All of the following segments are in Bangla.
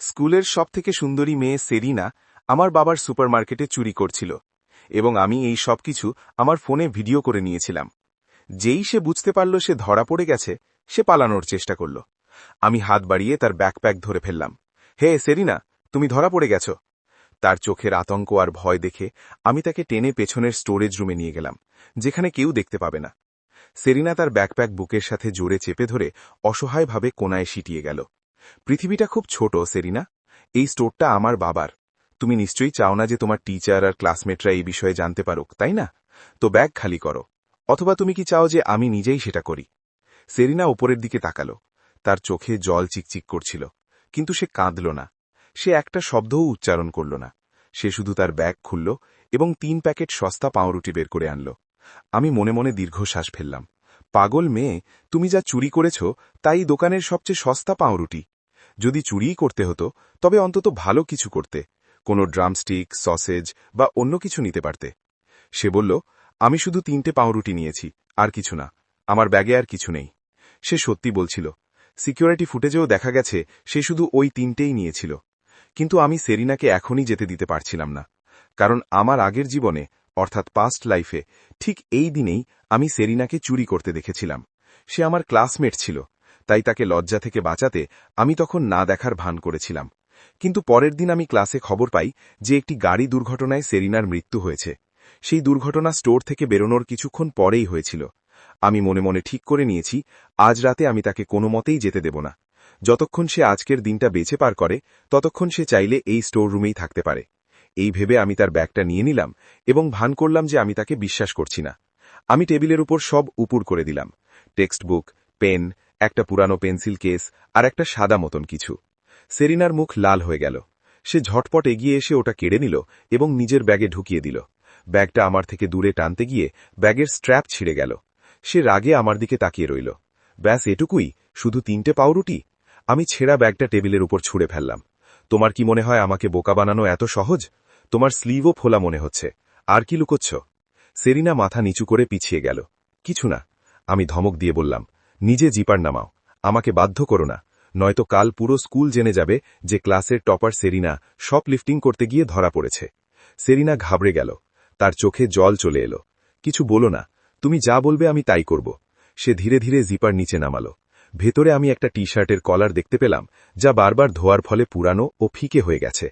স্কুলের সবথেকে সুন্দরী মেয়ে সেরিনা আমার বাবার সুপারমার্কেটে চুরি করছিল এবং আমি এই সবকিছু আমার ফোনে ভিডিও করে নিয়েছিলাম। যেই সে বুঝতে পারল সে ধরা পড়ে গেছে, সে পালানোর চেষ্টা করল। আমি হাত বাড়িয়ে তার ব্যাকপ্যাক ধরে ফেললাম। হে সেরিনা, তুমি ধরা পড়ে গেছ। তার চোখের আতঙ্ক আর ভয় দেখে আমি তাকে টেনে পেছনের স্টোরেজ রুমে নিয়ে গেলাম, যেখানে কেউ দেখতে পাবে না। সেরিনা তার ব্যাকপ্যাক বুকের সাথে জোরে চেপে ধরে অসহায়ভাবে কোনায় সিটিয়ে গেল। পৃথিবীটা খুব ছোট সেরিনা, এই স্টোরটা আমার বাবার। তুমি নিশ্চয়ই চাও না যে তোমার টিচার আর ক্লাসমেটরা এই বিষয়ে জানতে পারুক, তাই না? তো ব্যাগ খালি করো। অথবা তুমি কি চাও যে আমি নিজেই সেটা করি? সেরিনা উপরের দিকে তাকালো। তার চোখে জল চিকচিক করছিল, কিন্তু সে কাঁদল না। সে একটা শব্দও উচ্চারণ করল না। সে শুধু তার ব্যাগ খুলল এবং 3 প্যাকেট সস্তা পাউরুটি বের করে আনল। আমি মনে মনে দীর্ঘশ্বাস ফেললাম। পাগল মেয়ে, তুমি যা চুরি করেছ তাই দোকানের সবচেয়ে সস্তা পাউরুটি। যদি চুরিই করতে হতো তবে অন্তত ভালো কিছু করতে, কোনো ড্রামস্টিক, সসেজ বা অন্য কিছু নিতে পারতে। সে বলল, আমি শুধু 3টে পাউরুটি নিয়েছি, আর কিছু না। আমার ব্যাগে আর কিছু নেই। সে সত্যি বলছিল। সিকিউরিটি ফুটেজেও দেখা গেছে সে শুধু ওই 3টেই নিয়েছিল। কিন্তু আমি সেরিনাকে এখনই যেতে দিতে পারছিলাম না, কারণ আমার আগের জীবনে, অর্থাৎ পাস্ট লাইফে, ঠিক এই দিনেই আমি সেরিনাকে চুরি করতে দেখেছিলাম। সে আমার ক্লাসমেট ছিল, তাই তাকে লজ্জা থেকে বাঁচাতে আমি তখন না দেখার ভান করেছিলাম। কিন্তু পরের দিন আমি ক্লাসে খবর পাই যে একটি গাড়ি দুর্ঘটনায় সেরিনার মৃত্যু হয়েছে। সেই দুর্ঘটনা স্টোর থেকে বেরোনোর কিছুক্ষণ পরেই হয়েছিল। আমি মনে মনে ঠিক করে নিয়েছি, আজ রাতে আমি তাকে কোনো মতেই যেতে দেব না। যতক্ষণ সে আজকের দিনটা বেঁচে পার করে, ততক্ষণ সে চাইলে এই স্টোর রুমেই থাকতে পারে। এই ভেবে আমি তার ব্যাগটা নিয়ে নিলাম এবং ভান করলাম যে আমি তাকে বিশ্বাস করছি না। আমি টেবিলের উপর সব উপুড় করে দিলাম। টেক্সট বুক, পেন, একটা পুরানো পেন্সিল কেস আর একটা সাদা মতন কিছু। সেরিনার মুখ লাল হয়ে গেল। সে ঝটপট এগিয়ে এসে ওটা কেড়ে নিল এবং নিজের ব্যাগে ঢুকিয়ে দিল। ব্যাগটা আমার থেকে দূরে টানতে গিয়ে ব্যাগের স্ট্র্যাপ ছিঁড়ে গেল। সে রাগে আমার দিকে তাকিয়ে রইল। ব্যাস এটুকুই? শুধু 3টে পাউরুটি? আমি ছেঁড়া ব্যাগটা টেবিলের উপর ছুঁড়ে ফেললাম। তোমার কি মনে হয় আমাকে বোকা বানানো এত সহজ? তোমার স্লিভও ফোলা মনে হচ্ছে। আর কি লুকোচ্ছ? সেরিনা মাথা নিচু করে পিছিয়ে গেল। কিছু না, আমি ধমক দিয়ে বললাম। নিজে জিপার নামাও, আমাকে বাধ্য করো না, নয়তো কাল পুরো স্কুল জেনে যাবে যে ক্লাসের টপার সেরিনা শপ লিফটিং করতে গিয়ে ধরা পড়েছে। সেরিনা ঘাবড়ে গেল। তার চোখে জল চলে এলো। কিছু বলো না, তুমি যা বলবে আমি তাই করব। সে ধীরে ধীরে জিপার নিচে নামালো। ভেতরে আমি একটা টি শার্টের কলার দেখতে পেলাম, যা বারবার ধোয়ার ফলে পুরানো ও ফিকে হয়ে গেছে।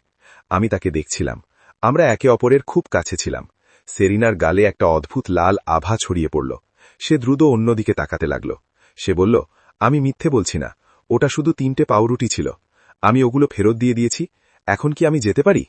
আমি তাকে দেখছিলাম। আমরা একে অপরের খুব কাছে ছিলাম। সেরিনার গালে একটা অদ্ভুত লাল আভা ছড়িয়ে পড়ল। সে দ্রুত অন্যদিকে তাকাতে লাগল। সে বলল, আমি মিথ্যে বলছি না, ওটা শুধু 3টে পাউরুটি ছিল। আমি ওগুলো ফেরত দিয়ে দিয়েছি। এখন কি আমি যেতে পারি?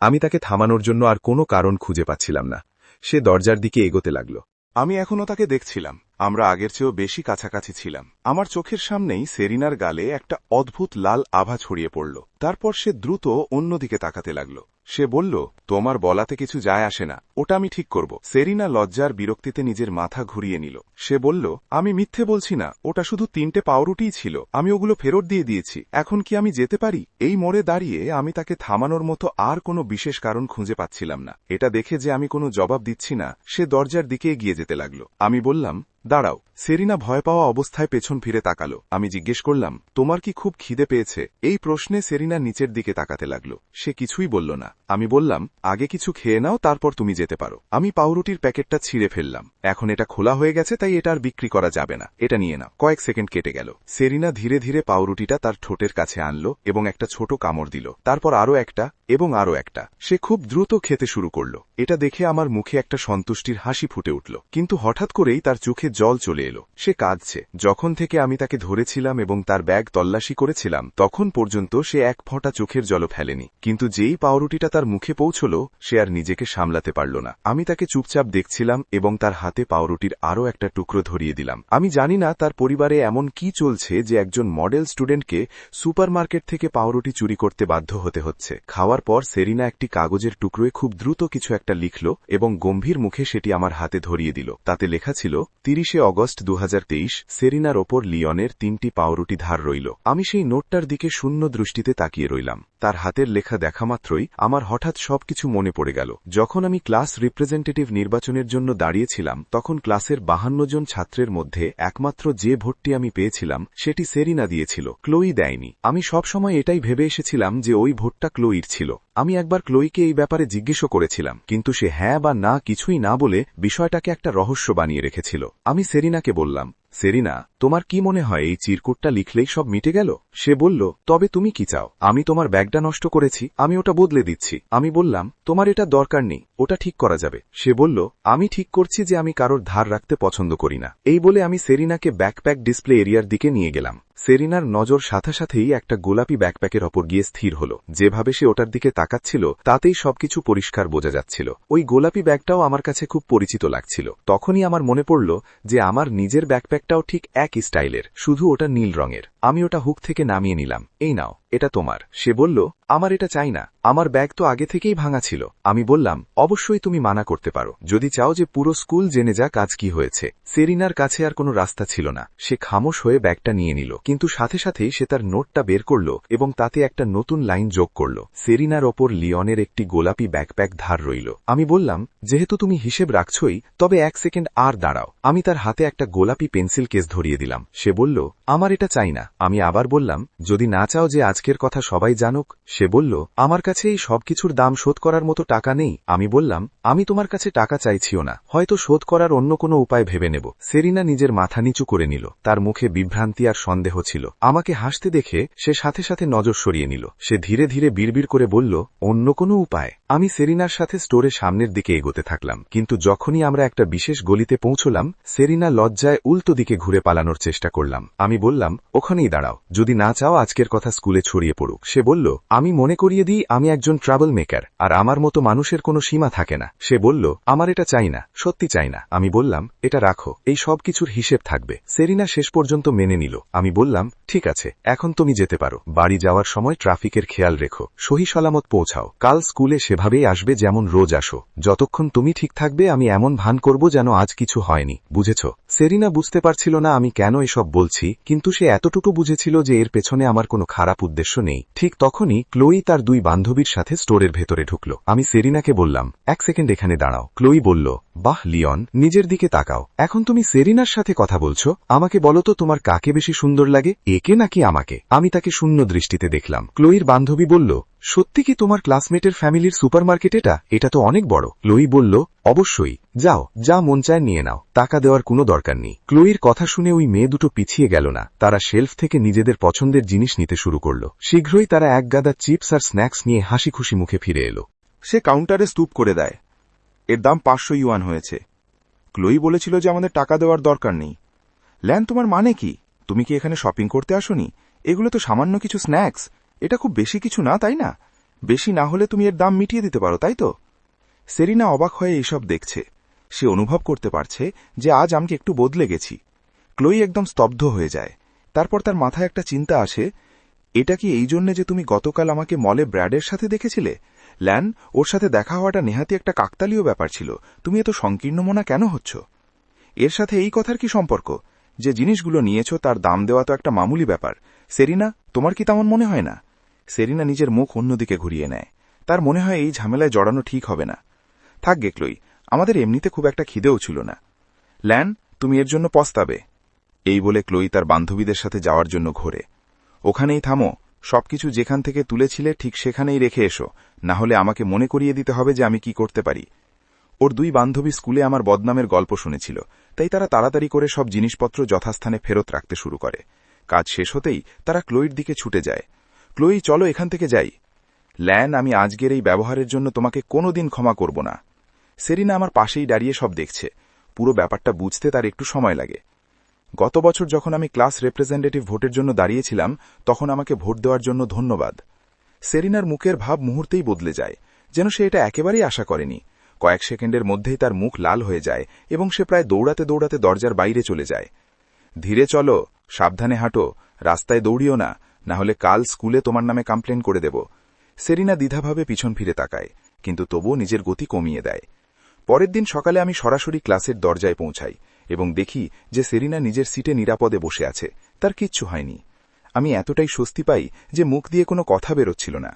আমি তাকে থামানোর জন্য আর কোনো কারণ খুঁজে পাচ্ছিলাম না। সে দরজার দিকে এগোতে লাগল। আমি এখনও তাকে দেখছিলাম। আমরা আগের চেয়েও বেশি কাছাকাছি ছিলাম। আমার চোখের সামনেই সেরিনার গালে একটা অদ্ভুত লাল আভা ছড়িয়ে পড়ল। তারপর সে দ্রুত অন্যদিকে তাকাতে লাগল। সে বলল, তোমার বলাতে কিছু যায় আসে না, ওটা আমি ঠিক করব। সেরিনা লজ্জার বিরক্তিতে নিজের মাথা ঘুরিয়ে নিল। সে বলল, আমি মিথ্যে বলছি না, ওটা শুধু 3টে পাউরুটিই ছিল। আমি ওগুলো ফেরত দিয়ে দিয়েছি। এখন কি আমি যেতে পারি? এই মোড়ে দাঁড়িয়ে আমি তাকে থামানোর মতো আর কোনো বিশেষ কারণ খুঁজে পাচ্ছিলাম না। এটা দেখে যে আমি কোনো জবাব দিচ্ছি না, সে দরজার দিকে এগিয়ে যেতে লাগল। আমি বললাম, দাঁড়াও। সেরিনা ভয় পাওয়া অবস্থায় পেছন ফিরে তাকালো। আমি জিজ্ঞেস করলাম, তোমার কি খুব খিদে পেয়েছে? এই প্রশ্নে সেরিনা নিচের দিকে তাকাতে লাগলো। সে কিছুই বলল না। আমি বললাম, আগে কিছু খেয়ে নাও, তারপর তুমি যেতে পারো। আমি পাউরুটির প্যাকেটটা ছিঁড়ে ফেললাম। এখন এটা খোলা হয়ে গেছে, তাই এটা আর বিক্রি করা যাবে না। এটা নিয়ে নাও। কয়েক সেকেন্ড কেটে গেল। সেরিনা ধীরে ধীরে পাউরুটিটা তার ঠোঁটের কাছে আনলো এবং একটা ছোট কামড় দিল। তারপর আরও একটা এবং আরও একটা। সে খুব দ্রুত খেতে শুরু করল। এটা দেখে আমার মুখে একটা সন্তুষ্টির হাসি ফুটে উঠল। কিন্তু হঠাৎ করেই তার চোখে জল চলে এলো। সে কাঁদছে। যখন থেকে আমি তাকে ধরেছিলাম এবং তার ব্যাগ তল্লাশি করেছিলাম, তখন পর্যন্ত সে এক ফোঁটা চোখের জলও ফেলেনি। কিন্তু যেই পাউরুটিটা তার মুখে পৌঁছল, সে আর নিজেকে সামলাতে পারল না। আমি তাকে চুপচাপ দেখছিলাম এবং তার হাতে পাউরুটির আরও একটা টুকরো ধরিয়ে দিলাম। আমি জানি না তার পরিবারে এমন কি চলছে যে একজন মডেল স্টুডেন্টকে সুপারমার্কেট থেকে পাউরুটি চুরি করতে বাধ্য হতে হচ্ছে। খাওয়ার পর সেরিনা একটি কাগজের টুকরোয় খুব দ্রুত কিছু একটা লিখল এবং গম্ভীর মুখে সেটি আমার হাতে ধরিয়ে দিল। তাতে লেখা ছিল, 30 30 অগস্ট 2023 সেরিনার ওপর লিওনের 3টি পাউরুটি ধার রইল। আমি সেই নোটটার দিকে শূন্য দৃষ্টিতে তাকিয়ে রইলাম। তার হাতের লেখা দেখা মাত্রই আমার হঠাৎ সবকিছু মনে পড়ে গেল। যখন আমি ক্লাস রিপ্রেজেন্টেটিভ নির্বাচনের জন্য দাঁড়িয়েছিলাম তখন ক্লাসের 52 জন ছাত্রের মধ্যে একমাত্র যে ভোটটি আমি পেয়েছিলাম সেটি সেরিনা দিয়েছিল, ক্লোই দেয়নি। আমি সবসময় এটাই ভেবে এসেছিলাম যে ওই ভোটটা ক্লোইর ছিল। আমি একবার ক্লোইকে এই ব্যাপারে জিজ্ঞেসও করেছিলাম, কিন্তু সে হ্যাঁ বা না কিছুই না বলে বিষয়টাকে একটা রহস্য বানিয়ে রেখেছিল। আমি সেরিনাকে বললাম, সেরিনা, তোমার কি মনে হয় এই চিরকুটটা লিখলেই সব মিটে গেল? সে বলল, তবে তুমি কি চাও? আমি তোমার ব্যাগটা নষ্ট করেছি, আমি ওটা বদলে দিচ্ছি। আমি বললাম, তোমার এটা দরকার নেই, ওটা ঠিক করা যাবে। সে বলল, আমি ঠিক করছি যে আমি কারোর ধার রাখতে পছন্দ করি না। এই বলে আমি সেরিনাকে ব্যাকপ্যাক ডিসপ্লে এরিয়ার দিকে নিয়ে গেলাম। সেরিনার নজর সাথে সাথেই একটা গোলাপি ব্যাকপ্যাকের ওপর গিয়ে স্থির হল। যেভাবে সে ওটার দিকে তাকাচ্ছিল তাতেই সবকিছু পরিষ্কার বোঝা যাচ্ছিল। ওই গোলাপি ব্যাগটাও আমার কাছে খুব পরিচিত লাগছিল। তখনই আমার মনে পড়ল যে আমার নিজের ব্যাকপ্যাকটাও ঠিক একই স্টাইলের, শুধু ওটা নীল রঙের। আমি ওটা হুক থেকে নামিয়ে নিলাম। এই নাও, এটা তোমার। সে বলল, আমার এটা চাই না, আমার ব্যাগ তো আগে থেকেই ভাঙা ছিল। আমি বললাম, অবশ্যই তুমি মানা করতে পারো, যদি চাও যে পুরো স্কুল জেনে যাক আজ কি হয়েছে। সেরিনার কাছে আর কোনো রাস্তা ছিল না। সে খামোশ হয়ে ব্যাগটা নিয়ে নিল, কিন্তু সাথে সাথেই সে তার নোটটা বের করল এবং তাতে একটা নতুন লাইন যোগ করল। সেরিনার ওপর লিওনের একটি গোলাপি ব্যাকপ্যাক ধার রইল। আমি বললাম, যেহেতু তুমি হিসেব রাখছই তবে 1 সেকেন্ড আর দাঁড়াও। আমি তার হাতে একটা গোলাপি পেন্সিল কেস ধরিয়ে দিলাম। সে বলল, আমার এটা চাই না। আমি আবার বললাম, যদি না চাও যে আজকের কথা সবাই জানুক? সে বলল, আমার কাছে এই সবকিছুর দাম শোধ করার মতো টাকা নেই। আমি বললাম, আমি তোমার কাছে টাকা চাইছিও না, হয়তো শোধ করার অন্য কোনো উপায় ভেবে নেব। সেরিনা নিজের মাথা নিচু করে নিল। তার মুখে বিভ্রান্তি আর সন্দেহ ছিল। আমাকে হাসতে দেখে সে সাথে সাথে নজর সরিয়ে নিল। সে ধীরে ধীরে বিড়বিড় করে বলল, অন্য কোনো উপায়? আমি সেরিনার সাথে স্টোরের সামনের দিকে এগোতে থাকলাম, কিন্তু যখনই আমরা একটা বিশেষ গলিতে পৌঁছলাম সেরিনা লজ্জায় উল্টো দিকে ঘুরে পালানোর চেষ্টা করলাম। আমি বললাম, ওখানেই দাঁড়াও, যদি না চাও আজকের কথা স্কুলে ছড়িয়ে পড়ুক। সে বলল, আমি মনে করিয়ে দিই আমি একজন ট্রাভেল মেকার, আর আমার মতো মানুষের কোনো সীমা থাকে না। সে বলল, আমার এটা চাই না, সত্যি চাই না। আমি বললাম, এটা রাখো, এই সব কিছুর হিসেব থাকবে। সেরিনা শেষ পর্যন্ত মেনে নিল। আমি বললাম, ঠিক আছে, এখন তুমি যেতে পারো। বাড়ি যাওয়ার সময় ট্রাফিকের খেয়াল রেখো, সহি সালামত পৌঁছাও। কাল স্কুলে সেভাবেই আসবে যেমন রোজ আসো। যতক্ষণ তুমি ঠিক থাকবে আমি এমন ভান করব যেন আজ কিছু হয়নি, বুঝেছ? সেরিনা বুঝতে পারছিল না আমি কেন এসব বলছি, কিন্তু সে এতটুকু বুঝেছিল যে এর পেছনে আমার কোনো খারাপ উদ্দেশ্য নেই। ঠিক তখনই ক্লোই তার 2 বান্ধবীর সাথে স্টোরের ভেতরে ঢুকল। আমি সেরিনাকে বললাম, 1 সেকেন্ড এখানে দাঁড়াও। ক্লোই বলল, বাহ লিওন, নিজের দিকে তাকাও। এখন তুমি সেরিনার সাথে কথা বলছো? আমাকে বলো তো তোমার কাকে বেশি সুন্দর লাগে, একে নাকি আমাকে? আমি তাকে শূন্য দৃষ্টিতে দেখলাম। ক্লোইর বান্ধবী বলল, সত্যি কি তোমার ক্লাসমেটের ফ্যামিলির সুপারমার্কেট এটা? এটা তো অনেক বড়। ক্লোই বলল, অবশ্যই, যাও, যা মন চায় নিয়ে নাও, টাকা দেওয়ার কোনো দরকার নেই। ক্লোইর কথা শুনে ওই মেয়ে দুটো পিছিয়ে গেল না। তারা শেলফ থেকে নিজেদের পছন্দের জিনিস নিতে শুরু করল। শীঘ্রই তারা এক গাদা চিপস আর স্ন্যাক্স নিয়ে হাসি খুশি মুখে ফিরে এলো। সে কাউন্টারে স্তূপ করে দেয়। এর দাম 500 ইউয়ান হয়েছে। ক্লোই বলেছিল যে আমাদের টাকা দেওয়ার দরকার নেই। ল্যান, তোমার মানে কি? তুমি কি এখানে শপিং করতে আসোনি? এগুলো তো সামান্য কিছু স্ন্যাক্স, এটা খুব বেশি কিছু না, তাই না? বেশি না হলে তুমি এর দাম মিটিয়ে দিতে পারো, তাই তো? সেরিনা অবাক হয়ে এইসব দেখছে। সে অনুভব করতে পারছে যে আজ আমি একটু বদলে গেছি। ক্লোই একদম স্তব্ধ হয়ে যায়। তারপর তার মাথায় একটা চিন্তা আসে, এটা কি এই জন্য যে তুমি গতকাল আমাকে মলে ব্র্যাডের সাথে দেখেছিলে? ল্যান, ওর সাথে দেখা হওয়াটা নেহাতি একটা কাকতালীয় ব্যাপার ছিল। তুমি এত সংকীর্ণ মনা কেন হচ্ছ? এর সাথে এই কথার কি সম্পর্ক? যে জিনিসগুলো নিয়েছ তার দাম দেওয়া তো একটা মামুলি ব্যাপার। সেরিনা, তোমার কি তেমন মনে হয় না? সেরিনা নিজের মুখ অন্যদিকে ঘুরিয়ে নেয়। তার মনে হয় এই ঝামেলায় জড়ানো ঠিক হবে না। থাকবে ক্লোই, আমাদের এমনিতে খুব একটা খিদেও ছিল না। ল্যান, তুমি এর জন্য পস্তাবে। এই বলে ক্লোই তার বান্ধবীদের সাথে যাওয়ার জন্য ঘোরে। ওখানেই থামো, সবকিছু যেখান থেকে তুলেছিলে ঠিক সেখানেই রেখে এসো, না হলে আমাকে মনে করিয়ে দিতে হবে যে আমি কি করতে পারি। ওর 2 বান্ধবী স্কুলে আমার বদনামের গল্প শুনেছিল, তাই তারা তাড়াতাড়ি করে সব জিনিসপত্র যথাস্থানে ফেরত রাখতে শুরু করে। কাজ শেষ হতেই তারা ক্লোইর দিকে ছুটে যায়। ক্লোই, চলো এখান থেকে যাই। ল্যান, আমি আজকের এই ব্যবহারের জন্য তোমাকে কোনোদিন ক্ষমা করব না। সেরিনা আমার পাশেই দাঁড়িয়ে সব দেখছে। পুরো ব্যাপারটা বুঝতে তার একটু সময় লাগে। গত বছর যখন আমি ক্লাস রিপ্রেজেন্টেটিভ ভোটের জন্য দাঁড়িয়েছিলাম তখন আমাকে ভোট দেওয়ার জন্য ধন্যবাদ। সেরিনার মুখের ভাব মুহূর্তেই বদলে যায়, যেন সে এটা একেবারেই আশা করেনি। কয়েক সেকেন্ডের মধ্যেই তার মুখ লাল হয়ে যায় এবং সে প্রায় দৌড়াতে দৌড়াতে দরজার বাইরে চলে যায়। ধীরে চলো, সাবধানে হাঁটো, রাস্তায় দৌড়িও না, না হলে কাল স্কুলে তোমার নামে কমপ্লেন করে দেব। সেরিনা দ্বিধাভাবে পিছন ফিরে তাকায়, কিন্তু তবুও নিজের গতি কমিয়ে দেয়। পরের দিন সকালে আমি সরাসরি ক্লাসের দরজায় পৌঁছাই এবং দেখি যে সেরিনা নিজের সিটে নিরাপদে বসে আছে, তার কিচ্ছু হয়নি। আমি এতটাই স্বস্তি পাই যে মুখ দিয়ে কোনো কথা বেরোচ্ছিল না।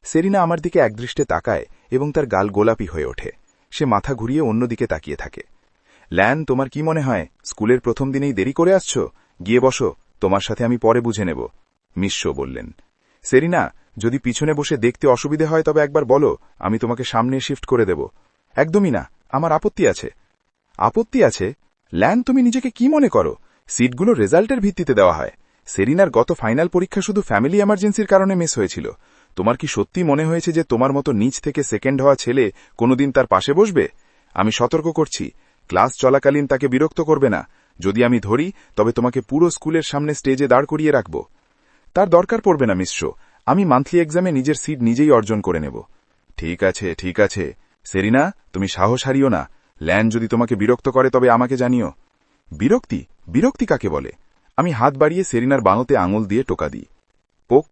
সেরিনা আমার দিকে একদৃষ্টে তাকায় এবং তার গাল গোলাপি হয়ে ওঠে। সে মাথা ঘুরিয়ে অন্যদিকে তাকিয়ে থাকে। ল্যান, তোমার কি মনে হয় স্কুলের প্রথম দিনেই দেরি করে আসছো? গিয়ে বসো, তোমার সাথে আমি পরে বুঝে নেব, মিশ্র বললেন। সেরিনা, যদি পিছনে বসে দেখতে অসুবিধে হয় তবে একবার বলো, আমি তোমাকে সামনে শিফট করে দেব। একদমই না, আমার আপত্তি আছে। আপত্তি আছে? ল্যান, তুমি নিজেকে কি মনে করো? সিটগুলো রেজাল্টের ভিত্তিতে দেওয়া হয়। সেরিনার গত ফাইনাল পরীক্ষা শুধু ফ্যামিলি এমার্জেন্সির কারণে মিস হয়েছিল। তোমার কি সত্যি মনে হয়েছে যে তোমার মতো নিচ থেকে সেকেন্ড হওয়া ছেলে কোনোদিন তার পাশে বসবে? আমি সতর্ক করছি, ক্লাস চলাকালীন তাকে বিরক্ত করবে না। যদি আমি ধরি তবে তোমাকে পুরো স্কুলের সামনে স্টেজে দাঁড় করিয়ে রাখব। তার দরকার পড়বে না মিশ্র, আমি মান্থলি এক্সামে নিজের সিট নিজেই অর্জন করে নেব। ঠিক আছে, ঠিক আছে। সেরিনা, তুমি সাহস হারিও না। ল্যান যদি তোমাকে বিরক্ত করে তবে আমাকে জানিও। বিরক্তি? বিরক্তি কাকে বলে? আমি হাত বাড়িয়ে সেরিনার বানোতে আঙুল দিয়ে টোকা দিই। পোক?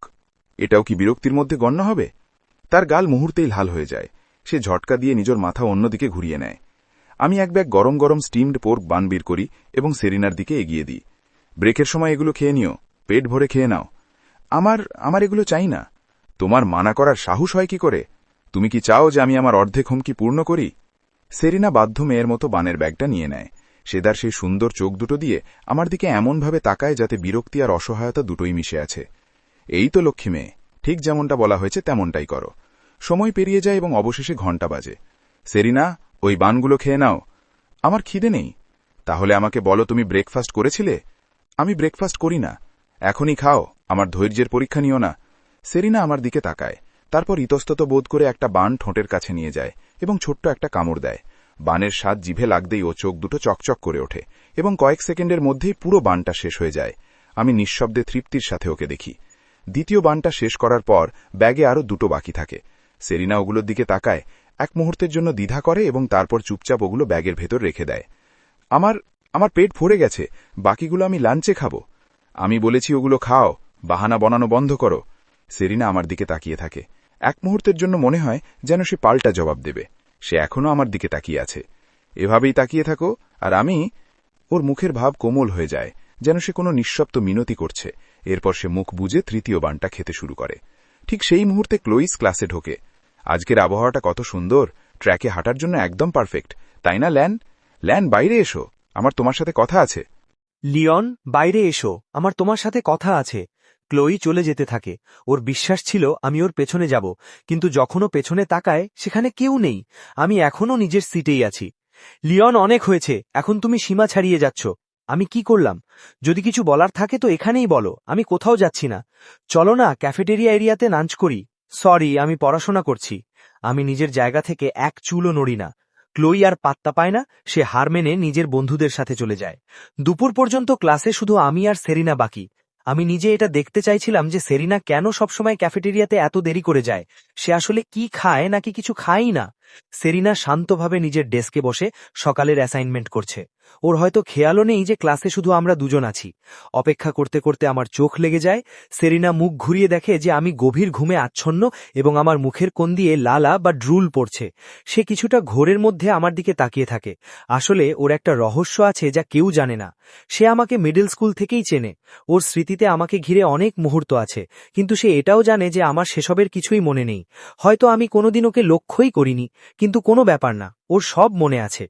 এটাও কি বিরক্তির মধ্যে গণ্য হবে? তার গাল মুহূর্তেই লাল হয়ে যায়। সে ঝটকা দিয়ে নিজের মাথা অন্যদিকে ঘুরিয়ে নেয়। আমি এক ব্যাগ গরম গরম স্টিমড পোর্ক বান বের করি এবং সেরিনার দিকে এগিয়ে দিই। ব্রেকের সময় এগুলো খেয়ে নিও, পেট ভরে খেয়ে নাও। আমার এগুলো চাই না। তোমার মানা করার সাহস হয় কি করে? তুমি কি চাও যে আমি আমার অর্ধেক হুমকি পূর্ণ করি? সেরিনা বাধ্য মেয়ের মতো বানের ব্যাগটা নিয়ে নেয়। সেদার সেই সুন্দর চোখ দুটো দিয়ে আমার দিকে এমনভাবে তাকায় যাতে বিরক্তি আর অসহায়তা দুটোই মিশে আছে। এই তো লক্ষ্মী মেয়ে, ঠিক যেমনটা বলা হয়েছে তেমনটাই করো। সময় পেরিয়ে যায় এবং অবশেষে ঘণ্টা বাজে। সেরিনা, ওই বানগুলো খেয়ে নাও। আমার খিদে নেই। তাহলে আমাকে বলো, তুমি ব্রেকফাস্ট করেছিলে? আমি ব্রেকফাস্ট করি না। এখনই খাও, আমার ধৈর্যের পরীক্ষা নিও না। সেরিনা আমার দিকে তাকায়, তারপর ইতস্তত বোধ করে একটা বান ঠোঁটের কাছে নিয়ে যায় এবং ছোট্ট একটা কামড় দেয়। বানের স্বাদ জিভে লাগতেই ও চোখ দুটো চকচক করে ওঠে এবং কয়েক সেকেন্ডের মধ্যেই পুরো বানটা শেষ হয়ে যায়। আমি নিঃশব্দে তৃপ্তির সাথে ওকে দেখি। দ্বিতীয় বানটা শেষ করার পর ব্যাগে আরও দুটো বাকি থাকে। সেরিনা ওগুলোর দিকে তাকায়, এক মুহূর্তের জন্য দ্বিধা করে এবং তারপর চুপচাপ ওগুলো ব্যাগের ভেতর রেখে দেয়। আমার পেট ভরে গেছে, বাকিগুলো আমি লাঞ্চে খাবো। আমি বলেছি ওগুলো খাও, বাহানা বনানো বন্ধ করো। সেরিনা আমার দিকে তাকিয়ে থাকে। এক মুহূর্তের জন্য মনে হয় যেন সে পাল্টা জবাব দেবে। সে এখনও আমার দিকে তাকিয়ে আছে। এভাবেই তাকিয়ে থাকো, আর আমি। ওর মুখের ভাব কোমল হয়ে যায়, যেন সে কোনো নিঃশব্দ মিনতি করছে। এরপর সে মুখ বুজে তৃতীয় বানটা খেতে শুরু করে। ঠিক সেই মুহূর্তে ক্লোইস ক্লাসে ঢোকে। আজকের আবহাওয়াটা কত সুন্দর, ট্র্যাকে হাঁটার জন্য একদম পারফেক্ট, তাই না ল্যান? ল্যান, বাইরে এসো, আমার তোমার সাথে কথা আছে। লিওন, বাইরে এসো, আমার তোমার সাথে কথা আছে। ক্লোই চলে যেতে থাকে। ওর বিশ্বাস ছিল আমি ওর পেছনে যাব, কিন্তু যখনও পেছনে তাকায় সেখানে কেউ নেই। আমি এখনও নিজের সিটেই আছি। লিওন, অনেক হয়েছে, এখন তুমি সীমা ছাড়িয়ে যাচ্ছ। আমি কি করলাম? যদি কিছু বলার থাকে তো এখানেই বলো, আমি কোথাও যাচ্ছি না। চলো না, ক্যাফেটেরিয়া এরিয়াতে লাঞ্চ করি। সরি, আমি পড়াশোনা করছি। আমি নিজের জায়গা থেকে এক চুলও নড়ি না। ক্লোই আর পাত্তা পায় না, সে হার মেনে নিজের বন্ধুদের সাথে চলে যায়। দুপুর পর্যন্ত ক্লাসে শুধু আমি আর সেরিনা বাকি। আমি নিজে এটা দেখতে চাইছিলাম যে সেরিনা কেন সবসময় ক্যাফেটেরিয়াতে এত দেরি করে যায়। সে আসলে কি খায় নাকি কিছু খায়ই না। সেরিনা শান্তভাবে নিজের ডেস্কে বসে সকালের অ্যাসাইনমেন্ট করছে। ওর হয়তো খেয়ালও নেই যে ক্লাসে শুধু আমরা দুজন আছি। অপেক্ষা করতে করতে আমার চোখ লেগে যায়। সেরিনা মুখ ঘুরিয়ে দেখে যে আমি গভীর ঘুমে আচ্ছন্ন এবং আমার মুখের কোণ দিয়ে লালা বা ড্রুল পড়ছে। সে কিছুটা ঘোরের মধ্যে আমার দিকে তাকিয়ে থাকে। আসলে ওর একটা রহস্য আছে যা কেউ জানে না। সে আমাকে মিডল স্কুল থেকেই চেনে। ওর স্মৃতিতে আমাকে ঘিরে অনেক মুহূর্ত আছে, কিন্তু সে এটাও জানে যে আমার সেসবের কিছুই মনে নেই। হয়তো আমি কোনোদিন ওকে লক্ষ্যই করিনি, কিন্তু কোনো ব্যাপার না, ওর সব মনে আছে।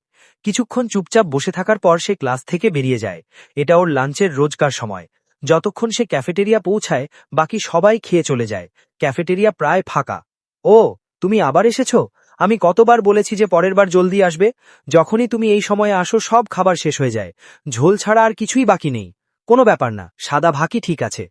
কিছুক্ষণ চুপচাপ বসে থাকার পর সে ক্লাস থেকে বেরিয়ে যায়। এটা ওর লাঞ্চের রোজকার সময়। যতক্ষণ সে ক্যাফেটেরিয়া পৌঁছায় বাকি সবাই খেয়ে চলে যায়। ক্যাফেটেরিয়া প্রায় ফাঁকা। ও, তুমি আবার এসেছো? আমি কতবার বলেছি যে পরের বার জলদি আসবে। যখনই তুমি এই সময়ে আসো সব খাবার শেষ হয়ে যায়। ঝোল ছাড়া আর কিছুই বাকি নেই। কোনো ব্যাপার না, সাদা ভাতই ঠিক আছে।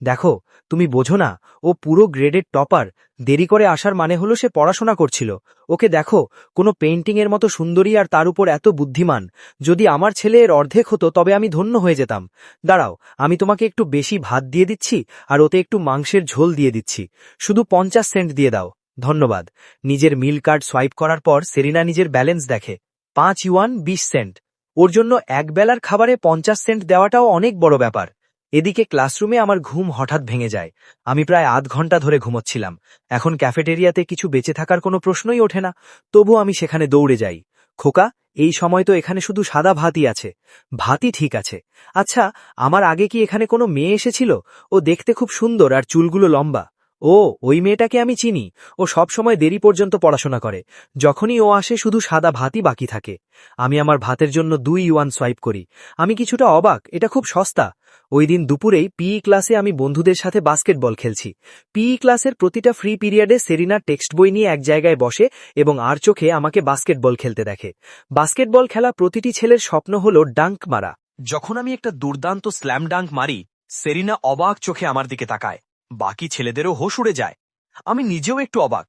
দেখো, তুমি বোঝো না, ও পুরো গ্রেডের টপার। দেরি করে আসার মানে হলো সে পড়াশোনা করছিল। ওকে দেখো, কোনো পেইন্টিংয়ের মতো সুন্দরী আর তার উপর এত বুদ্ধিমান। যদি আমার ছেলে এর অর্ধেক হতো তবে আমি ধন্য হয়ে যেতাম। দাঁড়াও, আমি তোমাকে একটু বেশি ভাত দিয়ে দিচ্ছি আর ওতে একটু মাংসের ঝোল দিয়ে দিচ্ছি। শুধু 50 সেন্ট দিয়ে দাও। ধন্যবাদ। নিজের মিল কার্ড সোয়াইপ করার পর সেরিনা নিজের ব্যালেন্স দেখে। 5 ইউয়ান 20 সেন্ট। ওর জন্য একবেলার খাবারে 50 সেন্ট দেওয়াটাও অনেক বড় ব্যাপার। এদিকে ক্লাসরুমে আমার ঘুম হঠাৎ ভেঙে যায়। আমি প্রায় আধ ঘন্টা ধরে ঘুমোচ্ছিলাম। এখন ক্যাফেটেরিয়াতে কিছু বেঁচে থাকার কোনো প্রশ্নই ওঠে না। তবু আমি সেখানে দৌড়ে যাই। খোকা, এই সময় তো এখানে শুধু সাদা ভাতই আছে। ভাতই ঠিক আছে। আচ্ছা, আমার আগে কি এখানে কোনো মেয়ে এসেছিল? ও দেখতে খুব সুন্দর আর চুলগুলো লম্বা। ও, ওই মেয়েটাকে আমি চিনি। ও সব সময় দেরি পর্যন্ত পড়াশোনা করে। যখনই ও আসে শুধু সাদা ভাতই বাকি থাকে। আমি আমার ভাতের জন্য 2 ইউয়ান সোয়াইপ করি। আমি কিছুটা অবাক, এটা খুব সস্তা। ওই দিন দুপুরেই পিই ক্লাসে আমি বন্ধুদের সাথে বাস্কেটবল খেলছি। পিই ক্লাসের প্রতিটা ফ্রি পিরিয়ডে সেরিনা টেক্সট বই নিয়ে এক জায়গায় বসে এবং আর চোখে আমাকে বাস্কেটবল খেলতে দেখে। বাস্কেটবল খেলা প্রতিটি ছেলের স্বপ্ন হল ডাঙ্ক মারা। যখন আমি একটা দুর্দান্ত স্ল্যাম ডাঙ্ক মারি, সেরিনা অবাক চোখে আমার দিকে তাকায়। বাকি ছেলেদেরও হোশ উড়ে যায়। আমি নিজেও একটু অবাক।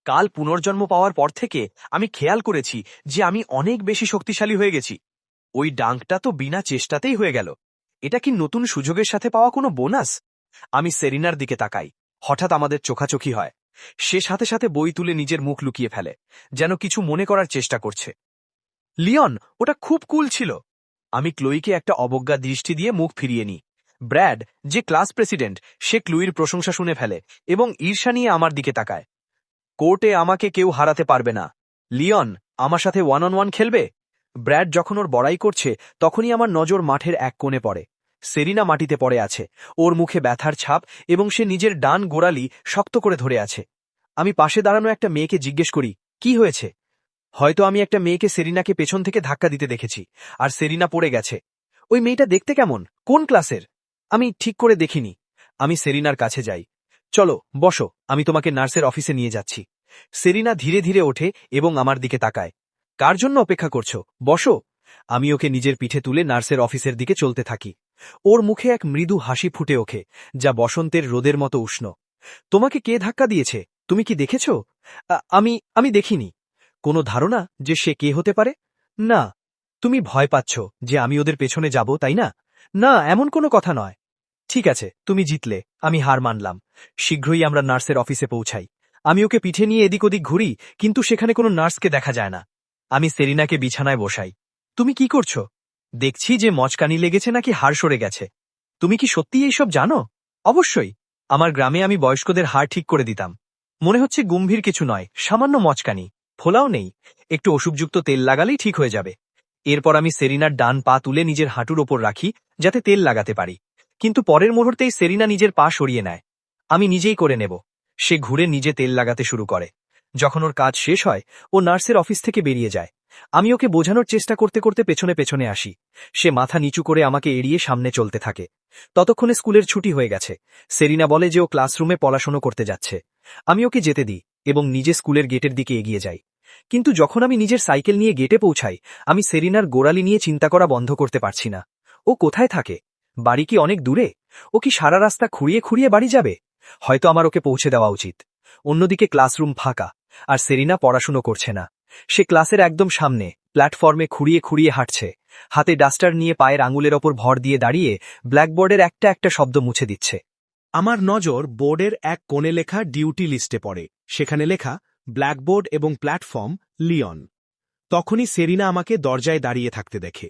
কাল পুনর্জন্ম পাওয়ার পর থেকে আমি খেয়াল করেছি যে আমি অনেক বেশি শক্তিশালী হয়ে গেছি। ওই ডাঙ্কটা তো বিনা চেষ্টাতেই হয়ে গেল। এটা কি নতুন সুযোগের সাথে পাওয়া কোনো বোনাস? আমি সেরিনার দিকে তাকাই। হঠাৎ আমাদের চোখাচোখি হয়। সে সাথে সাথে বই তুলে নিজের মুখ লুকিয়ে ফেলে, যেন কিছু মনে করার চেষ্টা করছে। লিওন, ওটা খুব কুল ছিল। আমি ক্লোইকে একটা অবজ্ঞা দৃষ্টি দিয়ে মুখ ফিরিয়ে নিই। ব্র্যাড, যে ক্লাস প্রেসিডেন্ট, সে ক্লুইর প্রশংসা শুনে ফেলে এবং ঈর্ষা নিয়ে আমার দিকে তাকায়। কোর্টে আমাকে কেউ হারাতে পারবে না। লিওন, আমার সাথে 1-on-1 খেলবে? ব্র্যাড যখন ওর বড়াই করছে তখনই আমার নজর মাঠের এক কোণে পড়ে। সেরিনা মাটিতে পড়ে আছে, ওর মুখে ব্যথার ছাপ এবং সে নিজের ডান গোড়ালি শক্ত করে ধরে আছে। আমি পাশে দাঁড়ানো একটা মেয়েকে জিজ্ঞেস করি, কি হয়েছে? হয়তো আমি একটা মেয়েকে সেরিনাকে পেছন থেকে ধাক্কা দিতে দেখেছি, আর সেরিনা পড়ে গেছে। ওই মেয়েটা দেখতে কেমন? কোন ক্লাসের? আমি ঠিক করে দেখিনি। আমি সেরিনার কাছে যাই। চলো, বসো, আমি তোমাকে নার্সের অফিসে নিয়ে যাচ্ছি। সেরিনা ধীরে ধীরে ওঠে এবং আমার দিকে তাকায়। কার জন্য অপেক্ষা করছো? বসো। আমি ওকে নিজের পিঠে তুলে নার্সের অফিসের দিকে চলতে থাকি। ওর মুখে এক মৃদু হাসি ফুটে ওঠে, যা বসন্তের রোদের মতো উষ্ণ। তোমাকে কে ধাক্কা দিয়েছে? তুমি কি দেখেছ? আমি দেখিনি। কোনো ধারণা যে সে কে হতে পারে? না। তুমি ভয় পাচ্ছ যে আমি ওদের পেছনে যাব, তাই না? না, এমন কোনো কথা নয়। ঠিক আছে, তুমি জিতলে, আমি হার মানলাম। শীঘ্রই আমরা নার্সের অফিসে পৌঁছাই। আমি ওকে পিঠে নিয়ে এদিক ওদিক ঘুরি, কিন্তু সেখানে কোনো নার্সকে দেখা যায় না। আমি সেরিনাকে বিছানায় বসাই। তুমি কি করছো? দেখছি যে মচকানি লেগেছে নাকি হাড় সরে গেছে। তুমি কি সত্যি এইসব জানো? অবশ্যই। আমার গ্রামে আমি বয়স্কদের হাড় ঠিক করে দিতাম। মনে হচ্ছে গম্ভীর কিছু নয়, সামান্য মচকানি। ফোলাও নেই। একটু ওষুধযুক্ত তেল লাগালেই ঠিক হয়ে যাবে। এরপর আমি সেরিনার ডান পা তুলে নিজের হাঁটুর ওপর রাখি, যাতে তেল লাগাতে পারি। কিন্তু পরের মুহূর্তেই সেরিনা নিজের পা সরিয়ে নেয়। আমি নিজেই করে নেব। সে ঘুরে নিজে তেল লাগাতে শুরু করে। যখন ওর কাজ শেষ হয়, ও নার্সের অফিস থেকে বেরিয়ে যায়। আমি ওকে বোঝানোর চেষ্টা করতে করতে পেছনে পেছনে আসি। সে মাথা নিচু করে আমাকে এড়িয়ে সামনে চলতে থাকে। ততক্ষণে স্কুলের ছুটি হয়ে গেছে। সেরিনা বলে যে ও ক্লাসরুমে পড়াশোনা করতে যাচ্ছে। আমি ওকে যেতে দিই এবং নিজে স্কুলের গেটের দিকে এগিয়ে যাই। কিন্তু যখন আমি নিজের সাইকেল নিয়ে গেটে পৌঁছাই, আমি সেরিনার গোড়ালি নিয়ে চিন্তা করা বন্ধ করতে পারছি না। ও কোথায় থাকে? বাড়ি কি অনেক দূরে? ও কি সারা রাস্তা খুঁড়িয়ে খুঁড়িয়ে বাড়ি যাবে? হয়তো আমার ওকে পৌঁছে দেওয়া উচিত। অন্যদিকে ক্লাসরুম ফাঁকা, আর সেরিনা পড়াশুনো করছে না। সে ক্লাসের একদম সামনে প্ল্যাটফর্মে খুঁড়িয়ে খুঁড়িয়ে হাঁটছে, হাতে ডাস্টার নিয়ে পায়ের আঙুলের ওপর ভর দিয়ে দাঁড়িয়ে ব্ল্যাকবোর্ডের একটা একটা শব্দ মুছে দিচ্ছে। আমার নজর বোর্ডের এক কোণে লেখা ডিউটি লিস্টে পড়ে। সেখানে লেখা ব্ল্যাকবোর্ড এবং প্ল্যাটফর্ম লিওন। তখনই সেরিনা আমাকে দরজায় দাঁড়িয়ে থাকতে দেখে।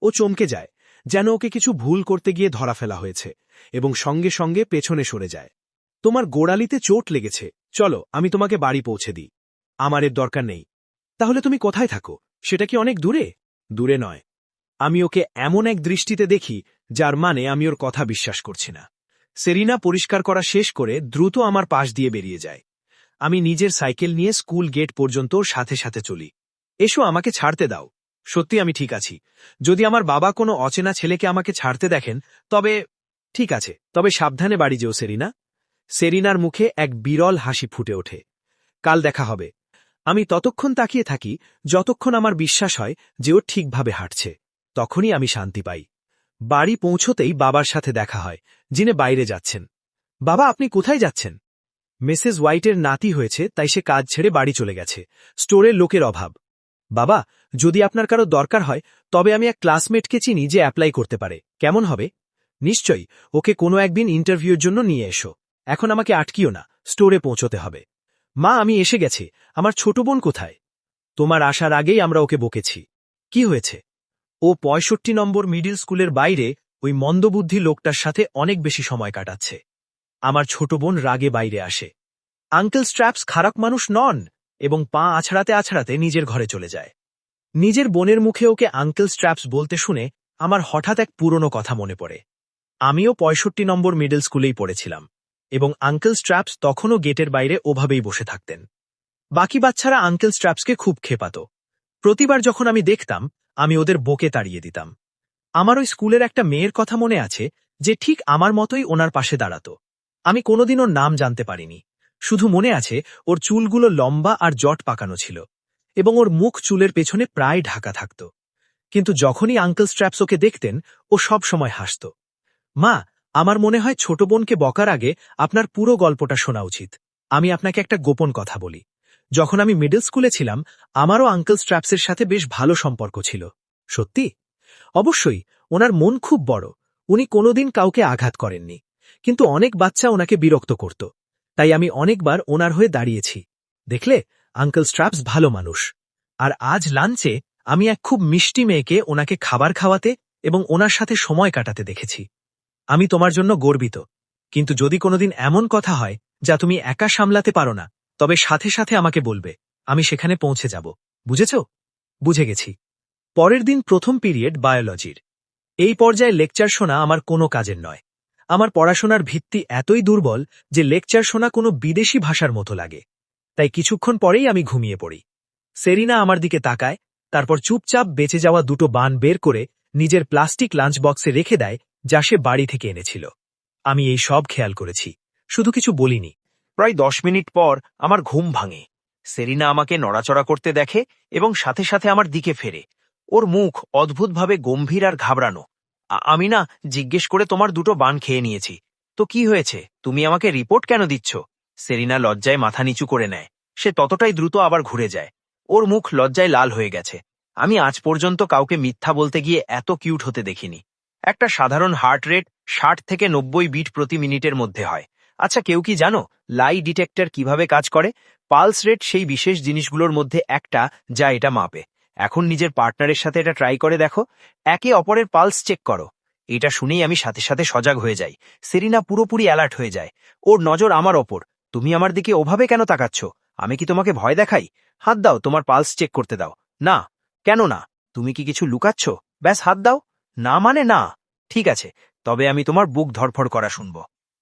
ও চমকে যায়, যেন ওকে কিছু ভুল করতে গিয়ে ধরা ফেলা হয়েছে, এবং সঙ্গে সঙ্গে পেছনে সরে যায়। তোমার গোড়ালিতে চোট লেগেছে, চলো আমি তোমাকে বাড়ি পৌঁছে দিই। আমার এর দরকার নেই। তাহলে তুমি কোথায় থাকো? সেটা কি অনেক দূরে? দূরে নয়। আমি ওকে এমন এক দৃষ্টিতে দেখি যার মানে আমি ওর কথা বিশ্বাস করছি না। সেরিনা পরিষ্কার করা শেষ করে দ্রুত আমার পাশ দিয়ে বেরিয়ে যায়। আমি নিজের সাইকেল নিয়ে স্কুল গেট পর্যন্ত ওর সাথে সাথে চলি। এসো, আমাকে ছাড়তে দাও। সত্যি আমি ঠিক আছি। যদি আমার বাবা কোনো অচেনা ছেলেকে আমাকে ছাড়তে দেখেন, তবে ঠিক আছে, তবে সাবধানে বাড়ি যেও সেরিনা। সেরিনার মুখে এক বিরল হাসি ফুটে ওঠে। কাল দেখা হবে। আমি ততক্ষণ তাকিয়ে থাকি যতক্ষণ আমার বিশ্বাস হয় যে ও ঠিকভাবে হাঁটছে। তখনই আমি শান্তি পাই। বাড়ি পৌঁছতেই বাবার সাথে দেখা হয়, যিনি বাইরে যাচ্ছেন। বাবা, আপনি কোথায় যাচ্ছেন? মিসেস হোয়াইটের নাতি হয়েছে, তাই সে কাজ ছেড়ে বাড়ি চলে গেছে। স্টোরের লোকের অভাব। বাবা, যদি আপনার কারো দরকার হয়, তবে আমি এক ক্লাসমেটকে চিনি যে অ্যাপ্লাই করতে পারে। কেমন হবে? নিশ্চয়ই, ওকে কোনো একদিন ইন্টারভিউর জন্য নিয়ে এসো। এখন আমাকে আটকিও না, স্টোরে পৌঁছতে হবে। মা, আমি এসে গেছি। আমার ছোট বোন কোথায়? তোমার আসার আগেই আমরা ওকে বকেছি। কি হয়েছে? ও ৬৫ নম্বর মিডল স্কুলের বাইরে ওই মন্দবুদ্ধি লোকটার সাথে অনেক বেশি সময় কাটাচ্ছে। আমার ছোট বোন রাগে বাইরে আসে। আঙ্কেল স্ট্র্যাপস খারাপ মানুষ নন, এবং পা আছড়াতে আছড়াতে নিজের ঘরে চলে যায়। নিজের বোনের মুখে ওকে আঙ্কেল স্ট্র্যাপস বলতে শুনে আমার হঠাৎ এক পুরনো কথা মনে পড়ে। আমিও ৬৫ নম্বর মিডল স্কুলেই পড়েছিলাম, এবং আঙ্কেল স্ট্র্যাপস তখনও গেটের বাইরে ওভাবেই বসে থাকতেন। বাকি বাচ্চারা আঙ্কেল স্ট্র্যাপসকে খুব খেপাত। প্রতিবার যখন আমি দেখতাম, আমি ওদের বকে তাড়িয়ে দিতাম। আমার ওই স্কুলের একটা মেয়ের কথা মনে আছে যে ঠিক আমার মতোই ওনার পাশে দাঁড়াত। আমি কোনোদিন ওর নাম জানতে পারিনি, শুধু মনে আছে ওর চুলগুলো লম্বা আর জট পাকানো ছিল, এবং ওর মুখ চুলের পেছনে প্রায় ঢাকা থাকত। কিন্তু যখনই আঙ্কেল স্ট্র্যাপস ওকে দেখতেন, ও সব সময় হাসত। মা, আমার মনে হয় ছোট বোনকে বকার আগে আপনার পুরো গল্পটা শোনা উচিত। আমি আপনাকে একটা গোপন কথা বলি। যখন আমি মিডল স্কুলে ছিলাম, আমারও আঙ্কেল স্ট্র্যাপসের সাথে বেশ ভালো সম্পর্ক ছিল। সত্যি? অবশ্যই। ওনার মন খুব বড়। উনি কোনোদিন কাউকে আঘাত করেননি, কিন্তু অনেক বাচ্চা ওনাকে বিরক্ত করত। তাই আমি অনেকবার ওনার হয়ে দাঁড়িয়েছি। দেখলে, আঙ্কেল স্ট্র্যাপস ভালো মানুষ। আর আজ লাঞ্চে আমি এক খুব মিষ্টি মেয়েকে ওনাকে খাবার খাওয়াতে এবং ওনার সাথে সময় কাটাতে দেখেছি। আমি তোমার জন্য গর্বিত। কিন্তু যদি কোনোদিন এমন কথা হয় যা তুমি একা সামলাতে পারো না, তবে সাথে সাথে আমাকে বলবে। আমি সেখানে পৌঁছে যাব। বুঝেছ? বুঝে গেছি। পরের দিন প্রথম পিরিয়ড বায়োলজির। এই পর্যায়ে লেকচার শোনা আমার কোনো কাজের নয়। আমার পড়াশোনার ভিত্তি এতই দুর্বল যে লেকচার শোনা কোনো বিদেশি ভাষার মতো লাগে। তাই কিছুক্ষণ পরেই আমি ঘুমিয়ে পড়ি। সেরিনা আমার দিকে তাকায়, তারপর চুপচাপ বেঁচে যাওয়া দুটো বান বের করে নিজের প্লাস্টিক লাঞ্চ বক্সে রেখে দেয়, যা সে বাড়ি থেকে এনেছিল। আমি এই সব খেয়াল করেছি, শুধু কিছু বলিনি। প্রায় 10 মিনিট পর আমার ঘুম ভাঙে। সেরিনা আমাকে নড়াচড়া করতে দেখে এবং সাথে সাথে আমার দিকে ফেরে। ওর মুখ অদ্ভুতভাবে গম্ভীর আর ঘাবড়ানো। আমি না জিজ্ঞেস করে তোমার দুটো বান খেয়ে নিয়েছি। তো কি হয়েছে? তুমি আমাকে রিপোর্ট কেন দিচ্ছ? সেরিনা লজ্জায় মাথা নিচু করে নেয়। সে ততটাই দ্রুত আবার ঘুরে যায়। ওর মুখ লজ্জায় লাল হয়ে গেছে। আমি আজ পর্যন্ত কাউকে মিথ্যা বলতে গিয়ে এত কিউট হতে দেখিনি। একটা সাধারণ হার্ট রেট 60 থেকে 90 বিট প্রতি মিনিটের মধ্যে হয়। আচ্ছা, কেউ কি জানো লাই ডিটেক্টর কিভাবে কাজ করে? পালস রেট সেই বিশেষ জিনিসগুলোর মধ্যে একটা যা এটা মাপে। এখন নিজের পার্টনারের সাথে এটা ট্রাই করে দেখো। একে অপরের পালস চেক করো। এটা শুনেই আমি সাথে সাথে সজাগ হয়ে যাই। সেরিনা পুরোপুরি অ্যালার্ট হয়ে যায়। ওর নজর আমার ওপর। তুমি আমার দিকে ওভাবে কেন তাকাচ্ছ? আমি কি তোমাকে ভয় দেখাই? হাত দাও, তোমার পালস চেক করতে দাও। না। কেন না? তুমি কি কিছু লুকাচ্ছ? ব্যাস হাত দাও। না মানে না। ঠিক আছে, তবে আমি তোমার বুক ধড়ফড় করা শুনব।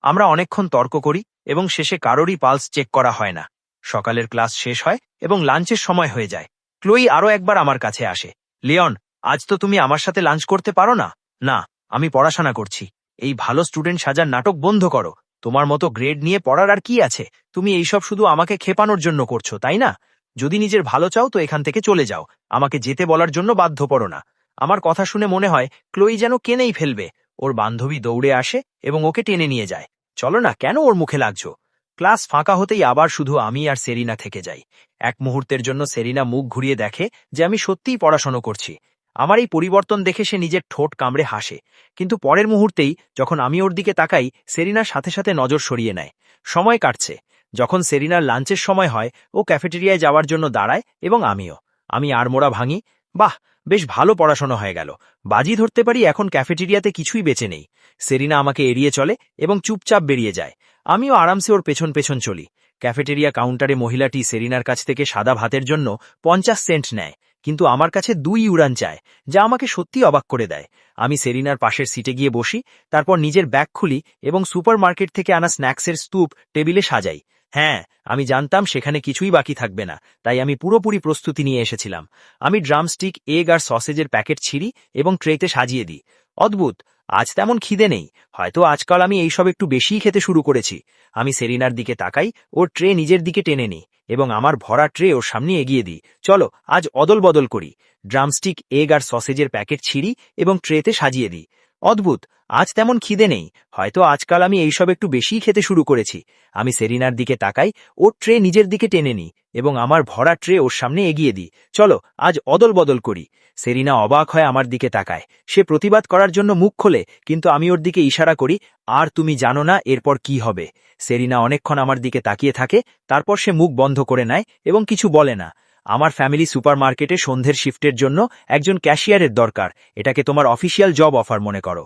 আমরা অনেকক্ষণ তর্ক করি এবং শেষে কারোরই পালস চেক করা হয় না। সকালের ক্লাস শেষ হয় এবং লাঞ্চের সময় হয়ে যায়। ক্লোই আরও একবার আমার কাছে আসে। লিওন, আজ তো তুমি আমার সাথে লাঞ্চ করতে পারো না? না, আমি পড়াশোনা করছি। এই ভালো স্টুডেন্ট সাজার নাটক বন্ধ করো। তোমার মতো গ্রেড নিয়ে পড়ার আর কি আছে? তুমি এইসব শুধু আমাকে খেপানোর জন্য করছো, তাই না? যদি নিজের ভালো চাও তো এখান থেকে চলে যাও। আমাকে যেতে বলার জন্য বাধ্য করো না। আমার কথা শুনে মনে হয় ক্লোই যেন কেনেই ফেলবে। ওর বান্ধবী দৌড়ে আসে এবং ওকে টেনে নিয়ে যায়। চলো না, কেন ওর মুখে লাগছো? ক্লাস ফাঁকা হতেই আবার শুধু আমি আর সেরিনা থেকে যাই। এক মুহূর্তের জন্য সেরিনা মুখ ঘুরিয়ে দেখে যে আমি সত্যিই পড়াশোনা করছি। আমার এই পরিবর্তন দেখে সে নিজের ঠোঁট কামড়ে হাসে। কিন্তু পরের মুহূর্তেই যখন আমি ওর দিকে তাকাই, সেরিনার সাথে সাথে নজর সরিয়ে নেয়। সময় কাটছে। যখন সেরিনার লাঞ্চের সময় হয়, ও ক্যাফেটেরিয়ায় যাওয়ার জন্য দাঁড়ায় এবং আমিও। আমি আড়মোড়া ভাঙি। বাহ, বেশ ভালো পড়াশোনা হয়ে গেল। বাজি ধরতে পারি এখন ক্যাফেটেরিয়াতে কিছুই বেঁচে নেই। সেরিনা আমাকে এড়িয়ে চলে এবং চুপচাপ বেরিয়ে যায়। আমিও আরামসে ওর পেছন পেছন চলি। ক্যাফেটেরিয়া কাউন্টারে মহিলাটি সেরিনার কাছ থেকে সাদা ভাতের জন্য 50 সেন্ট নেয়, কিন্তু আমার কাছে 2 ইউরান চায়, যা আমাকে সত্যি অবাক করে দেয়। আমি সেরিনার পাশের সিটে গিয়ে বসি, তারপর নিজের ব্যাগ খুলি এবং সুপারমার্কেট থেকে আনা স্ন্যাক্সের স্তূপ টেবিলে সাজাই। হ্যাঁ, আমি জানতাম সেখানে কিছুই বাকি থাকবে না, তাই আমি পুরোপুরি প্রস্তুতি নিয়ে এসেছিলাম। আমি ড্রামস্টিক, এগ আর সসেজের প্যাকেট ছিঁড়ি এবং ট্রেতে সাজিয়ে দিই। অদ্ভুত, আজ তেমন খিদে নেই। হয়তো আজকাল আমি এইসব একটু বেশিই খেতে শুরু করেছি। আমি সেরিনার দিকে তাকাই, ওর ট্রে নিজের দিকে টেনে নিই এবং আমার ভরা ট্রে ওর সামনে এগিয়ে দিই। চলো, আজ অদল বদল করি। ড্রামস্টিক, এগ আর সসেজের প্যাকেট ছিঁড়ি এবং ট্রেতে সাজিয়ে দিই। অদ্ভুত, আজ তেমন খিদে নেই। হয়তো আজকাল আমি এইসব একটু বেশিই খেতে শুরু করেছি। আমি সেরিনার দিকে তাকাই, ওর ট্রে নিজের দিকে টেনে নিই এবং আমার ভরা ট্রে ওর সামনে এগিয়ে দিই। চলো, আজ অদল বদল করি। সেরিনা অবাক হয়ে আমার দিকে তাকায়। সে প্রতিবাদ করার জন্য মুখ খোলে, কিন্তু আমি ওর দিকে ইশারা করি, আর তুমি জানো না এরপর কি হবে। সেরিনা অনেকক্ষণ আমার দিকে তাকিয়ে থাকে, তারপর সে মুখ বন্ধ করে নেয় এবং কিছু বলে না। আমার ফ্যামিলি সুপারমার্কেটে সন্ধ্যের শিফটের জন্য একজন ক্যাশিয়ারের দরকার। এটাকে তোমার অফিসিয়াল জব অফার মনে করো।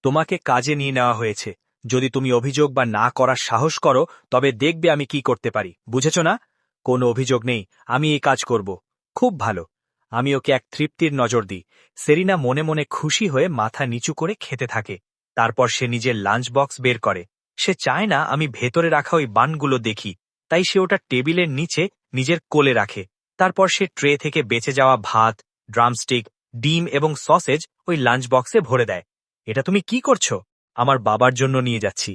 তোমাকে কাজে নিয়ে নেওয়া হয়েছে। যদি তুমি অভিযোগ বা না করার সাহস করো, তবে দেখবে আমি কি করতে পারি। বুঝেছ না? কোনো অভিযোগ নেই, আমি এই কাজ করব। খুব ভালো। আমি ওকে এক তৃপ্তির নজর দিই। সেরিনা মনে মনে খুশি হয়ে মাথা নিচু করে খেতে থাকে। তারপর সে নিজের লাঞ্চ বক্স বের করে। সে চায় না আমি ভেতরে রাখা ওই বানগুলো দেখি, তাই সে ওটা টেবিলের নিচে নিজের কোলে রাখে। তারপর সে ট্রে থেকে বেঁচে যাওয়া ভাত, ড্রামস্টিক, ডিম এবং সসেজ ওই লাঞ্চ বক্সে ভরে দেয়। এটা তুমি কি করছো? আমার বাবার জন্য নিয়ে যাচ্ছি।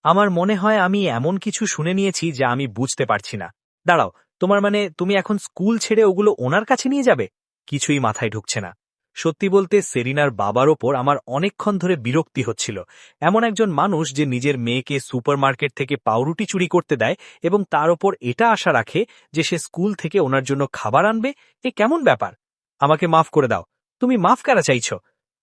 আমার মনে হয় আমি এমন কিছু শুনে নিয়েছি যা আমি বুঝতে পারছি না। দাঁড়াও, তোমার মানে তুমি এখন স্কুল ছেড়ে ওগুলো ওনার কাছে নিয়ে যাবে? কিছুই মাথায় ঢুকছে না। সত্যি বলতে সেরিনার বাবার ওপর আমার অনেকক্ষণ ধরে বিরক্তি হচ্ছিল। এমন একজন মানুষ যে নিজের মেয়েকে সুপারমার্কেট থেকে পাউরুটি চুরি করতে দেয় এবং তার ওপর এটা আশা রাখে যে সে স্কুল থেকে ওনার জন্য খাবার আনবে, এ কেমন ব্যাপার? আমাকে মাফ করে দাও। তুমি মাফ করা চাইছ?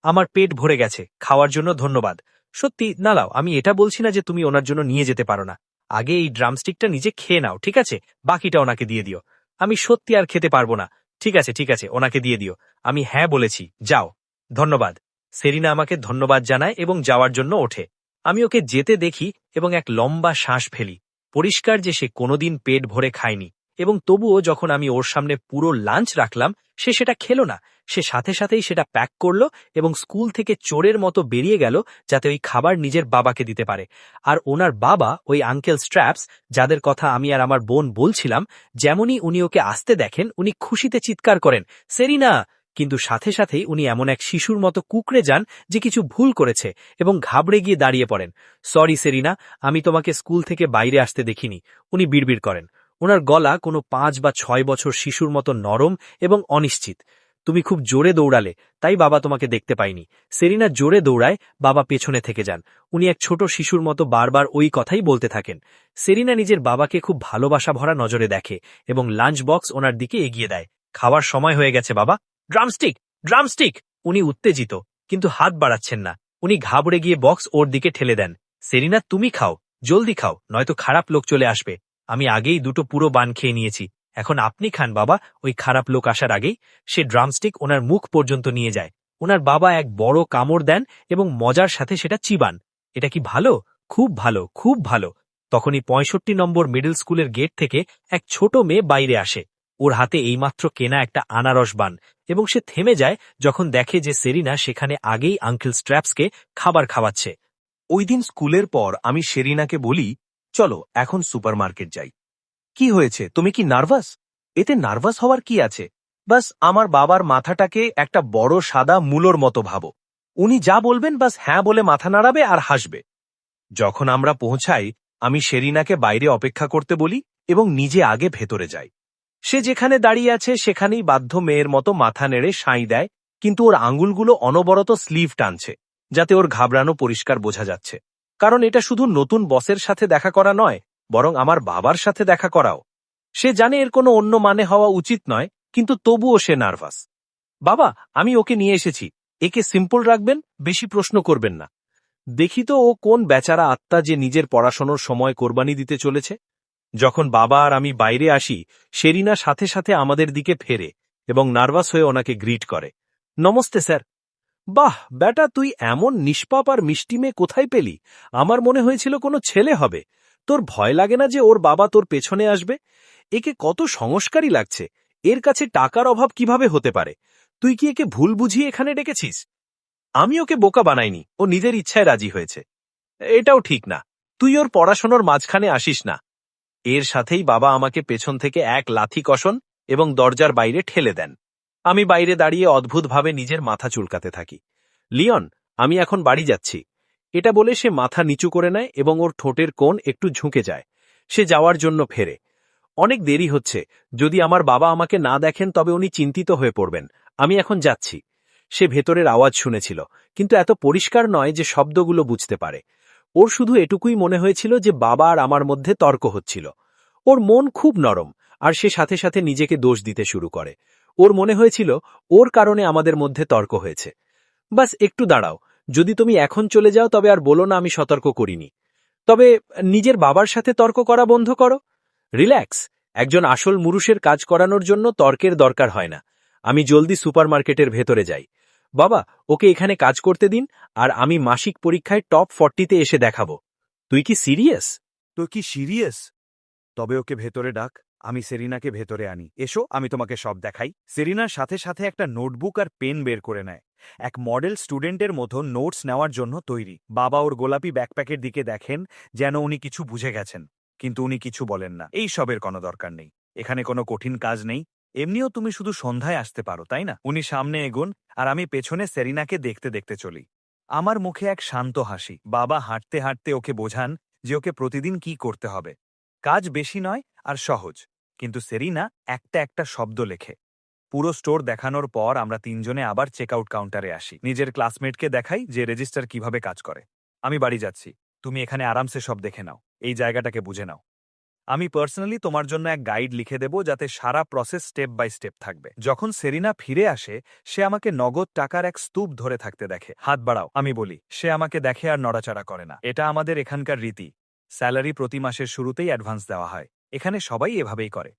আমার পেট ভরে গেছে, খাওয়ার জন্য ধন্যবাদ। সত্যি না, লাও, আমি এটা বলছি না যে তুমি ওনার জন্য নিয়ে যেতে পারো না। আগে এই ড্রামস্টিকটা নিজে খেয়ে নাও, ঠিক আছে? বাকিটা ওনাকে দিয়ে দিও। আমি সত্যি আর খেতে পারবো না। ঠিক আছে, ঠিক আছে, ওনাকে দিয়ে দিও। আমি হ্যাঁ বলেছি, যাও। ধন্যবাদ। সেরিনা আমাকে ধন্যবাদ জানায় এবং যাওয়ার জন্য ওঠে। আমি ওকে যেতে দেখি এবং এক লম্বা শ্বাস ফেলি। পরিষ্কার যে সে কোনোদিন পেট ভরে খায়নি, এবং তবুও যখন আমি ওর সামনে পুরো লাঞ্চ রাখলাম সে সেটা খেলো না। সে সাথে সাথেই সেটা প্যাক করল এবং স্কুল থেকে চোরের মতো বেরিয়ে গেল, যাতে ওই খাবার নিজের বাবাকে দিতে পারে। আর ওনার বাবা, ওই আঙ্কেল স্ট্র্যাপস, যাদের কথা আমি আর আমার বোন বলছিলাম, যেমনই উনি ওকে আসতে দেখেন উনি খুশিতে চিৎকার করেন, সেরিনা! কিন্তু সাথে সাথেই উনি এমন এক শিশুর মতো কুঁকড়ে যান যে কিছু ভুল করেছে এবং ঘাবড়ে গিয়ে দাঁড়িয়ে পড়েন। সরি সেরিনা, আমি তোমাকে স্কুল থেকে বাইরে আসতে দেখিনি, উনি বিড়বিড় করেন। ওনার গলা কোনো 5 বা 6 বছর শিশুর মতো নরম এবং অনিশ্চিত। তুমি খুব জোরে দৌড়ালে, তাই বাবা তোমাকে দেখতে পাইনি। সেরিনা জোরে দৌড়ায়, বাবা পেছনে থেকে যান। উনি এক ছোট শিশুর মতো বারবার ওই কথাই বলতে থাকেন। সেরিনা নিজের বাবাকে খুব ভালোবাসা ভরা নজরে দেখে এবং লাঞ্চ বক্স ওনার দিকে এগিয়ে দেয়। খাওয়ার সময় হয়ে গেছে বাবা। Drumstick, drumstick! উনি উত্তেজিত, কিন্তু হাত বাড়াচ্ছেন না। উনি ঘাবড়ে গিয়ে বক্স ওর দিকে ঠেলে দেন। সেরিনা, তুমি খাও, জলদি খাও, নয়তো খারাপ লোক চলে আসবে। আমি আগেই 2টো পুরো বান খেয়ে নিয়েছি, এখন আপনি খান বাবা, ওই খারাপ লোক আসার আগেই। সে ড্রামস্টিক ওনার মুখ পর্যন্ত নিয়ে যায়। ওনার বাবা এক বড় কামড় দেন এবং মজার সাথে সেটা চিবান। এটা কি ভালো? খুব ভালো, খুব ভালো। তখনই 65 নম্বর মিডল স্কুলের গেট থেকে এক ছোট মেয়ে বাইরে আসে। ওর হাতে এইমাত্র কেনা একটা আনারস বান, এবং সে থেমে যায় যখন দেখে যে সেরিনা সেখানে আগেই আঙ্কেল স্ট্র্যাপসকে খাবার খাওয়াচ্ছে। ওই দিন স্কুলের পর আমি সেরিনাকে বলি, চলো এখন সুপারমার্কেট যাই। কি হয়েছে, তুমি কি নার্ভাস? এতে নার্ভাস হওয়ার কি আছে? বাস আমার বাবার মাথাটাকে একটা বড় সাদা মূলোর মতো ভাবো। উনি যা বলবেন বাস হ্যাঁ বলে মাথা নাড়াবে আর হাসবে। যখন আমরা পৌঁছাই, আমি সেরিনাকে বাইরে অপেক্ষা করতে বলি এবং নিজে আগে ভেতরে যাই। সে যেখানে দাঁড়িয়ে আছে সেখানেই বাধ্য মেয়ের মতো মাথা নেড়ে সাঁই দেয়, কিন্তু ওর আঙুলগুলো অনবরত স্লিভ টানছে, যাতে ওর ঘাবড়ানো পরিষ্কার বোঝা যাচ্ছে। কারণ এটা শুধু নতুন বসের সাথে দেখা করা নয়, বরং আমার বাবার সাথে দেখা করাও। সে জানে এর কোনো অন্য মানে হওয়া উচিত নয়, কিন্তু তবুও সে নার্ভাস। বাবা, আমি ওকে নিয়ে এসেছি, একে সিম্পল রাখবেন, বেশি প্রশ্ন করবেন না। দেখি তো ও কোন বেচারা আত্মা যে নিজের পড়াশোনার সময় কোরবানি দিতে চলেছে। যখন বাবা আর আমি বাইরে আসি, সেরিনা সাথে সাথে আমাদের দিকে ফেরে এবং নার্ভাস হয়ে ওনাকে গ্রিট করে। নমস্তে স্যার। বাহ বেটা, তুই এমন নিষ্পাপ আর মিষ্টি মেয়ে কোথায় পেলি? আমার মনে হয়েছিল কোনো ছেলে হবে। তোর ভয় লাগে না যে ওর বাবা তোর পেছনে আসবে? একে কত সংস্কারী লাগছে। এর কাছে টাকার অভাব কিভাবে হতে পারে? তুই কি একে ভুল বুঝিয়ে এখানে ডেকেছিস? আমি ওকে বোকা বানাইনি, ও নিজের ইচ্ছায় রাজি হয়েছে। এটাও ঠিক না, তুই ওর পড়াশোনার মাঝখানে আসিস না। এর সাথেই বাবা আমাকে পেছন থেকে এক লাথি কষন এবং দরজার বাইরে ঠেলে দেন। আমি বাইরে দাঁড়িয়ে অদ্ভুতভাবে নিজের মাথা চুলকাতে থাকি। লিওন, আমি এখন বাড়ি যাচ্ছি। এটা বলে সে মাথা নিচু করে নেয় এবং ওর ঠোঁটের কোণ একটু ঝুঁকে যায়। সে যাওয়ার জন্য ফেরে। অনেক দেরি হচ্ছে, যদি আমার বাবা আমাকে না দেখেন তবে উনি চিন্তিত হয়ে পড়বেন। আমি এখন যাচ্ছি। সে ভেতরের আওয়াজ শুনেছিল, কিন্তু এত পরিষ্কার নয় যে শব্দগুলো বুঝতে পারে। ওর শুধু এটুকুই মনে হয়েছিল যে বাবা আর আমার মধ্যে তর্ক হচ্ছিল। ওর মন খুব নরম, আর সে সাথে সাথে নিজেকে দোষ দিতে শুরু করে। ওর মনে হয়েছিল ওর কারণে আমাদের মধ্যে তর্ক হয়েছে। বাস একটু দাঁড়াও, যদি তুমি এখন চলে যাও তবে আর বলো না আমি সতর্ক করিনি। তবে নিজের বাবার সাথে তর্ক করা বন্ধ করো। রিল্যাক্স, একজন আসল মুরুষের কাজ করানোর জন্য তর্কের দরকার হয় না। আমি জলদি সুপারমার্কেটের ভেতরে যাই। বাবা, ওকে এখানে কাজ করতে দিন, আর আমি মাসিক পরীক্ষায় টপ 40-তে এসে দেখাবো। তুই কি সিরিয়াস? তো কি সিরিয়াস? তবে ওকে ভেতরে ডাক, আমি সেরিনাকে ভেতরে আনি। এসো, আমি তোমাকে সব দেখাই। সেরিনার সাথে সাথে একটা নোটবুক আর পেন বের করে নেয়। এক মডেল স্টুডেন্টের মতো নোটস নেওয়ার জন্য তৈরি। বাবা ওর গোলাপি ব্যাকপ্যাকের দিকে দেখেন, যেন উনি কিছু বুঝে গেছেন। কিন্তু উনি কিছু বলেন না। এই সবের কোনো দরকার নেই। এখানে কোনো কঠিন কাজ নেই। এমনিও তুমি শুধু সন্ধ্যায় আসতে পারো, তাই না? উনি সামনে এগোন, আর আমি পেছনে সেরিনাকে দেখতে দেখতে চলি। আমার মুখে এক শান্ত হাসি। বাবা হাঁটতে হাঁটতে ওকে বোঝান যে ওকে প্রতিদিন কি করতে হবে। কাজ বেশি নয় আর সহজ, কিন্তু সেরিনা একটা একটা শব্দ লেখে। পুরো স্টোর দেখানোর পর আমরা তিনজনে আবার চেকআউট কাউন্টারে আসি। নিজের ক্লাসমেটকে দেখাই যে রেজিস্টার কিভাবে কাজ করে। আমি বাড়ি যাচ্ছি, তুমি এখানে আরামসে সব দেখে নাও, এই জায়গাটাকে বুঝে নাও। আমি পার্সোনালি তোমার জন্য এক গাইড লিখে দেব, যাতে সারা প্রসেস স্টেপ বাই স্টেপ থাকবে। যখন সেরিনা ফিরে আসে, সে আমাকে নগদ টাকার এক স্তূপ ধরে থাকতে দেখে। হাত বাড়াও, আমি বলি। সে আমাকে দেখে আর নড়াচড়া করে না। এটা আমাদের এখানকার রীতি। স্যালারি প্রতি মাসের শুরুতেই অ্যাডভান্স দেওয়া হয়। এখানে সবাই এভাবেই করে।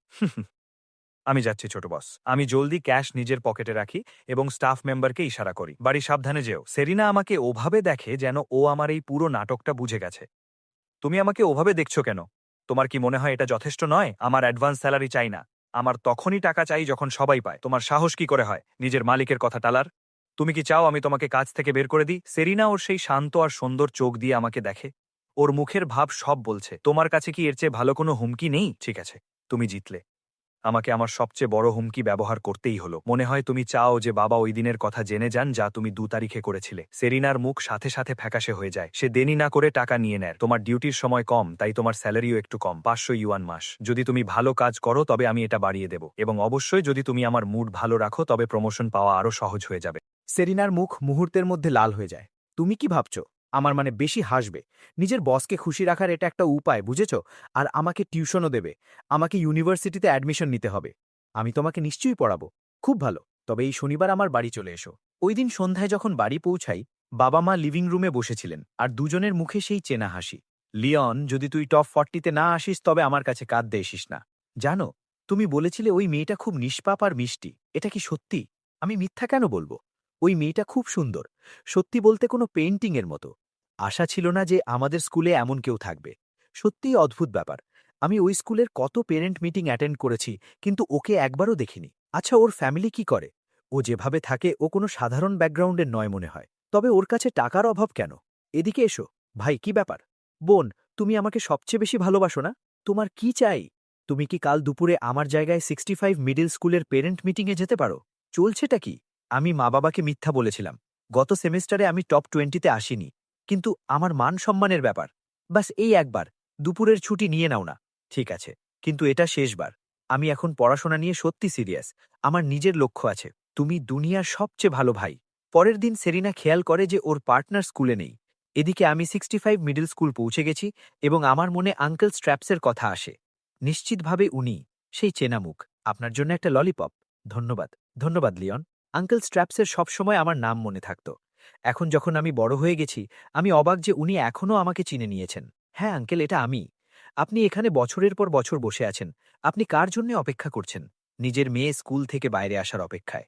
আমি যাচ্ছি ছোট বস। আমি জলদি ক্যাশ নিজের পকেটে রাখি এবং স্টাফ মেম্বারকে ইশারা করি, বাড়ি সাবধানে যেও। সেরিনা আমাকে ওভাবে দেখে যেন ও আমার এই পুরো নাটকটা বুঝে গেছে। তুমি আমাকে ওভাবে দেখছো কেন? তোমার কি মনে হয় এটা যথেষ্ট নয়? আমার অ্যাডভান্স স্যালারি চাই না। আমার তখনই টাকা চাই যখন সবাই পায়। তোমার সাহস কি করে হয় নিজের মালিকের কথা টালার? তুমি কি চাও আমি তোমাকে কাজ থেকে বের করে দিই? সেরিনা ওর সেই শান্ত আর সুন্দর চোখ দিয়ে আমাকে দেখে। ওর মুখের ভাব সব বলছে। তোমার কাছে কি এর চেয়ে ভালো কোনো হুমকি নেই? ঠিক আছে, তুমি জিতলে। আমাকে আমার সবচেয়ে বড় হুমকি ব্যবহার করতেই হলো। মনে হয় তুমি চাও যে বাবা ওই দিনের কথা জেনে যান যা তুমি 2 তারিখে করেছিলে। সেরিনার মুখ সাথে সাথে ফ্যাকাশে হয়ে যায়। সে দেরি না করে টাকা নিয়ে নেয়। তোমার ডিউটির সময় কম, তাই তোমার স্যালারিও একটু কম, 500 ইউয়ান মাস। যদি তুমি ভালো কাজ করো তবে আমি এটা বাড়িয়ে দেব, এবং অবশ্যই যদি তুমি আমার মুড ভালো রাখো তবে প্রমোশন পাওয়া আরও সহজ হয়ে যাবে। সেরিনার মুখ মুহূর্তের মধ্যে লাল হয়ে যায়। তুমি কি ভাবছো আমার মানে বেশি হাসবে? নিজের বসকে খুশি রাখার এটা একটা উপায়, বুঝেছ? আর আমাকে টিউশনও দেবে। আমাকে ইউনিভার্সিটিতে অ্যাডমিশন নিতে হবে। আমি তোমাকে নিশ্চয়ই পড়াবো। খুব ভালো। তবে এই শনিবার আমার বাড়ি চলে এসো। ওই দিন সন্ধ্যায় যখন বাড়ি পৌঁছাই, বাবা মা লিভিং রুমে বসেছিলেন, আর দুজনের মুখে সেই চেনা হাসি। লিওন, যদি তুই টপ 40-তে না আসিস তবে আমার কাছে কাঁদতে এসিস না। জানো, তুমি বলেছিলে ওই মেয়েটা খুব নিষ্পাপ আর মিষ্টি। এটা কি সত্যি? আমি মিথ্যা কেন বলবো? ওই মেয়েটা খুব সুন্দর, সত্যি বলতে কোনো পেইন্টিংয়ের মতো। আশা ছিল না যে আমাদের স্কুলে এমন কেউ থাকবে। সত্যিই অদ্ভুত ব্যাপার। আমি ওই স্কুলের কত পেরেন্ট মিটিং অ্যাটেন্ড করেছি, কিন্তু ওকে একবারও দেখিনি। আচ্ছা, ওর ফ্যামিলি কি করে? ও যেভাবে থাকে ও কোনো সাধারণ ব্যাকগ্রাউন্ডের নয় মনে হয়। তবে ওর কাছে টাকার অভাব কেন? এদিকে এসো। ভাই, কি ব্যাপার? বোন, তুমি আমাকে সবচেয়ে বেশি ভালোবাসো না? তোমার কি চাই? তুমি কি কাল দুপুরে আমার জায়গায় 65 মিডল স্কুলের পেরেন্ট মিটিংয়ে যেতে পারো? চলছেটা কি? আমি মা বাবাকে মিথ্যা বলেছিলাম। গত সেমেস্টারে আমি টপ 20-তে আসিনি। কিন্তু আমার মান সম্মানের ব্যাপার। বাস এই একবার দুপুরের ছুটি নিয়ে নাও না। ঠিক আছে, কিন্তু এটা শেষবার। আমি এখন পড়াশোনা নিয়ে সত্যি সিরিয়াস। আমার নিজের লক্ষ্য আছে। তুমি দুনিয়ার সবচেয়ে ভালো ভাই। পরের দিন সেরিনা খেয়াল করে যে ওর পার্টনার স্কুলে নেই। এদিকে আমি 65 মিডল স্কুল পৌঁছে গেছি এবং আমার মনে আঙ্কেল স্ট্র্যাপসের কথা আসে। নিশ্চিতভাবে উনি, সেই চেনা মুখ। আপনার জন্য একটা ললিপপ। ধন্যবাদ। ধন্যবাদ লিওন। আঙ্কেল স্ট্র্যাপসের সবসময় আমার নাম মনে থাকত। এখন যখন আমি বড় হয়ে গেছি, আমি অবাক যে উনি এখনও আমাকে চিনে নিয়েছেন। হ্যাঁ আঙ্কেল, এটা আমি। আপনি এখানে বছরের পর বছর বসে আছেন। আপনি কার জন্য অপেক্ষা করছেন? নিজের মেয়ে স্কুল থেকে বাইরে আসার অপেক্ষায়।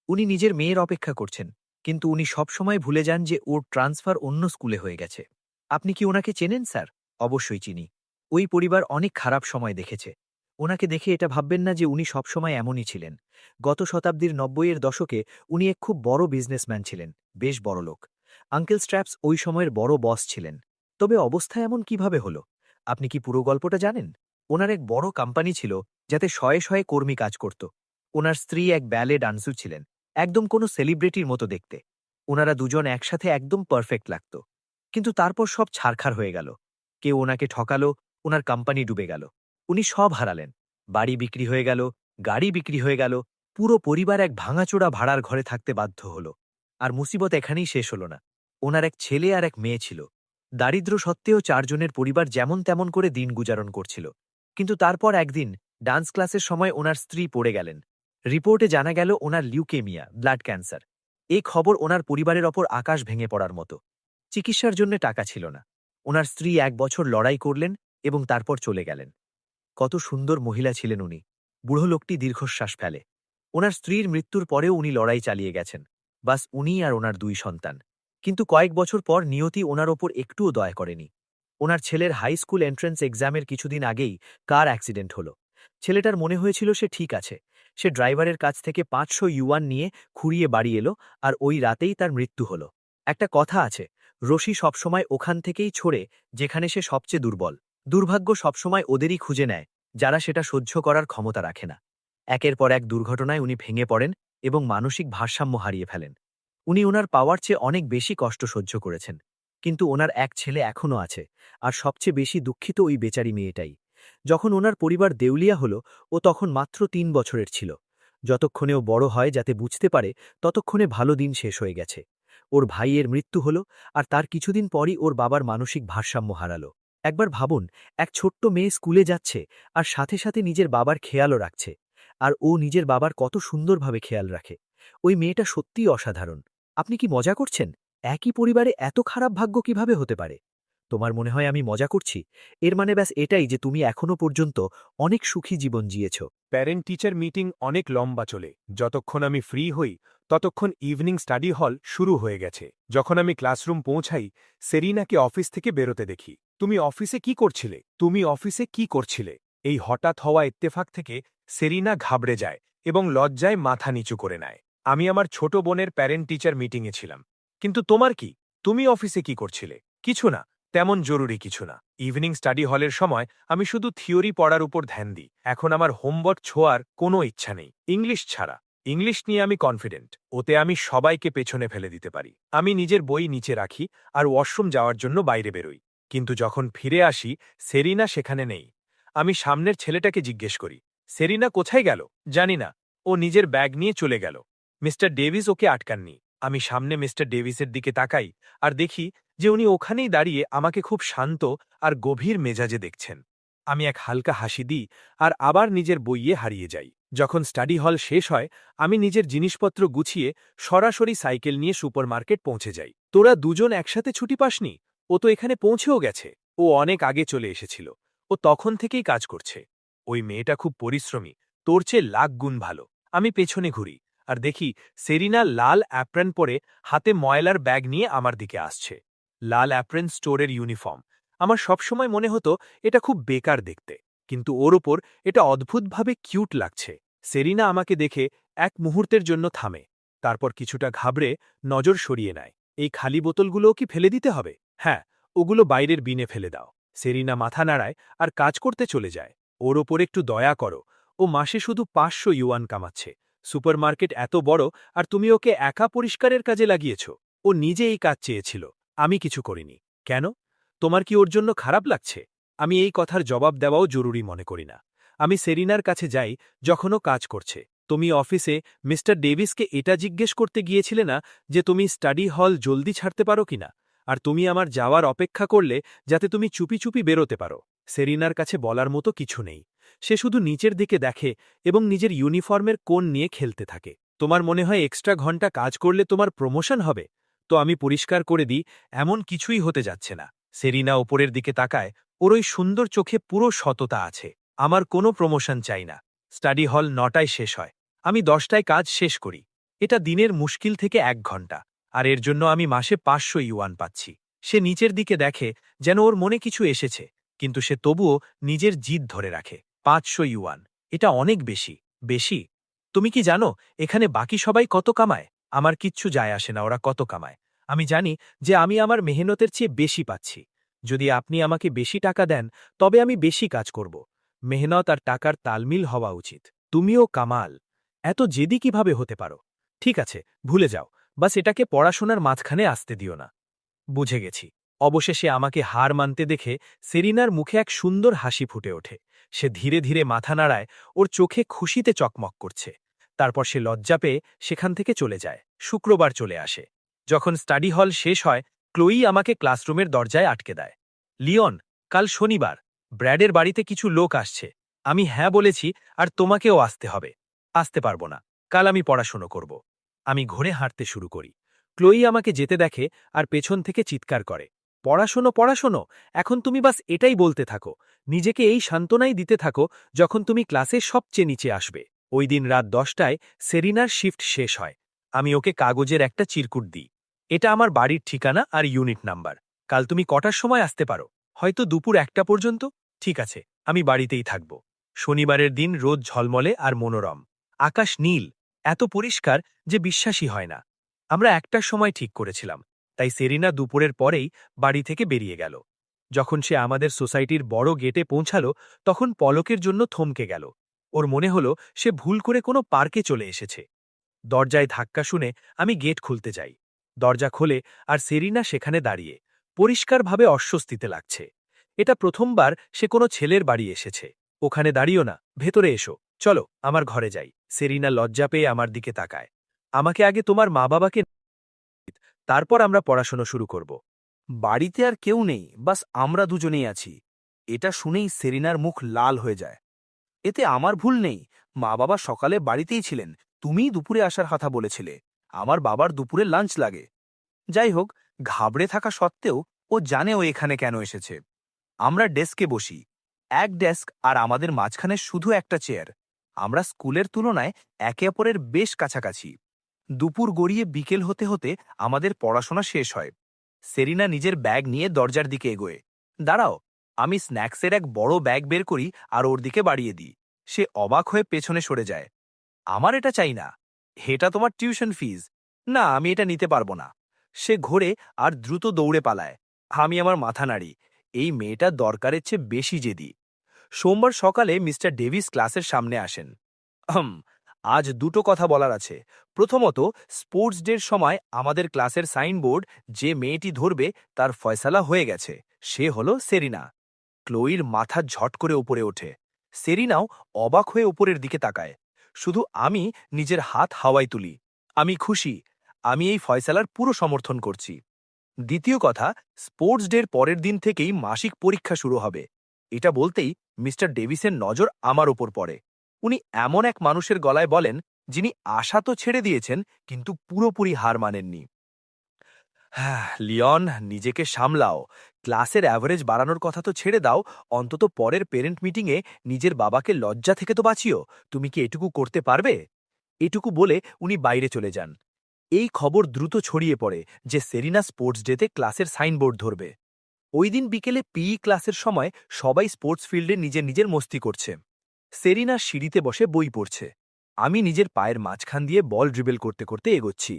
উনি নিজের মেয়ের অপেক্ষা করছেন, কিন্তু উনি সবসময় ভুলে যান যে ওর ট্রান্সফার অন্য স্কুলে হয়ে গেছে। আপনি কি ওনাকে চেনেন স্যার? অবশ্যই চিনি। ওই পরিবার অনেক খারাপ সময় দেখেছে। ওনাকে দেখে এটা ভাববেন না যে উনি সবসময় এমনই ছিলেন। গত শতাব্দীর 90-এর দশকে উনি এক খুব বড় বিজনেসম্যান ছিলেন, বেশ বড় লোক। আঙ্কেল স্ট্র্যাপস ওই সময়ের বড় বস ছিলেন। তবে অবস্থা এমন কিভাবে হলো? আপনি কি পুরো গল্পটা জানেন? ওনার এক বড় কোম্পানি ছিল, যাতে শয়ে শয়ে কর্মী কাজ করত। ওনার স্ত্রী এক ব্যালে ডান্সার ছিলেন, একদম কোনো সেলিব্রিটির মতো দেখতে। ওনারা দুজন একসাথে একদম পারফেক্ট লাগত। কিন্তু তারপর সব ছারখার হয়ে গেল। কেউ ওনাকে ঠকালো, ওনার কোম্পানি ডুবে গেল। উনি সব হারালেন। বাড়ি বিক্রি হয়ে গেল, গাড়ি বিক্রি হয়ে গেল, পুরো পরিবার এক ভাঙাচোরা ভাড়ার ঘরে থাকতে বাধ্য হল। আর মুসিবত এখানেই শেষ হল না। ওনার এক ছেলে আর এক মেয়ে ছিল। দারিদ্র্য সত্ত্বেও চারজনের পরিবার যেমন তেমন করে দিন গুজারণ করছিল। কিন্তু তারপর একদিন ডান্স ক্লাসের সময় ওনার স্ত্রী পড়ে গেলেন। রিপোর্টে জানা গেল ওনার লিউকেমিয়া, ব্লাড ক্যান্সার। এই খবর ওনার পরিবারের ওপর আকাশ ভেঙে পড়ার মতো। চিকিৎসার জন্য টাকা ছিল না। ওনার স্ত্রী 1 বছর লড়াই করলেন এবং তারপর চলে গেলেন। কত সুন্দর মহিলা ছিলেন উনি। বুড়ো লোকটি দীর্ঘশ্বাস ফেলে। ওনার স্ত্রীর মৃত্যুর পরেও উনি লড়াই চালিয়ে গেছেন। বাস উনি আর ওনার 2 সন্তান। কিন্তু কয়েক বছর পর নিয়তি ওনার ওপর একটুও দয়া করেনি। ওনার ছেলের হাই স্কুল এন্ট্রান্স এক্সামের কিছুদিন আগেই কার অ্যাক্সিডেন্ট হল। ছেলেটার মনে হয়েছিল সে ঠিক আছে। সে ড্রাইভারের কাছ থেকে 500 ইউয়ান নিয়ে খুঁড়িয়ে বাড়ি এলো, আর ওই রাতেই তার মৃত্যু হল। একটা কথা আছে, রশি সবসময় ওখান থেকেই ছড়ে যেখানে সে সবচেয়ে দুর্বল। দুর্ভাগ্য সবসময় ওদেরই খুঁজে নেয় যারা সেটা সহ্য করার ক্ষমতা রাখে না। একের পর এক দুর্ঘটনায় উনি ভেঙে পড়েন এবং মানসিক ভারসাম্য হারিয়ে ফেলেন। উনি ওনার পাওয়ার চেয়ে অনেক বেশি কষ্ট সহ্য করেছেন, কিন্তু ওনার এক ছেলে এখনও আছে, আর সবচেয়ে বেশি দুঃখিত ওই বেচারি মেয়েটাই। যখন ওনার পরিবার দেউলিয়া হল, ও তখন মাত্র 3 বছরের ছিল। যতক্ষণে ও বড় হয় যাতে বুঝতে পারে, ততক্ষণে ভালো দিন শেষ হয়ে গেছে। ওর ভাইয়ের মৃত্যু হল, আর তার কিছুদিন পরই ওর বাবার মানসিক ভারসাম্য হারালো। একবার ভাবুন, এক ছোট্ট মেয়ে স্কুলে যাচ্ছে আর সাথে সাথে নিজের বাবার খেয়ালও রাখছে। আর ও নিজের বাবার কত সুন্দরভাবে খেয়াল রাখে। ওই মেয়েটা সত্যিই অসাধারণ। আপনি কি মজা করছেন? একই পরিবারে এত খারাপ ভাগ্য কিভাবে হতে পারে? তোমার মনে হয় আমি মজা করছি? এর মানে ব্যাস এটাই যে তুমি এখনো পর্যন্ত অনেক সুখী জীবন জিয়েছ। প্যারেন্ট টিচার মিটিং অনেক লম্বা চলে। যতক্ষণ আমি ফ্রি হই ততক্ষণ ইভিনিং স্টাডি হল শুরু হয়ে গেছে। যখন আমি ক্লাসরুম পৌঁছাই, সেরিনাকে অফিস থেকে বেরোতে দেখি। তুমি অফিসে কি করছিলে? এই হঠাৎ হওয়া ইত্তেফাক থেকে সেরিনা ঘাবড়ে যায় এবং লজ্জায় মাথা নিচু করে নেয়। আমি আমার ছোট বোনের প্যারেন্ট টিচার মিটিংয়ে ছিলাম। কিন্তু তোমার কি? তুমি অফিসে কি করছিলে? কিছু না, তেমন জরুরি কিছু না। ইভিনিং স্টাডি হলের সময় আমি শুধু থিওরি পড়ার উপর ধ্যান দিই। এখন আমার হোমওয়ার্ক ছোঁয়ার কোনো ইচ্ছা নেই, ইংলিশ ছাড়া। ইংলিশ নিয়ে আমি কনফিডেন্ট, ওতে আমি সবাইকে পেছনে ফেলে দিতে পারি। আমি নিজের বই নিচে রাখি আর ওয়াশরুম যাওয়ার জন্য বাইরে বেরোই। কিন্তু যখন ফিরে আসি, সেরিনা সেখানে নেই। আমি সামনের ছেলেটাকে জিজ্ঞেস করি, সেরিনা কোথায় গেল? জানি না, ও নিজের ব্যাগ নিয়ে চলে গেল। মিস্টার ডেভিস ওকে আটকাননি। আমি সামনে মিস্টার ডেভিসের দিকে তাকাই আর দেখি যে উনি ওখানেই দাঁড়িয়ে আমাকে খুব শান্ত আর গভীর মেজাজে দেখছেন। আমি এক হালকা হাসি দিই আর আবার নিজের বইয়ে হারিয়ে যাই। যখন স্টাডি হল শেষ হয়, আমি নিজের জিনিসপত্র গুছিয়ে সরাসরি সাইকেল নিয়ে সুপারমার্কেট পৌঁছে যাই। তোরা দুজন একসাথে ছুটি পাসনি? ও তো এখানে পৌঁছেও গেছে। ও অনেক আগে চলে এসেছিল। ও তখন থেকেই কাজ করছে। ওই মেয়েটা খুব পরিশ্রমী, তোর চেয়ে লাখ গুণ ভালো। আমি পেছনে ঘুরি আর দেখি সেরিনা লাল অ্যাপ্রন পরে হাতে ময়লার ব্যাগ নিয়ে আমার দিকে আসছে। লাল অ্যাপ্রেন স্টোরের ইউনিফর্ম। আমার সবসময় মনে হতো এটা খুব বেকার দেখতে, কিন্তু ওর ওপর এটা অদ্ভুতভাবে কিউট লাগছে। সেরিনা আমাকে দেখে এক মুহূর্তের জন্য থামে, তারপর কিছুটা ঘাবড়ে নজর সরিয়ে নেয়। এই খালি বোতলগুলোও কি ফেলে দিতে হবে? হ্যাঁ, ওগুলো বাইরের বিনে ফেলে দাও। সেরিনা মাথা নাড়ায় আর কাজ করতে চলে যায়। ওর ওপর একটু দয়া করো, ও মাসে শুধু 500 ইউয়ান কামাচ্ছে। সুপারমার্কেট এত বড়, আর তুমি ওকে একা পরিষ্কারের কাজে লাগিয়েছ। ও নিজে এই কাজ চেয়েছিল, আমি কিছু করিনি। কেন? তোমার কি ওর জন্য খারাপ লাগছে? আমি এই কথার জবাব দেওয়াও জরুরি মনে করি না। আমি সেরিনার কাছে যাই যখন ও কাজ করছে। তুমি অফিসে মিস্টার ডেভিসকে এটা জিজ্ঞেস করতে গিয়েছিলে না যে তুমি স্টাডি হল জলদি ছাড়তে পারো কিনা, আর তুমি আমার যাওয়ার অপেক্ষা করলে যাতে তুমি চুপি চুপি বেরোতে পারো। সেরিনার কাছে বলার মতো কিছু নেই। সে শুধু নিচের দিকে দেখে এবং নিজের ইউনিফর্মের কোণ নিয়ে খেলতে থাকে। তোমার মনে হয় এক্সট্রা ঘন্টা কাজ করলে তোমার প্রমোশন হবে? তো আমি পরিষ্কার করে দিই, এমন কিছুই হতে যাচ্ছে না। সেরিনা ওপরের দিকে তাকায়, ওর ওই সুন্দর চোখে পুরো সততা আছে। আমার কোনো প্রমোশন চাই না। স্টাডি হল 9টায় শেষ হয়, আমি 10টায় কাজ শেষ করি। এটা দিনের মুশকিল থেকে 1 ঘন্টা, আর এর জন্য আমি মাসে 500 ইউয়ান পাচ্ছি। সে নিচের দিকে দেখে যেন ওর মনে কিছু এসেছে, কিন্তু সে তবুও নিজের জিদ ধরে রাখে। 500 ইউয়ান, এটা অনেক বেশি। বেশি? তুমি কি জানো এখানে বাকি সবাই কত কামায়? আমার কিচ্ছু যায় আসে না ওরা কত কামায়। আমি জানি যে আমি আমার মেহনতের চেয়ে বেশি পাচ্ছি। যদি আপনি আমাকে বেশি টাকা দেন, তবে আমি বেশি কাজ করব। মেহনত আর টাকার তালমিল হওয়া উচিত। তুমিও কামাল। এত জেদি কিভাবে হতে পারো? ঠিক আছে, ভুলে যাও। বাস এটাকে পড়াশোনার মাঝখানে আসতে দিও না। বুঝে গেছি। অবশেষে আমাকে হার মানতে দেখে সেরিনার মুখে এক সুন্দর হাসি ফুটে ওঠে। সে ধীরে ধীরে মাথা নাড়ায়, ওর চোখে খুশিতে চকমক করছে। তারপর সে লজ্জা পেয়ে সেখান থেকে চলে যায়। শুক্রবার চলে আসে। যখন স্টাডি হল শেষ হয়, ক্লোয়ি আমাকে ক্লাসরুমের দরজায় আটকে দেয়। লিওন, কাল শনিবার, ব্র্যাডের বাড়িতে কিছু লোক আসছে। আমি হ্যাঁ বলেছি, আর তোমাকেও আসতে হবে। আসতে পারবো না, কাল আমি পড়াশুনো করব। আমি ঘুরে হাঁটতে শুরু করি। ক্লোয়ি আমাকে যেতে দেখে আর পেছন থেকে চিৎকার করে, পড়াশোনো পড়াশোনো, এখন তুমি বাস এটাই বলতে থাকো। নিজেকে এই সান্ত্বনাই দিতে থাকো যখন তুমি ক্লাসে সবচেয়ে নিচে আসবে। ওই দিন রাত 10টায় সেরিনার শিফট শেষ হয়। আমি ওকে কাগজের একটা চিরকুট দিই। এটা আমার বাড়ির ঠিকানা আর ইউনিট নাম্বার। কাল তুমি কটার সময় আসতে পারো? হয়তো দুপুর 1টা পর্যন্ত? ঠিক আছে, আমি বাড়িতেই থাকব। শনিবারের দিন রোদ ঝলমলে আর মনোরম। আকাশ নীল, এত পরিষ্কার যে বিশ্বাসই হয় না। আমরা একটার সময় ঠিক করেছিলাম, তাই সেরিনা দুপুরের পরেই বাড়ি থেকে বেরিয়ে গেল। যখন সে আমাদের সোসাইটির বড় গেটে পৌঁছালো, তখন পলকের জন্য থমকে গেল। ওর মনে হলো সে ভুল করে কোনো পার্কে চলে এসেছে। দরজায় ধাক্কা শুনে আমি গেট খুলতে যাই। দরজা খোলে আর সেরিনা সেখানে দাঁড়িয়ে, পরিষ্কারভাবে অস্বস্তিতে লাগছে। এটা প্রথমবার সে কোনো ছেলের বাড়ি এসেছে। ওখানে দাঁড়িও না, ভেতরে এসো, চলো আমার ঘরে যাই। সেরিনা লজ্জা পেয়ে আমার দিকে তাকায়। আমাকে আগে তোমার মা বাবাকে, তারপর আমরা পড়াশোনা শুরু করব। বাড়িতে আর কেউ নেই, বাস আমরা দুজনেই আছি। এটা শুনেই সেরিনার মুখ লাল হয়ে যায়। এতে আমার ভুল নেই, মা বাবা সকালে বাড়িতেই ছিলেন, তুমিই দুপুরে আসার কথা বলেছিলে। আমার বাবার দুপুরে লাঞ্চ লাগে। যাই হোক, ঘাবড়ে থাকা সত্ত্বেও ও জানে ও এখানে কেন এসেছে। আমরা ডেস্কে বসি, এক ডেস্ক আর আমাদের মাঝখানে শুধু একটা চেয়ার। আমরা স্কুলের তুলনায় একে অপরের বেশ কাছাকাছি। দুপুর গড়িয়ে বিকেল হতে হতে আমাদের পড়াশোনা শেষ হয়। সেরিনা নিজের ব্যাগ নিয়ে দরজার দিকে এগোয়। দাঁড়াও, আমি স্ন্যাক্সের এক বড় ব্যাগ বের করি আর ওর দিকে বাড়িয়ে দিই। সে অবাক হয়ে পেছনে সরে যায়। আমার এটা চাই না, এটা তোমার টিউশন ফিজ। না, আমি এটা নিতে পারবো না। সে ঘোরে আর দ্রুত দৌড়ে পালায়। আমি আমার মাথা নাড়ি, এই মেয়েটা দরকারের চেয়ে বেশি জেদি। সোমবার সকালে মিস্টার ডেভিস ক্লাসের সামনে আসেন। আজ দুটো কথা বলার আছে। প্রথমত, স্পোর্টস ডের সময় আমাদের ক্লাসের সাইনবোর্ড যে মেয়েটি ধরবে তার ফয়সালা হয়ে গেছে। সে হল সেরিনা। ক্লোইর মাথা ঝট করে উপরে ওঠে। সেরিনাও অবাক হয়ে উপরের দিকে তাকায়। শুধু আমি নিজের হাত হাওয়ায় তুলি। আমি খুশি, আমি এই ফয়সালার পুরো সমর্থন করছি। দ্বিতীয় কথা, স্পোর্টস ডের পরের দিন থেকেই মাসিক পরীক্ষা শুরু হবে। এটা বলতেই মিস্টার ডেভিসের নজর আমার ওপর পড়ে। উনি এমন এক মানুষের গলায় বলেন, যিনি আশা তো ছেড়ে দিয়েছেন কিন্তু পুরোপুরি হার মানেননি। হ্যাঁ, লিওন, নিজেকে সামলাও। ক্লাসের অ্যাভারেজ বাড়ানোর কথা তো ছেড়ে দাও, অন্তত পরের পেরেন্ট মিটিংয়ে নিজের বাবাকে লজ্জা থেকে তো বাঁচিও। তুমি কি এটুকু করতে পারবে? এটুকু বলে উনি বাইরে চলে যান। এই খবর দ্রুত ছড়িয়ে পড়ে যে সেরিনা স্পোর্টস ডেতে ক্লাসের সাইনবোর্ড ধরবে। ওই দিন বিকেলে পিই ক্লাসের সময় সবাই স্পোর্টস ফিল্ডে নিজের নিজের মস্তি করছে। সেরিনা সিঁড়িতে বসে বই পড়ছে। আমি নিজের পায়ের মাঝখান দিয়ে বল ড্রিবেল করতে করতে এগোচ্ছি।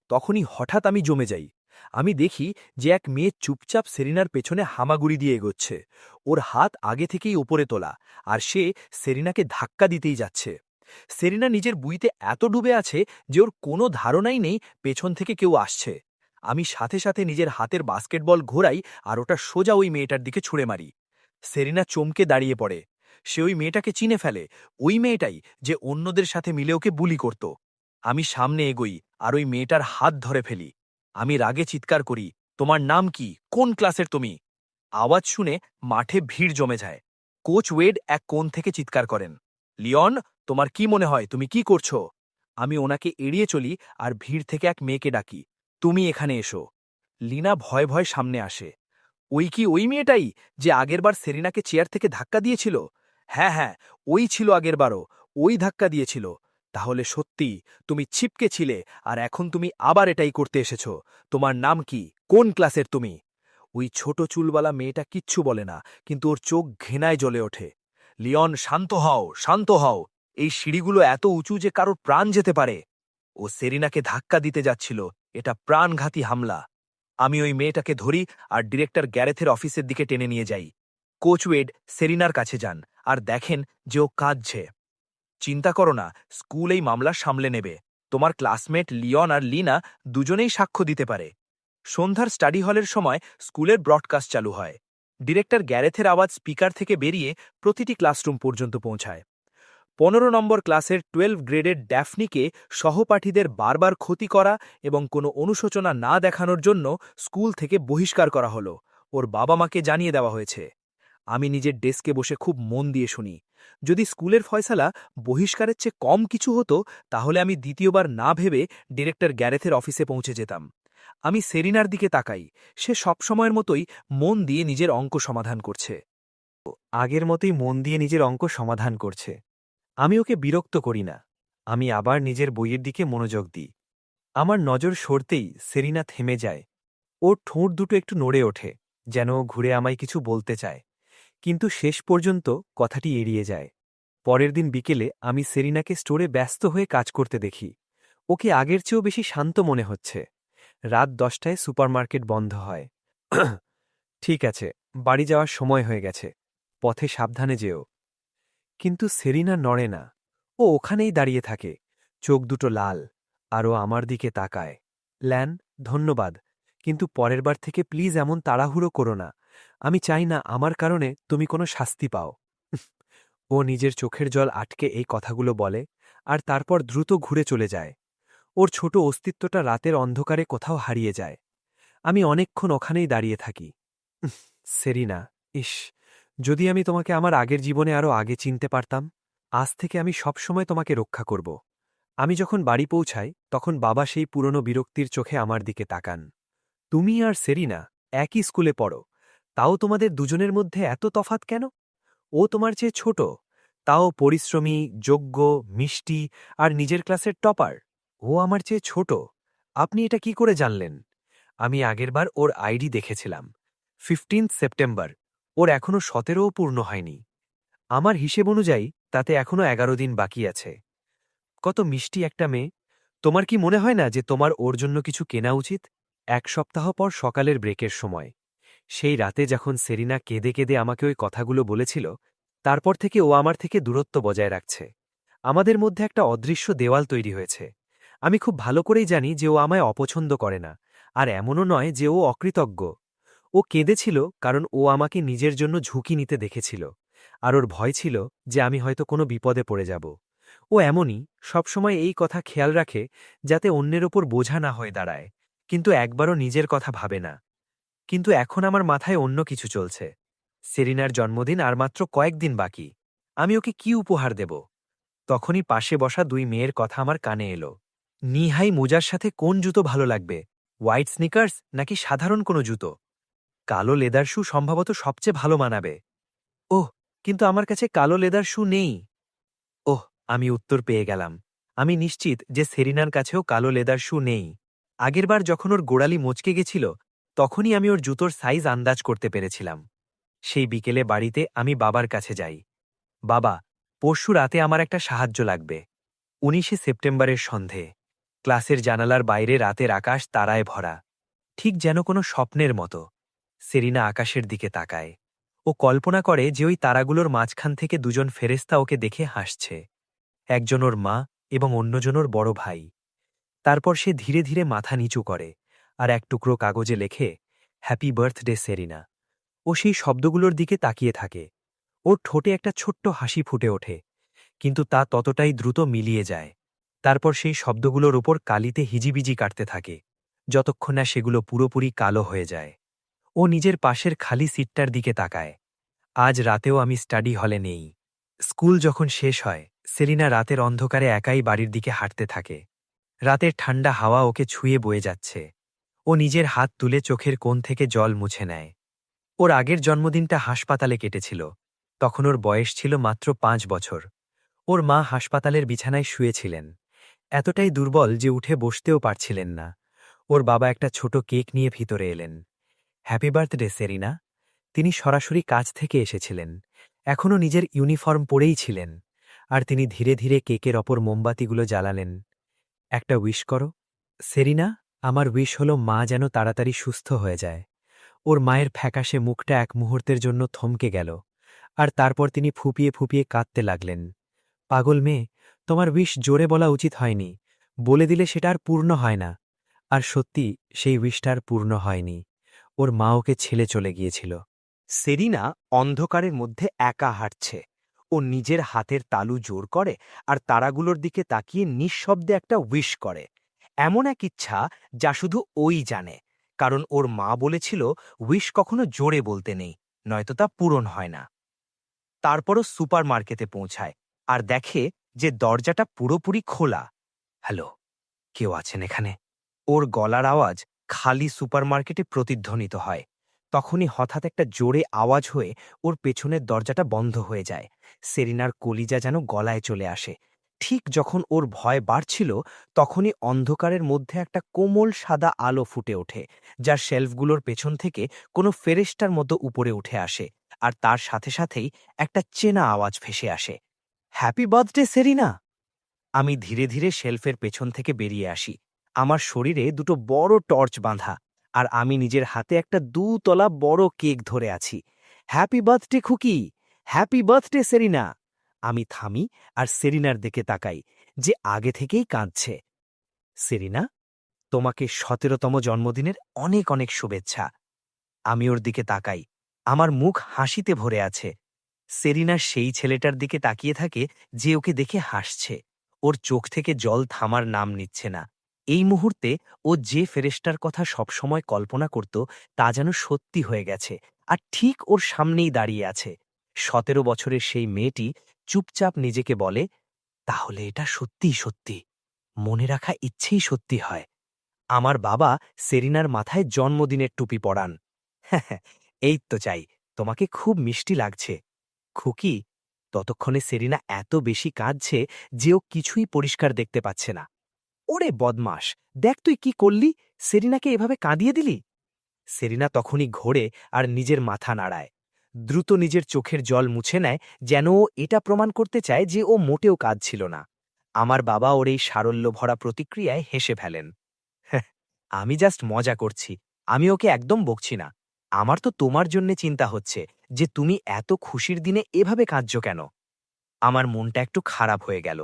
তখনই হঠাৎ আমি জমে যাই। আমি দেখি যে এক মেয়ে চুপচাপ সেরিনার পেছনে হামাগুড়ি দিয়ে এগোচ্ছে। ওর হাত আগে থেকেই ওপরে তোলা, আর সে সেরিনাকে ধাক্কা দিতেই যাচ্ছে। সেরিনা নিজের বুইতে এত ডুবে আছে যে ওর কোনো ধারণাই নেই পেছন থেকে কেউ আসছে। আমি সাথে সাথে নিজের হাতের বাস্কেটবল ঘোরাই আর ওটা সোজা ওই মেয়েটার দিকে ছুঁড়ে মারি। সেরিনা চমকে দাঁড়িয়ে পড়ে। সে ওই মেয়েটাকে চিনে ফেলে, ওই মেয়েটাই যে অন্যদের সাথে মিলে ওকে বুলি করত। আমি সামনে এগোই আর ওই মেয়েটার হাত ধরে ফেলি। আমি রাগে চিৎকার করি, তোমার নাম কি, কোন ক্লাসের তুমি? আওয়াজ শুনে মাঠে ভিড় জমে যায়। কোচ ওয়েড এক কোণ থেকে চিৎকার করেন, লিওন, তোমার কি মনে হয় তুমি কি করছো? আমি ওনাকে এড়িয়ে চলি আর ভিড় থেকে এক মেয়েকে ডাকি, তুমি এখানে এসো। লিনা ভয় ভয় সামনে আসে। ওই কি ওই মেয়েটাই যে আগেরবার সেরিনাকে চেয়ার থেকে ধাক্কা দিয়েছিল? হ্যাঁ হ্যাঁ, ওই ছিল আগেরবারও, ওই ধাক্কা দিয়েছিল। তাহলে সত্যি তুমি ছিপকে ছিলে আর এখন তুমি আবার এটাই করতে এসেছ। তোমার নাম কি, কোন ক্লাসের তুমি? ওই ছোট চুলওয়ালা মেয়েটা কিচ্ছু বলে না, কিন্তু ওর চোখ ঘৃণায় জ্বলে ওঠে। লিওন, শান্ত হও, শান্ত হও। এই সিঁড়িগুলো এত উঁচু যে কারোর প্রাণ যেতে পারে। ও সেরিনাকে ধাক্কা দিতে যাচ্ছিল, এটা প্রাণঘাতী হামলা। আমি ওই মেয়েটাকে ধরি আর ডিরেক্টর গ্যারেথের অফিসের দিকে টেনে নিয়ে যাই। কোচ ওয়েড সেরিনার কাছে যান আর দেখেন যে ও কাঁদছে। চিন্তা করো না, স্কুল এই মামলা সামলে নেবে। তোমার ক্লাসমেট লিওন আর লিনা দুজনেই সাক্ষ্য দিতে পারে। সন্ধ্যার স্টাডি হলের সময় স্কুলের ব্রডকাস্ট চালু হয়। ডিরেক্টর গ্যারেথের আওয়াজ স্পিকার থেকে বেরিয়ে প্রতিটি ক্লাসরুম পর্যন্ত পৌঁছায়। 15 নম্বর ক্লাসের 12 গ্রেডের ড্যাফনিকে সহপাঠীদের বারবার ক্ষতি করা এবং কোনো অনুশোচনা না দেখানোর জন্য স্কুল থেকে বহিষ্কার করা হলো। ওর বাবা মাকে জানিয়ে দেওয়া হয়েছে। আমি নিজের ডেস্কে বসে খুব মন দিয়ে শুনি। যদি স্কুলের ফয়সালা বহিষ্কারের চেয়ে কম কিছু হতো, তাহলে আমি দ্বিতীয়বার না ভেবে ডিরেক্টর গ্যারেথের অফিসে পৌঁছে যেতাম। আমি সেরিনার দিকে তাকাই। সে সবসময়ের মতোই মন দিয়ে নিজের অঙ্ক সমাধান করছে। আগের মতোই মন দিয়ে নিজের অঙ্ক সমাধান করছে। আমি ওকে বিরক্ত করি না। আমি আবার নিজের বইয়ের দিকে মনোযোগ দিই। আমার নজর সরতেই সেরিনা থেমে যায়। ওর ঠোঁট দুটো একটু নড়ে ওঠে, যেন ও ঘুরে আমায় কিছু বলতে চায়, কিন্তু শেষ পর্যন্ত কথাটি এড়িয়ে যায়। পরের দিন বিকেলে আমি সেরিনাকে স্টোরে ব্যস্ত হয়ে কাজ করতে দেখি। ওকে আগের চেয়েও বেশি শান্ত মনে হচ্ছে। রাত 10টায় সুপারমার্কেট বন্ধ হয়। ঠিক আছে, বাড়ি যাওয়ার সময় হয়ে গেছে। পথে সাবধানে যেও। কিন্তু সেরিনা নড়ে না। ও ওখানেই দাঁড়িয়ে থাকে, চোখ দুটো লাল, আর ও আমার দিকে তাকায়। ল্যান, ধন্যবাদ, কিন্তু পরের বার থেকে প্লিজ এমন তাড়াহুড়ো করো না। আমি চাই না আমার কারণে তুমি কোনো শাস্তি পাও। ও নিজের চোখের জল আটকে এই কথাগুলো বলে, আর তারপর দ্রুত ঘুরে চলে যায়। ওর ছোট অস্তিত্বটা রাতের অন্ধকারে কোথাও হারিয়ে যায়। আমি অনেকক্ষণ ওখানেই দাঁড়িয়ে থাকি। সেরিনা, ইস, যদি আমি তোমাকে আমার আগের জীবনে আরও আগে চিনতে পারতাম। আজ থেকে আমি সবসময় তোমাকে রক্ষা করব। আমি যখন বাড়ি পৌঁছাই তখন বাবা সেই পুরনো বিরক্তির চোখে আমার দিকে তাকান। তুমি আর সেরিনা একই স্কুলে পড়ো, তাও তোমাদের দুজনের মধ্যে এত তফাৎ কেন? ও তোমার চেয়ে ছোট, তাও পরিশ্রমী, যোগ্য, মিষ্টি আর নিজের ক্লাসের টপার। ও আমার চেয়ে ছোট। আপনি এটা কি করে জানলেন? আমি আগেরবার ওর আইডি দেখেছিলাম। 15 সেপ্টেম্বর। ওর এখনও 17ও পূর্ণ হয়নি। আমার হিসেব অনুযায়ী তাতে এখনও 11 দিন বাকি আছে। কত মিষ্টি একটা মেয়ে। তোমার কি মনে হয় না যে তোমার ওর জন্য কিছু কেনা উচিত? 1 সপ্তাহ পর সকালের ব্রেকের সময়, সেই রাতে যখন সেরিনা কেঁদে কেঁদে আমাকে ওই কথাগুলো বলেছিল, তারপর থেকে ও আমার থেকে দূরত্ব বজায় রাখছে। আমাদের মধ্যে একটা অদৃশ্য দেওয়াল তৈরি হয়েছে। আমি খুব ভালো করেই জানি যে ও আমায় অপছন্দ করে না, আর এমনও নয় যে ও অকৃতজ্ঞ। ও কেঁদেছিল কারণ ও আমাকে নিজের জন্য ঝুঁকি নিতে দেখেছিল, আর ওর ভয় ছিল যে আমি হয়তো কোনো বিপদে পড়ে যাব। ও এমনই, সবসময় এই কথা খেয়াল রাখে যাতে অন্যের ওপর বোঝা না হয়ে দাঁড়ায়, কিন্তু একবারও নিজের কথা ভাবে না। কিন্তু এখন আমার মাথায় অন্য কিছু চলছে। সেরিনার জন্মদিন আর মাত্র কয়েকদিন বাকি। আমি ওকে কি উপহার দেব? তখনই পাশে বসা 2 মেয়ের কথা আমার কানে এলো। নিহাই মোজার সাথে কোন জুতো ভালো লাগবে, হোয়াইট স্নিকার্স নাকি সাধারণ কোনো জুতো? কালো লেদার শু সম্ভবত সবচেয়ে ভালো মানাবে। ওহ, কিন্তু আমার কাছে কালো লেদার শু নেই। ওহ, আমি উত্তর পেয়ে গেলাম। আমি নিশ্চিত যে সেরিনার কাছেও কালো লেদার শু নেই। আগেরবার যখন ওর গোড়ালি মচকে গেছিল, তখনই আমি ওর জুতোর সাইজ আন্দাজ করতে পেরেছিলাম। সেই বিকেলে বাড়িতে আমি বাবার কাছে যাই। বাবা, পরশু রাতে আমার একটা সাহায্য লাগবে। 19 সেপ্টেম্বরের সন্ধে। ক্লাসের জানালার বাইরে রাতের আকাশ তারায় ভরা, ঠিক যেন কোনো স্বপ্নের মতো। সেরিনা আকাশের দিকে তাকায়। ও কল্পনা করে যে ওই তারাগুলোর মাঝখান থেকে দুজন ফেরেস্তা ওকে দেখে হাসছে, একজন ওর মা এবং অন্যজন ওর বড় ভাই। তারপর সে ধীরে ধীরে মাথা নিচু করে আর এক টুকরো কাগজে লেখে, হ্যাপি বার্থডে সেরিনা। ও সেই শব্দগুলোর দিকে তাকিয়ে থাকে। ওর ঠোঁটে একটা ছোট্ট হাসি ফুটে ওঠে, কিন্তু তা ততটাই দ্রুত মিলিয়ে যায়। তারপর সেই শব্দগুলোর উপর কালিতে হিজিবিজি কাটতে থাকে, যতক্ষণ না সেগুলো পুরোপুরি কালো হয়ে যায়। ও নিজের পাশের খালি সিটটার দিকে তাকায়। আজ রাতেও আমি স্টাডি হলে নেই। স্কুল যখন শেষ হয়, সেলিনা রাতের অন্ধকারে একাই বাড়ির দিকে হাঁটতে থাকে। রাতের ঠান্ডা হাওয়া ওকে ছুঁয়ে বয়ে যাচ্ছে। ও নিজের হাত তুলে চোখের কোণ থেকে জল মুছে নেয়। ওর আগের জন্মদিনটা হাসপাতালে কেটেছিল। তখন ওর বয়স ছিল মাত্র 5 বছর। ওর মা হাসপাতালের বিছানায় শুয়েছিলেন, এতটাই দুর্বল যে উঠে বসতেও পারছিলেন না। ওর বাবা একটা ছোট কেক নিয়ে ভিতরে এলেন। Happy birthday Serena. তিনি সরাসরি কাজ থেকে এসেছিলেন, এখনও নিজের ইউনিফর্ম পরেই ছিলেন, আর তিনি ধীরে ধীরে কেকের অপর মোমবাতিগুলো জ্বালালেন। একটা উইশ করো। সেরিনা, আমার উইশ হল মা যেন তাড়াতাড়ি সুস্থ হয়ে যায়। ওর মায়ের ফ্যাকাশে মুখটা এক মুহূর্তের জন্য থমকে গেল, আর তারপর তিনি ফুপিয়ে ফুপিয়ে কাঁদতে লাগলেন। পাগল মেয়ে, তোমার উইশ জোরে বলা উচিত হয়নি। বলে দিলে সেটা আর পূর্ণ হয় না। আর সত্যি, সেই উইশটা আর পূর্ণ হয়নি। ওর মা ওকে ছেলে চলে গিয়েছিল। সেরিনা অন্ধকারের মধ্যে একা হাঁটছে। ও নিজের হাতের তালু জোর করে আর তারাগুলোর দিকে তাকিয়ে নিঃশব্দে একটা উইশ করে। এমন এক ইচ্ছা যা শুধু ওই জানে, কারণ ওর মা বলেছিল উইশ কখনো জোরে বলতে নেই, নয়তো তা পূরণ হয় না। তারপরও সুপারমার্কেটে পৌঁছায় আর দেখে যে দরজাটা পুরোপুরি খোলা। হ্যালো, কেউ আছেন এখানে? ওর গলার আওয়াজ খালি সুপারমার্কেটে প্রতিধ্বনিত হয়। তখনই হঠাৎ একটা জোরে আওয়াজ হয়ে ওর পেছনের দরজাটা বন্ধ হয়ে যায়। সেরিনার কলিজা যেন গলায় চলে আসে। ঠিক যখন ওর ভয় বাড়ছিল, তখনই অন্ধকারের মধ্যে একটা কোমল সাদা আলো ফুটে ওঠে, যা শেলফগুলোর পেছন থেকে কোনো ফেরেস্টার মতো উপরে উঠে আসে, আর তার সাথে সাথেই একটা চেনা আওয়াজ ভেসে আসে। Happy birthday Serena. আমি ধীরে ধীরে শেলফের পেছন থেকে বেরিয়ে আসি। আমার শরীরে দুটো বড় টর্চ বাঁধা, আর আমি নিজের হাতে একটা 2 তলা বড় কেক ধরে আছি। হ্যাপি বার্থডে খুকি, হ্যাপি বার্থডে সেরিনা। আমি থামি আর সেরিনার দিকে তাকাই, যে আগে থেকেই কাঁদছে। সেরিনা, তোমাকে 17তম জন্মদিনের অনেক অনেক শুভেচ্ছা। আমি ওর দিকে তাকাই, আমার মুখ হাসিতে ভরে আছে। সেরিনা সেই ছেলেটার দিকে তাকিয়ে থাকে যে ওকে দেখে হাসছে। ওর চোখ থেকে জল থামার নাম নিচ্ছে না। এই মুহূর্তে ও যে ফেরেশতার কথা সবসময় কল্পনা করত তা যেন সত্যি হয়ে গেছে, আর ঠিক ওর সামনেই দাঁড়িয়ে আছে। 17 বছরের সেই মেয়েটি চুপচাপ নিজেকে বলে, তাহলে এটা সত্যিই সত্যি, মনে রাখা ইচ্ছেই সত্যি হয়। আমার বাবা সেরিনার মাথায় জন্মদিনের টুপি পরান। হ্যাঁ, এই তো চাই, তোমাকে খুব মিষ্টি লাগছে খুকি। ততক্ষণে সেরিনা এত বেশি কাঁদছে যে ও কিছুই পরিষ্কার দেখতে পাচ্ছে না। ওরে বদমাস, দেখ তুই কি করলি, সেরিনাকে এভাবে কাঁদিয়ে দিলি। সেরিনা তখনই ঘোরে আর নিজের মাথা নাড়ায়। দ্রুত নিজের চোখের জল মুছে নেয়, যেন ও এটা প্রমাণ করতে চায় যে ও মোটেও কাঁদছিল না। আমার বাবা ওর এই সারল্য ভরা প্রতিক্রিয়ায় হেসে ফেলেন। "হ্যাঁ, আমি জাস্ট মজা করছি, আমি ওকে একদম বকছি না। আমার তো তোমার জন্যে চিন্তা হচ্ছে যে তুমি এত খুশির দিনে এভাবে কাঁদছ কেন।" আমার মনটা একটু খারাপ হয়ে গেল।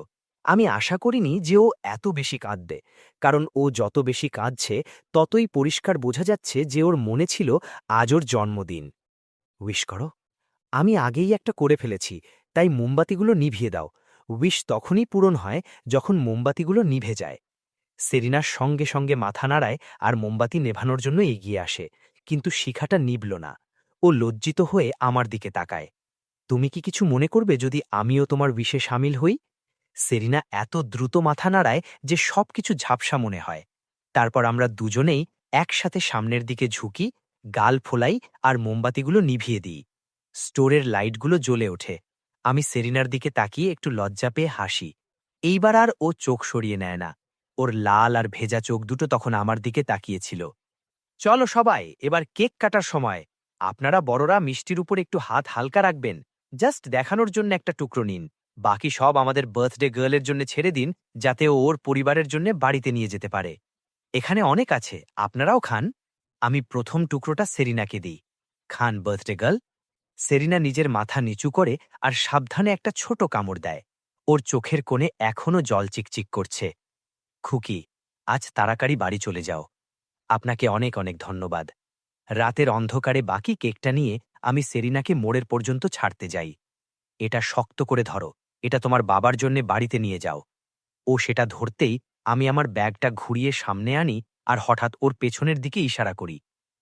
আমি আশা করিনি যে ও এত বেশি কাঁদবে, কারণ ও যত বেশি কাঁদছে ততই পরিষ্কার বোঝা যাচ্ছে যে ওর মনে ছিল আজ ওর জন্মদিন। উইশ করো। আমি আগেই একটা করে ফেলেছি, তাই মোমবাতিগুলো নিভিয়ে দাও। উইশ তখনই পূরণ হয় যখন মোমবাতিগুলো নিভে যায়। সেরিনার সঙ্গে সঙ্গে মাথা নাড়ায় আর মোমবাতি নেভানোর জন্য এগিয়ে আসে, কিন্তু শিখাটা নিভল না। ও লজ্জিত হয়ে আমার দিকে তাকায়। তুমি কি কিছু মনে করবে যদি আমিও তোমার উইশে সামিল হই? সেরিনা এত দ্রুত মাথা নাড়ায় যে সবকিছু ঝাপসা মনে হয়। তারপর আমরা দুজনেই একসাথে সামনের দিকে ঝুঁকি, গাল ফোলাই আর মোমবাতিগুলো নিভিয়ে দিই। স্টোরের লাইটগুলো জ্বলে ওঠে। আমি সেরিনার দিকে তাকিয়ে একটু লজ্জা পেয়ে হাসি। এইবার আর ও চোখ সরিয়ে নেয় না। ওর লাল আর ভেজা চোখ দুটো তখন আমার দিকে তাকিয়েছিল। চলো সবাই, এবার কেক কাটার সময়। আপনারা বড়রা মিষ্টির উপর একটু হাত হালকা রাখবেন। জাস্ট দেখানোর জন্য একটা টুকরো নিন। বাকি সব আমাদের বার্থডে গার্লের জন্য ছেড়ে দিন, যাতে ও ওর পরিবারের জন্য বাড়িতে নিয়ে যেতে পারে। এখানে অনেক আছে, আপনারাও খান। আমি প্রথম টুকরোটা সেরিনাকে দিই। খান বার্থডে গার্ল। সেরিনা নিজের মাথা নিচু করে আর সাবধানে একটা ছোট কামড় দেয়। ওর চোখের কোণে এখনো জল চিকচিক করছে। খুকি, আজ তাড়াতাড়ি বাড়ি চলে যাও। আপনাকে অনেক অনেক ধন্যবাদ। রাতের অন্ধকারে বাকি কেকটা নিয়ে আমি সেরিনাকে মোড়ের পর্যন্ত ছাড়তে যাই। এটা শক্ত করে ধরো, এটা তোমার বাবার জন্যে বাড়িতে নিয়ে যাও। ও সেটা ধরতেই আমি আমার ব্যাগটা ঘুরিয়ে সামনে আনি আর হঠাৎ ওর পেছনের দিকে ইশারা করি।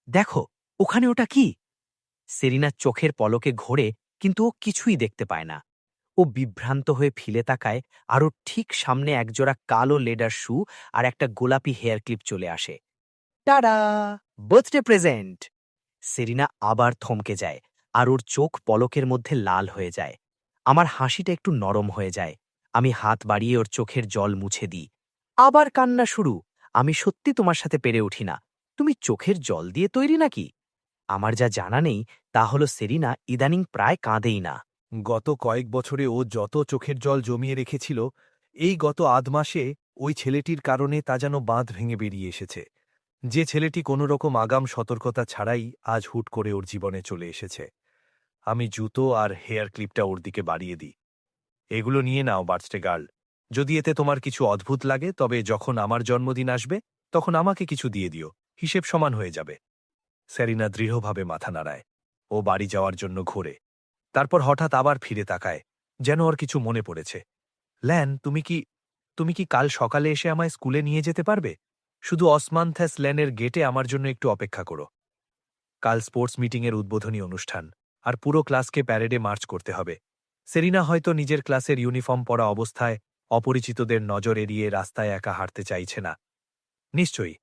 দেখো, ওখানে ওটা কি? সেরিনা চোখের পলকে ঘোরে, কিন্তু ও কিছুই দেখতে পায় না। ও বিভ্রান্ত হয়ে ফিরে তাকায়, আর ওর ঠিক সামনে একজোড়া কালো লেডার শু আর একটা গোলাপি হেয়ার ক্লিপ চলে আসে। টাডা! Birthday present! সেরিনা আবার থমকে যায়, আর ওর চোখ পলকের মধ্যে লাল হয়ে যায়। আমার হাসিটা একটু নরম হয়ে যায়। আমি হাত বাড়িয়ে ওর চোখের জল মুছে দিই। আবার কান্না শুরু। আমি সত্যি তোমার সাথে পেরে উঠি না। তুমি চোখের জল দিয়ে তৈরি নাকি? আমার যা জানা নেই তা হলো সেরিনা ইদানিং প্রায় কাঁদেই না। গত কয়েক বছরে ও যত চোখের জল জমিয়ে রেখেছিল, এই গত আধ মাসে ওই ছেলেটির কারণে তা যেন বাঁধ ভেঙে বেরিয়ে এসেছে। যে ছেলেটি কোনোরকম আগাম সতর্কতা ছাড়াই আজ হুট করে ওর জীবনে চলে এসেছে। আমি জুতো আর হেয়ার ক্লিপটা ওর দিকে বাড়িয়ে দিই। এগুলো নিয়ে নাও বার্থডে গার্ল। যদি এতে তোমার কিছু অদ্ভুত লাগে, তবে যখন আমার জন্মদিন আসবে তখন আমাকে কিছু দিয়ে দিও, হিসেব সমান হয়ে যাবে। সেরিনা দৃঢ়ভাবে মাথা নাড়ায়। ও বাড়ি যাওয়ার জন্য ঘোরে। তারপর হঠাৎ আবার ফিরে তাকায়, যেন ওর কিছু মনে পড়েছে। ল্যান, তুমি কি কাল সকালে এসে আমায় স্কুলে নিয়ে যেতে পারবে? শুধু অসমান্থাস ল্যানের গেটে আমার জন্য একটু অপেক্ষা করো। কাল স্পোর্টস মিটিংয়ের উদ্বোধনী অনুষ্ঠান, আর পুরো ক্লাসকে প্যারেডে মার্চ করতে হবে। সেরিনা হয়তো নিজের ক্লাসের ইউনিফর্ম পরা অবস্থায় অপরিচিতদের নজর এড়িয়ে রাস্তায় একা হাঁটতে চাইছে না। নিশ্চয়ই।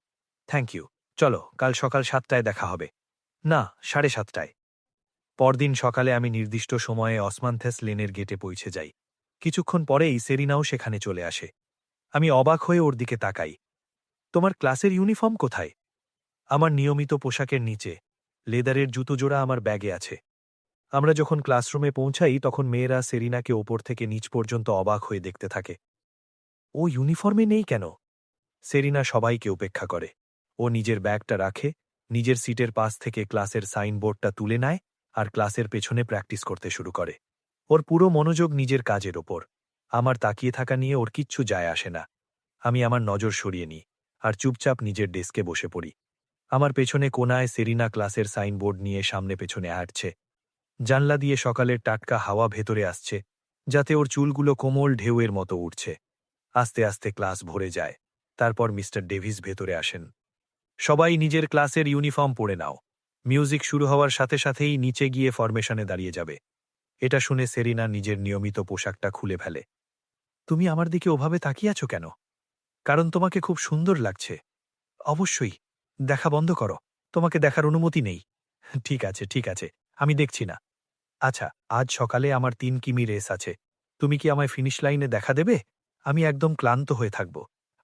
Thank you. চলো, কাল সকাল 7টায় দেখা হবে। না, 7:30টায়। পরদিন সকালে আমি নির্দিষ্ট সময়ে অসমান্থাস লেনের গেটে পৌঁছে যাই। কিছুক্ষণ পরেই সেরিনাও সেখানে চলে আসে। আমি অবাক হয়ে ওর দিকে তাকাই। তোমার ক্লাসের ইউনিফর্ম কোথায়? আমার নিয়মিত পোশাকের নিচে। লেদারের জুতো জোড়া আমার ব্যাগে আছে। আমরা যখন ক্লাসরুমে পৌঁছাই তখন মেয়েরা সেরিনাকে ওপর থেকে নিচ পর্যন্ত অবাক হয়ে দেখতে থাকে। ও ইউনিফর্মে নেই কেন? সেরিনা সবাইকে উপেক্ষা করে। ও নিজের ব্যাগটা রাখে, নিজের সিটের পাশ থেকে ক্লাসের সাইনবোর্ডটা তুলে নেয় আর ক্লাসের পেছনে প্র্যাকটিস করতে শুরু করে। ওর পুরো মনোযোগ নিজের কাজের ওপর। আমার তাকিয়ে থাকা নিয়ে ওর কিচ্ছু যায় আসে না। আমি আমার নজর সরিয়ে নিই আর চুপচাপ নিজের ডেস্কে বসে পড়ি। আমার পেছনে কোনায় সেরিনা ক্লাসের সাইনবোর্ড নিয়ে সামনে পেছনে হাঁটছে। জানলা দিয়ে সকালের টাটকা হাওয়া ভেতরে আসছে, যাতে ওর চুলগুলো কোমল ঢেউয়ের মতো উঠছে। আস্তে আস্তে ক্লাস ভরে যায়। তারপর মিস্টার ডেভিস ভেতরে আসেন। সবাই নিজের ক্লাসের ইউনিফর্ম পরে নাও। মিউজিক শুরু হওয়ার সাথে সাথেই নিচে গিয়ে ফরমেশনে দাঁড়িয়ে যাবে। এটা শুনে সেরিনা নিজের নিয়মিত পোশাকটা খুলে ফেলে। তুমি আমার দিকে ওভাবে তাকিয়ে আছো কেন? কারণ তোমাকে খুব সুন্দর লাগছে। অবশ্যই। দেখা বন্ধ করো। তোমাকে দেখার অনুমতি নেই। ঠিক আছে, ঠিক আছে, আমি দেখছি না। আচ্ছা, আজ সকালে আমার ৩ কিমি রেস আছে। তুমি কি আমায় ফিনিশ লাইনে দেখা দেবে? আমি একদম ক্লান্ত হয়ে থাকব।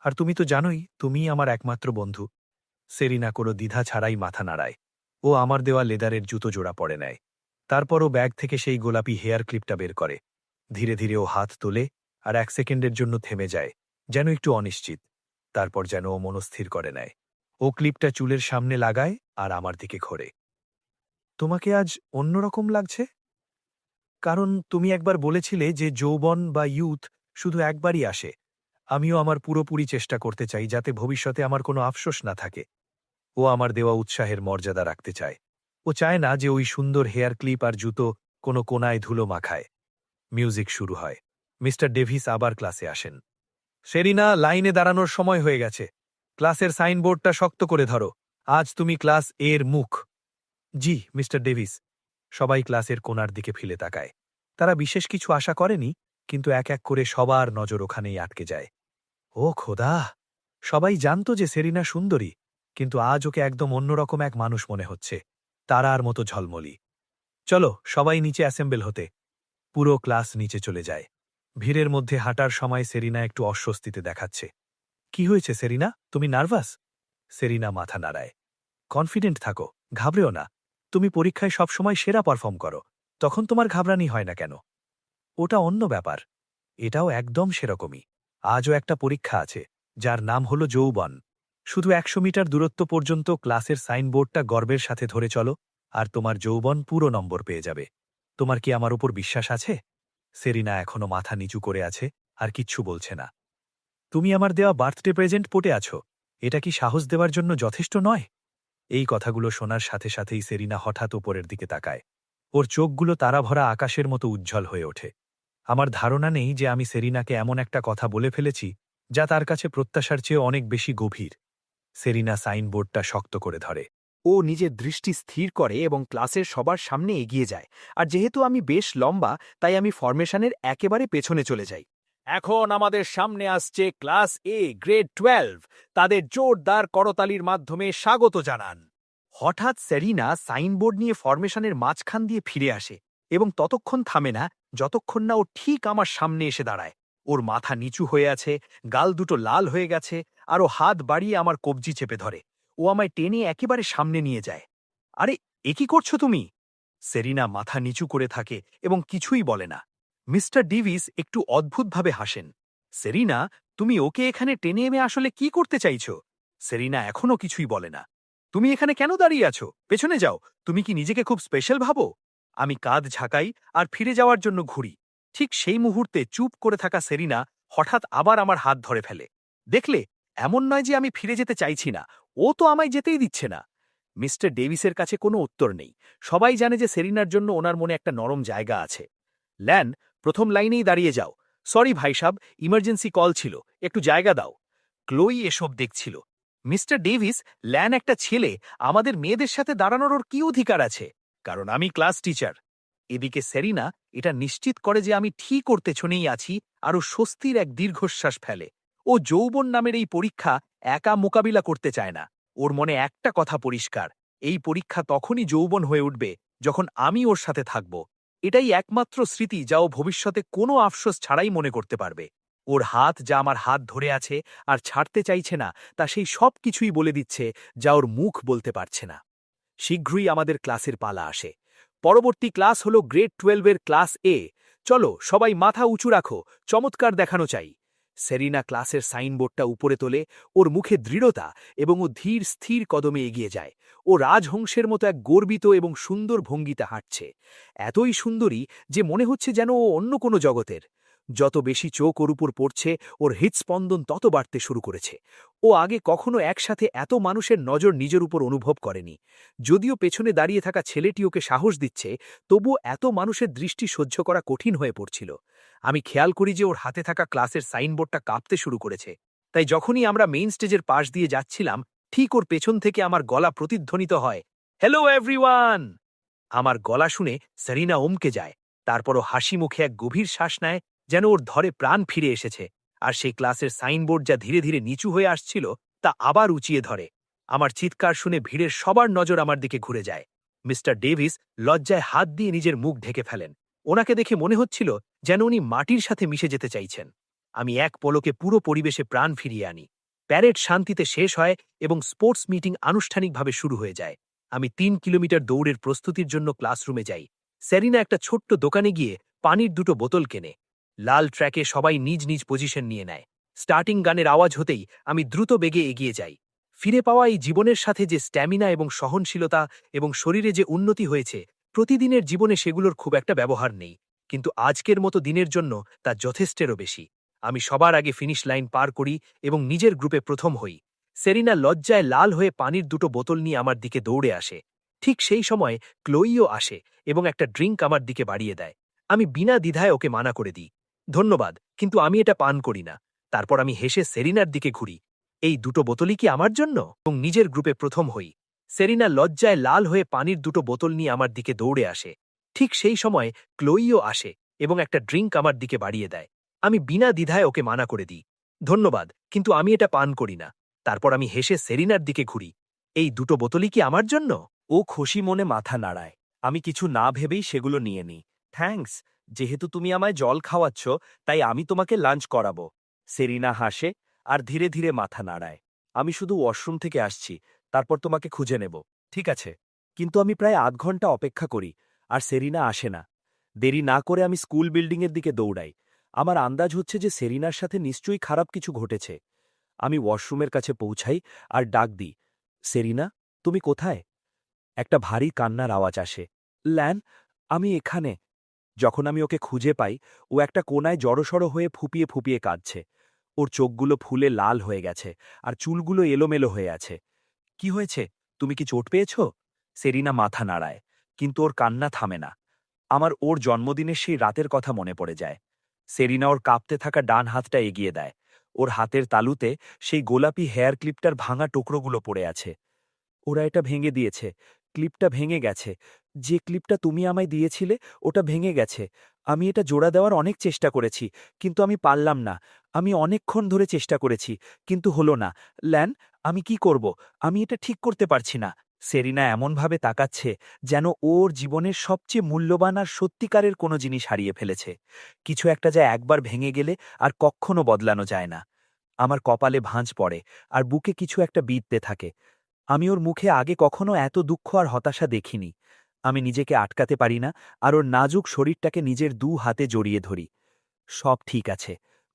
আর তুমি তো জানোই, তুমিই আমার একমাত্র বন্ধু। সেরিনা কোনো দ্বিধা ছাড়াই মাথা নাড়ায়। ও আমার দেওয়া লেদারের জুতো জোড়া পরে নেয়। তারপর ও ব্যাগ থেকে সেই গোলাপি হেয়ার ক্লিপটা বের করে। ধীরে ধীরে ও হাত তোলে আর ১ সেকেন্ডের জন্য থেমে যায়, যেন একটু অনিশ্চিত। তারপর যেন ও মনস্থির করে নেয়। ও ক্লিপটা চুলের সামনে লাগায় আর আমার দিকে ঘোরে। তোমাকে আজ অন্যরকম লাগছে? কারণ তুমি একবার বলেছিলে যে যৌবন বা ইয়ুথ শুধু একবারই আসে। আমিও আমার পুরোপুরি চেষ্টা করতে চাই যাতে ভবিষ্যতে আমার কোনো আফসোস না থাকে। ও আমার দেওয়া উৎসাহের মর্যাদা রাখতে চায়। ও চায় না যে ওই সুন্দর হেয়ার ক্লিপ আর জুতো কোনো কোনায় ধুলো মাখায়। মিউজিক শুরু হয়। মিস্টার ডেভিস আবার ক্লাসে আসেন। সেরিনা, লাইনে দাঁড়ানোর সময় হয়ে গেছে। ক্লাসের সাইনবোর্ডটা শক্ত করে ধরো। আজ তুমি ক্লাস এর মুখ। জি, মিস্টার ডেভিস। সবাই ক্লাসের কোণার দিকে ফিরে তাকায়। তারা বিশেষ কিছু আশা করেনি, কিন্তু এক এক করে সবার নজর ওখানেই আটকে যায়। ও খোদা! সবাই জানত যে সেরিনা সুন্দরী, কিন্তু আজ ওকে একদম অন্যরকম এক মানুষ মনে হচ্ছে। তারার মতো ঝলমলি। চলো, সবাই নিচে অ্যাসেম্বল হতে। পুরো ক্লাস নিচে চলে যায়। ভিড়ের মধ্যে হাঁটার সময় সেরিনা একটু অস্বস্তিতে দেখাচ্ছে। কি হয়েছে সেরিনা, তুমি নার্ভাস? সেরিনা মাথা নাড়ায়। কনফিডেন্ট থাকো, ঘাবড়েও না। তুমি পরীক্ষায় সবসময় সেরা পারফর্ম করো, তখন তোমার ঘাবড়ানি হয় না কেন? ওটা অন্য ব্যাপার। এটাও একদম সেরকমই। আজও একটা পরীক্ষা আছে, যার নাম হলো যৌবন। শুধু ১০০ মিটার দূরত্ব পর্যন্ত ক্লাসের সাইনবোর্ডটা গর্বের সাথে ধরে চলো, আর তোমার যৌবন পুরো নম্বর পেয়ে যাবে। তোমার কি আমার উপর বিশ্বাস আছে? সেরিনা এখনো মাথা নিচু করে আছে আর কিচ্ছু বলছে না। তুমি আমার দেওয়া বার্থডে প্রেজেন্ট পটে আছো। এটা কি সাহস দেওয়ার জন্য যথেষ্ট নয়? এই কথাগুলো শোনার সাথে সাথেই সেরিনা হঠাৎ ওপরের দিকে তাকায়। ওর চোখগুলো তারাভরা আকাশের মতো উজ্জ্বল হয়ে ওঠে। আমার ধারণা নেই যে আমি সেরিনাকে এমন একটা কথা বলে ফেলেছি যা তার কাছে প্রত্যাশার চেয়ে অনেক বেশি গভীর। সেরিনা সাইনবোর্ডটা শক্ত করে ধরে। ও নিজের দৃষ্টি স্থির করে এবং ক্লাসের সবার সামনে এগিয়ে যায়। আর যেহেতু আমি বেশ লম্বা, তাই আমি ফরমেশনের একেবারে পেছনে চলে যাই। এখন আমাদের সামনে আসছে ক্লাস এ, গ্রেড 12। তাদের জোরদার করতালির মাধ্যমে স্বাগত জানান। হঠাৎ সেরিনা সাইনবোর্ড নিয়ে ফরমেশনের মাঝখান দিয়ে ফিরে আসে এবং ততক্ষণ থামে না যতক্ষণ না ও ঠিক আমার সামনে এসে দাঁড়ায়। ওর মাথা নিচু হয়ে আছে, গাল দুটো লাল হয়ে গেছে, আর ও হাত বাড়িয়ে আমার কবজি চেপে ধরে। ও আমায় টেনে একেবারে সামনে নিয়ে যায়। আরে, এ কি করছো তুমি? সেরিনা মাথা নিচু করে থাকে এবং কিছুই বলে না। মিস্টার ডিভিস একটু অদ্ভুতভাবে হাসেন। সেরিনা, তুমি ওকে এখানে টেনে এনে আসলে কি করতে চাইছো? সেরিনা এখনও কিছুই বলে না। তুমি এখানে কেন দাঁড়িয়ে আছো? পেছনে যাও। তুমি কি নিজেকে খুব স্পেশাল ভাবো? আমি কাঁধ ঝাঁকাই আর ফিরে যাওয়ার জন্য ঘুরি। ঠিক সেই মুহূর্তে চুপ করে থাকা সেরিনা হঠাৎ আবার আমার হাত ধরে ফেলে। দেখলে, এমন নয় যে আমি ফিরে যেতে চাইছি না, ও তো আমায় যেতেই দিচ্ছে না। মিস্টার ডেভিসের কাছে কোনো উত্তর নেই। সবাই জানে যে সেরিনার জন্য ওনার মনে একটা নরম জায়গা আছে। ল্যান, প্রথম লাইনেই দাঁড়িয়ে যাও। সরি ভাই সাব, ইমার্জেন্সি কল ছিল, একটু জায়গা দাও। ক্লোই এসব দেখছিল। মিস্টার ডেভিস, ল্যান একটা ছেলে, আমাদের মেয়েদের সাথে দাঁড়ানোর ওর কি অধিকার আছে? কারণ আমি ক্লাস টিচার। এদিকে সেরিনা এটা নিশ্চিত করে যে আমি ঠিক ওর পেছনেই আছি, আর ও স্বস্তির এক দীর্ঘশ্বাস ফেলে। ও যৌবন নামের এই পরীক্ষা একা মোকাবিলা করতে চায় না। ওর মনে একটা কথা পরিষ্কার, এই পরীক্ষা তখনই যৌবন হয়ে উঠবে যখন আমি ওর সাথে থাকব। এটাই একমাত্র স্মৃতি যা ও ভবিষ্যতে কোনো আফসোস ছাড়াই মনে করতে পারবে। ওর হাত যা আমার হাত ধরে আছে আর ছাড়তে চাইছে না, তা সেই সব কিছুই বলে দিচ্ছে যা ওর মুখ বলতে পারছে না। শীঘ্রই আমাদের ক্লাসের পালা আসে। পরবর্তী ক্লাস হলো গ্রেড 12 এর ক্লাস এ। চলো সবাই মাথা উঁচু রাখো, চমৎকার দেখানো চাই। সেরিনা ক্লাসের সাইনবোর্ডটা উপরে তোলে, ওর মুখে দৃঢ়তা এবং ও ধীর স্থির কদমে এগিয়ে যায়। ও রাজহংসের মতো এক গর্বিত এবং সুন্দর ভঙ্গিতে হাঁটছে, এতই সুন্দরী যে মনে হচ্ছে যেন ও অন্য কোনো জগতের। যত বেশি চোখ ওর উপর পড়ছে, ওর হৃৎস্পন্দন তত বাড়তে শুরু করেছে। ও আগে কখনো একসাথে এত মানুষের নজর নিজের উপর অনুভব করেনি। যদিও পেছনে দাঁড়িয়ে থাকা ছেলেটি ওকে সাহস দিচ্ছে, তবুও এত মানুষের দৃষ্টি সহ্য করা কঠিন হয়ে পড়ছিল। আমি খেয়াল করি যে ওর হাতে থাকা ক্লাসের সাইনবোর্ডটা কাঁপতে শুরু করেছে। তাই যখনই আমরা মেইন স্টেজের পাশ দিয়ে যাচ্ছিলাম, ঠিক ওর পেছন থেকে আমার গলা প্রতিধ্বনিত হয়, হ্যালো এভরিওয়ান! আমার গলা শুনে সেরিনা ওমকে যায়। তারপরও হাসি মুখে এক গভীর শ্বাস নেয়, যেন ওর ধরে প্রাণ ফিরে এসেছে। আর সেই ক্লাসের সাইনবোর্ড যা ধীরে ধীরে নিচু হয়ে আসছিল, তা আবার উঁচিয়ে ধরে। আমার চিৎকার শুনে ভিড়ের সবার নজর আমার দিকে ঘুরে যায়। মিস্টার ডেভিস লজ্জায় হাত দিয়ে নিজের মুখ ঢেকে ফেলেন। ওনাকে দেখে মনে হচ্ছিল যেন উনি মাটির সাথে মিশে যেতে চাইছেন। আমি এক পলকে পুরো পরিবেশে প্রাণ ফিরিয়ে আনি। প্যারেড শান্তিতে শেষ হয় এবং স্পোর্টস মিটিং আনুষ্ঠানিকভাবে শুরু হয়ে যায়। আমি 3 কিলোমিটার দৌড়ের প্রস্তুতির জন্য ক্লাসরুমে যাই। সেরিনা একটা ছোট্ট দোকানে গিয়ে পানির 2টো বোতল কেনে। লাল ট্র্যাকে সবাই নিজ নিজ পজিশন নিয়ে নেয়। স্টার্টিং গানের আওয়াজ হতেই আমি দ্রুত বেগে এগিয়ে যাই। ফিরে পাওয়া এই জীবনের সাথে যে স্ট্যামিনা এবং সহনশীলতা এবং শরীরে যে উন্নতি হয়েছে, প্রতিদিনের জীবনে সেগুলোর খুব একটা ব্যবহার নেই, কিন্তু আজকের মতো দিনের জন্য তা যথেষ্টেরও বেশি। আমি সবার আগে ফিনিশ লাইন পার করি এবং নিজের গ্রুপে প্রথম হই। সেরিনা লজ্জায় লাল হয়ে পানির 2টো বোতল নিয়ে আমার দিকে দৌড়ে আসে। ঠিক সেই সময় ক্লোইও আসে এবং একটা ড্রিঙ্ক আমার দিকে বাড়িয়ে দেয়। আমি বিনা দ্বিধায় ওকে মানা করে দিই, ধন্যবাদ, কিন্তু আমি এটা পান করি না। তারপর আমি হেসে সেরিনার দিকে ঘুরি, এই 2টো বোতলই কি আমার জন্য? এবং নিজের গ্রুপে প্রথম হই। সেরিনা লজ্জায় লাল হয়ে পানির 2টো বোতল নিয়ে আমার দিকে দৌড়ে আসে। ঠিক সেই সময় ক্লোইও আসে এবং একটা ড্রিঙ্ক আমার দিকে বাড়িয়ে দেয়। আমি বিনা দ্বিধায় ওকে মানা করে দিই, ধন্যবাদ, কিন্তু আমি এটা পান করি না। তারপর আমি হেসে সেরিনার দিকে ঘুরি, এই 2টো বোতলই কি আমার জন্য? ও খুশি মনে মাথা নাড়ায়। আমি কিছু না ভেবেই সেগুলো নিয়ে নিই। থ্যাঙ্কস, যেহেতু তুমি আমায় জল খাওয়াচ্ছ, তাই আমি তোমাকে লাঞ্চ করাবো। সেরিনা হাসে আর ধীরে ধীরে মাথা নাড়ায়। আমি শুধু ওয়াশরুম থেকে আসছি, তারপর তোমাকে খুঁজে নেব। ঠিক আছে। কিন্তু আমি প্রায় আধ ঘন্টা অপেক্ষা করি, আর সেরিনা আসে না। দেরি না করে আমি স্কুল বিল্ডিংয়ের দিকে দৌড়াই। আমার আন্দাজ হচ্ছে যে সেরিনার সাথে নিশ্চয়ই খারাপ কিছু ঘটেছে। আমি ওয়াশরুমের কাছে পৌঁছাই আর ডাক দিই, সেরিনা, তুমি কোথায়? একটা ভারী কান্নার আওয়াজ আসে। ল্যান, আমি এখানে। যখন আমি ওকে খুঁজে পাই, ও একটা কোনায় জড়সড় হয়ে ফুপিয়ে ফুপিয়ে কাঁদছে। ওর চোখগুলো ফুলে লাল হয়ে গেছে আর চুলগুলো এলোমেলো হয়ে আছে। কি হয়েছে? তুমি কি চোট পেয়েছ? সেরিনা মাথা নাড়ায়, কিন্তু ওর কান্না থামে না। আমার ওর জন্মদিনের সেই রাতের কথা মনে পড়ে যায়। সেরিনা ওর কাঁপতে থাকা ডান হাতটা এগিয়ে দেয়। ওর হাতের তালুতে সেই গোলাপি হেয়ার ক্লিপটার ভাঙা টুকরোগুলো পড়ে আছে। ওরা এটা ভেঙে দিয়েছে। ক্লিপটা ভেঙে গেছে। যে ক্লিপটা তুমি আমায় দিয়েছিলে, ওটা ভেঙে গেছে। আমি এটা জোড়া দেওয়ার অনেক চেষ্টা করেছি, কিন্তু আমি পারলাম না। আমি অনেকক্ষণ ধরে চেষ্টা করেছি, কিন্তু হলো না। ল্যান, আমি কি করব? আমি এটা ঠিক করতে পারছি না। সেরিনা এমনভাবে তাকাচ্ছে যেন ওর জীবনের সবচেয়ে মূল্যবান আর সত্যিকারের কোনো জিনিস হারিয়ে ফেলেছে। কিছু একটা যা একবার ভেঙে গেলে আর কক্ষনো বদলানো যায় না। আমার কপালে ভাঁজ পড়ে আর বুকে কিছু একটা বিঁধতে থাকে। আমি ওর মুখে আগে কখনো এত দুঃখ আর হতাশা দেখিনি। আমি নিজেকে আটকাতে পারি না আর ওর নাজুক শরীরটাকে নিজের 2 হাতে জড়িয়ে ধরি। সব ঠিক আছে,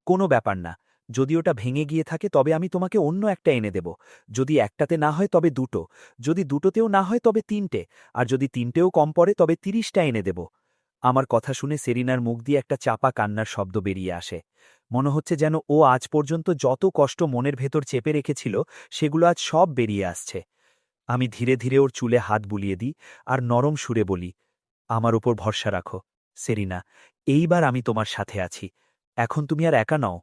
কোনো ব্যাপার না। যদি ওটা ভেঙে গিয়ে থাকে তবে আমি তোমাকে অন্য একটা এনে দেব। যদি একটাতে না হয় তবে 2টো। যদি 2টোতেও না হয় তবে 3টে। আর যদি 3টেও কম পড়ে তবে 30টা এনে দেব। আমার কথা শুনে সেরিনার মুখ দিয়ে একটা চাপা কান্নার শব্দ বেরিয়ে আসে। মনে হচ্ছে যেন ও আজ পর্যন্ত যত কষ্ট মনের ভেতর চেপে রেখেছিল, সেগুলো আজ সব বেরিয়ে আসছে। আমি ধীরে ধীরে ওর চুলে হাত বুলিয়ে দিই আর নরম সুরে বলি, আমার উপর ভরসা রাখো সেরিনা, এইবার আমি তোমার সাথে আছি। এখন তুমি আর একা নও।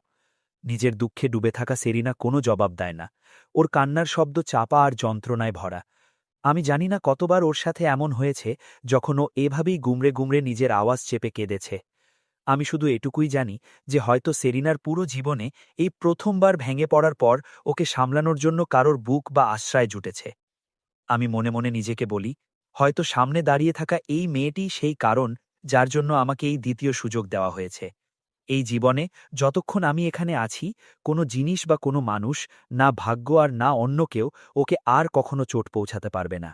নিজের দুঃখে ডুবে থাকা সেরিনা কোনো জবাব দেয় না। ওর কান্নার শব্দ চাপা আর যন্ত্রণায় ভরা। আমি জানি না কতবার ওর সাথে এমন হয়েছে যখন ও এভাবেই গুমড়ে গুমড়ে নিজের আওয়াজ চেপে কেঁদেছে। আমি শুধু এটুকুই জানি যে হয়তো সেরিনার পুরো জীবনে এই প্রথমবার ভেঙে পড়ার পর ওকে সামলানোর জন্য কারোর বুক বা আশ্রয় জুটেছে। আমি মনে মনে নিজেকে বলি, হয়তো সামনে দাঁড়িয়ে থাকা এই মেয়েটিই সেই কারণ যার জন্য আমাকে এই দ্বিতীয় সুযোগ দেওয়া হয়েছে। এই জীবনে যতক্ষণ আমি এখানে আছি, কোনো জিনিস বা কোনো মানুষ, না ভাগ্য আর না অন্য কেউ, ওকে আর কখনো চোট পৌঁছাতে পারবে না।